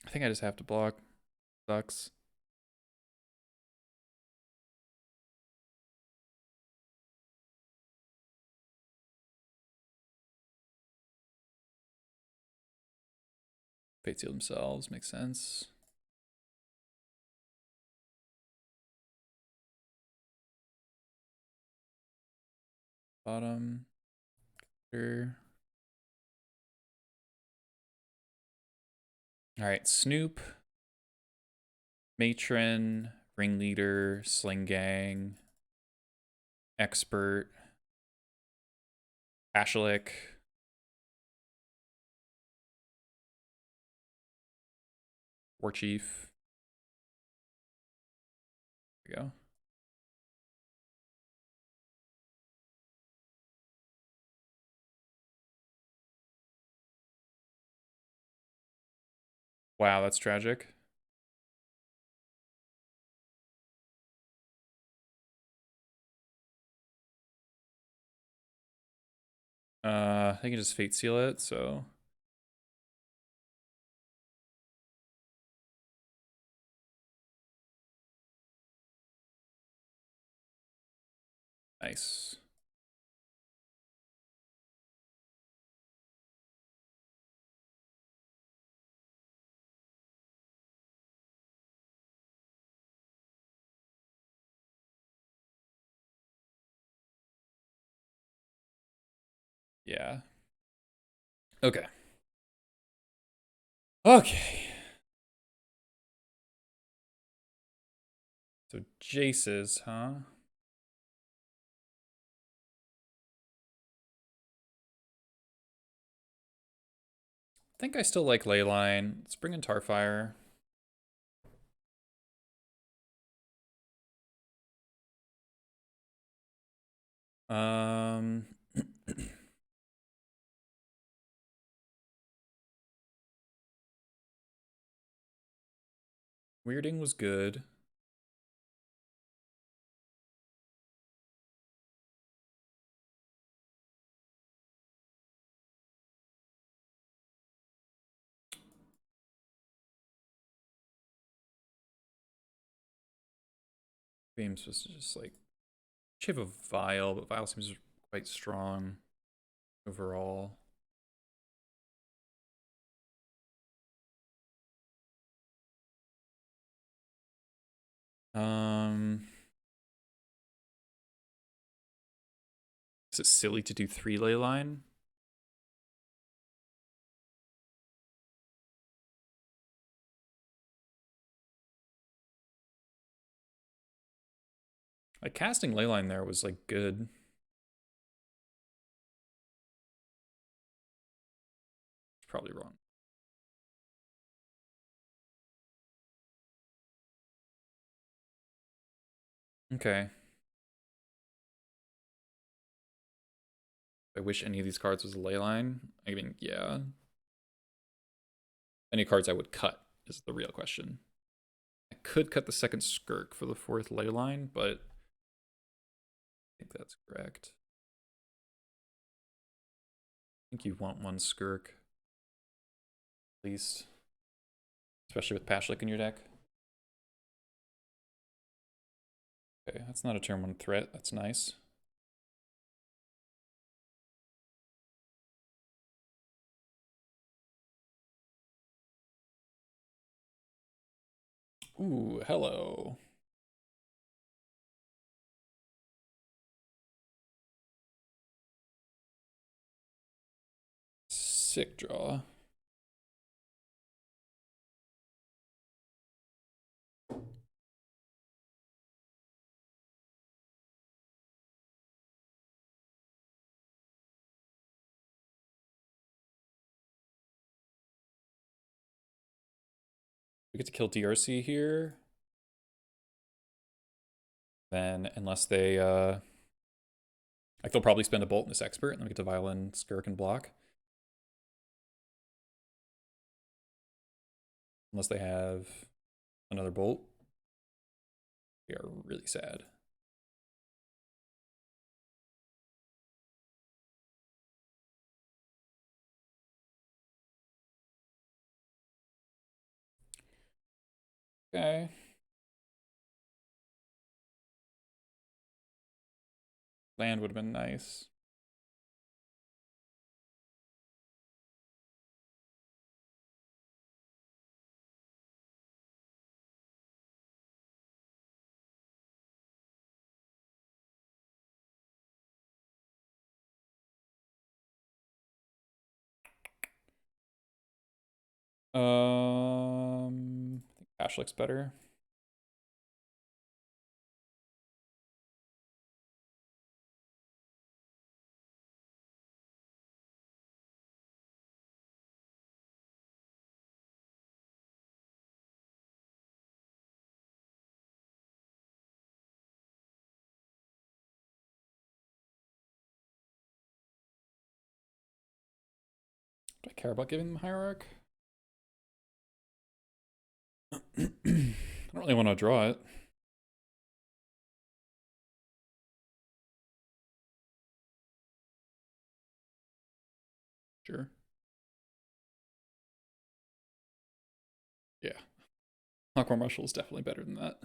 I think I just have to block. Sucks. Fate seal themselves, makes sense. Bottom. Here. Alright, Snoop. Matron. Ringleader. Sling Gang. Expert. Ashlik. War Chief. There we go. Wow, that's tragic. I can just Fate Seal it, so. Nice. Yeah. Okay. Okay. So Jace's, huh? I think I still like Leyline. Let's bring in Tarfire. Um, Weirding was good. Beam's supposed to just like chip a Vial, but Vial seems quite strong overall. Um, is it silly to do 3 Leyline? Like casting Leyline there was like good. It's probably wrong. Okay. I wish any of these cards was a Leyline. I mean, yeah. Any cards I would cut is the real question. could cut the second skirk for the fourth ley line, but I think that's correct. I think you want one skirk, at least, especially with Pashlik in your deck. Okay, that's not a turn 1 threat. That's nice. Ooh, hello. Sick draw. We get to kill DRC here. Then, unless they, like, they'll probably spend a bolt in this expert, and then we get to violin, skirk, and block. Unless they have another bolt. We are really sad. Okay. Land would have been nice. I think Ash looks better. Do I care about giving them Hierarch? I don't really want to draw it. Sure. Yeah. Hawkmore Marshal is definitely better than that.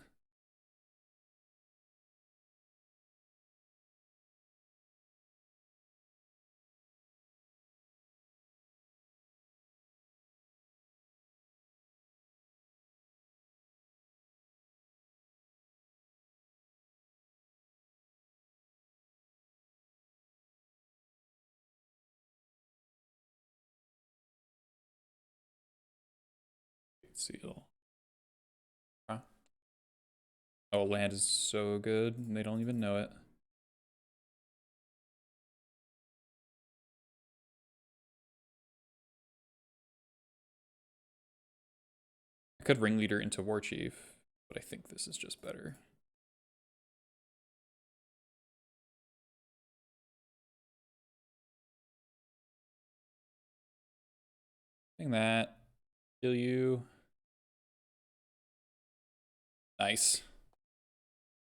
Seal. Huh? Oh, land is so good, and they don't even know it. I could Ringleader into War Chief, but I think this is just better. Doing that. Kill you. Nice.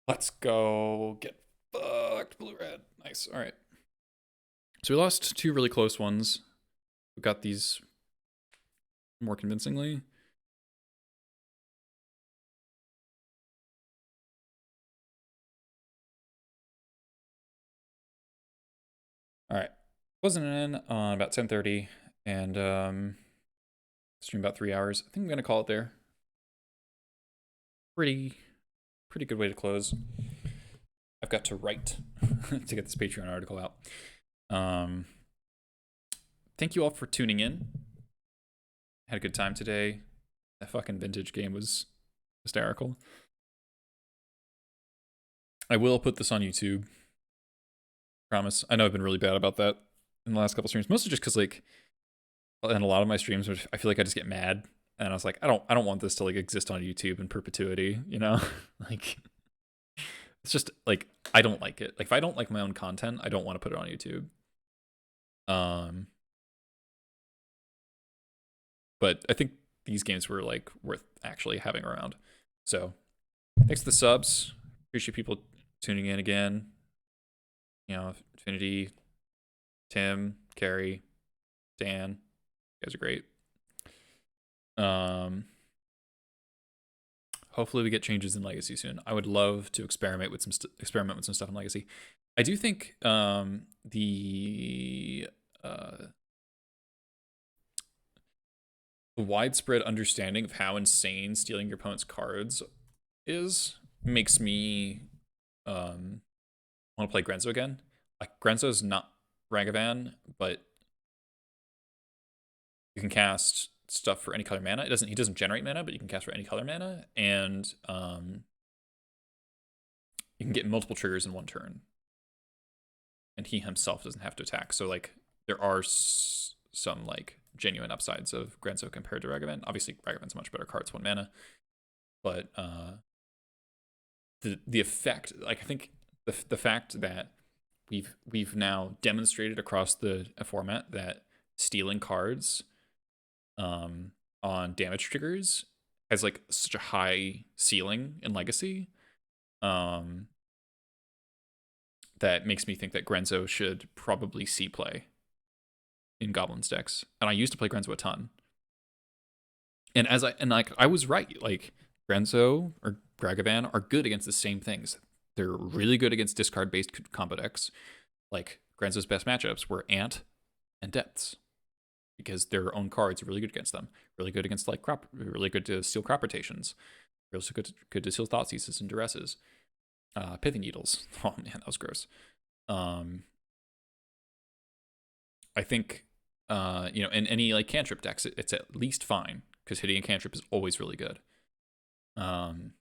Let's go get fucked, blue-red. Nice, all right. So we lost 2 really close ones. We got these more convincingly. All right, wasn't in on about 10:30, and stream about 3 hours. I think I'm gonna call it there. Pretty good way to close. I've got to write to get this Patreon article out. Thank you all for tuning in. Had a good time today. That fucking vintage game was hysterical. I will put this on YouTube. Promise. I know I've been really bad about that in the last couple streams, mostly just because, like, in a lot of my streams, I feel like I just get mad, and I was like, I don't want this to, like, exist on YouTube in perpetuity, you know? Like, it's just, like, I don't like it. Like, if I don't like my own content, I don't want to put it on YouTube. But I think these games were, like, worth actually having around. So thanks for the subs. Appreciate people tuning in again. You know, Infinity, Tim, Carrie, Dan, you guys are great. Hopefully we get changes in Legacy soon. I would love to experiment with some stuff in Legacy. I do think the widespread understanding of how insane stealing your opponent's cards makes me want to play Grenzo again. Like, Grenzo's not Ragavan, but you can cast stuff for any color mana. He doesn't generate mana, but you can cast for any color mana, and you can get multiple triggers in one turn. And he himself doesn't have to attack. So like there are some like genuine upsides of Grenzo compared to Ragavan. Obviously, Ragavan's a much better card. It's 1 mana, but the effect, like, I think the fact that we've now demonstrated across the format that stealing cards on damage triggers has like such a high ceiling in Legacy, that makes me think that Grenzo should probably see play in Goblins decks. And I used to play Grenzo a ton. And I was right. Like, Grenzo or Ragavan are good against the same things. They're really good against discard-based combo decks. Like, Grenzo's best matchups were Ant and Depths, because their own cards are really good against them. Really good against like really good to steal crop rotations. Really good to steal Thoughtseizes and Duresses. Pithing Needles. Oh man, that was gross. I think you know, in any like cantrip decks, it's at least fine, because hitting a cantrip is always really good. And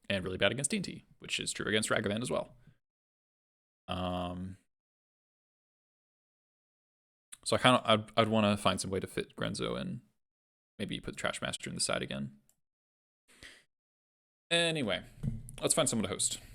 really bad against D&T, which is true against Ragavan as well. So I'd want to find some way to fit Grenzo in. Maybe put Trash Master in the side again. Anyway, let's find someone to host.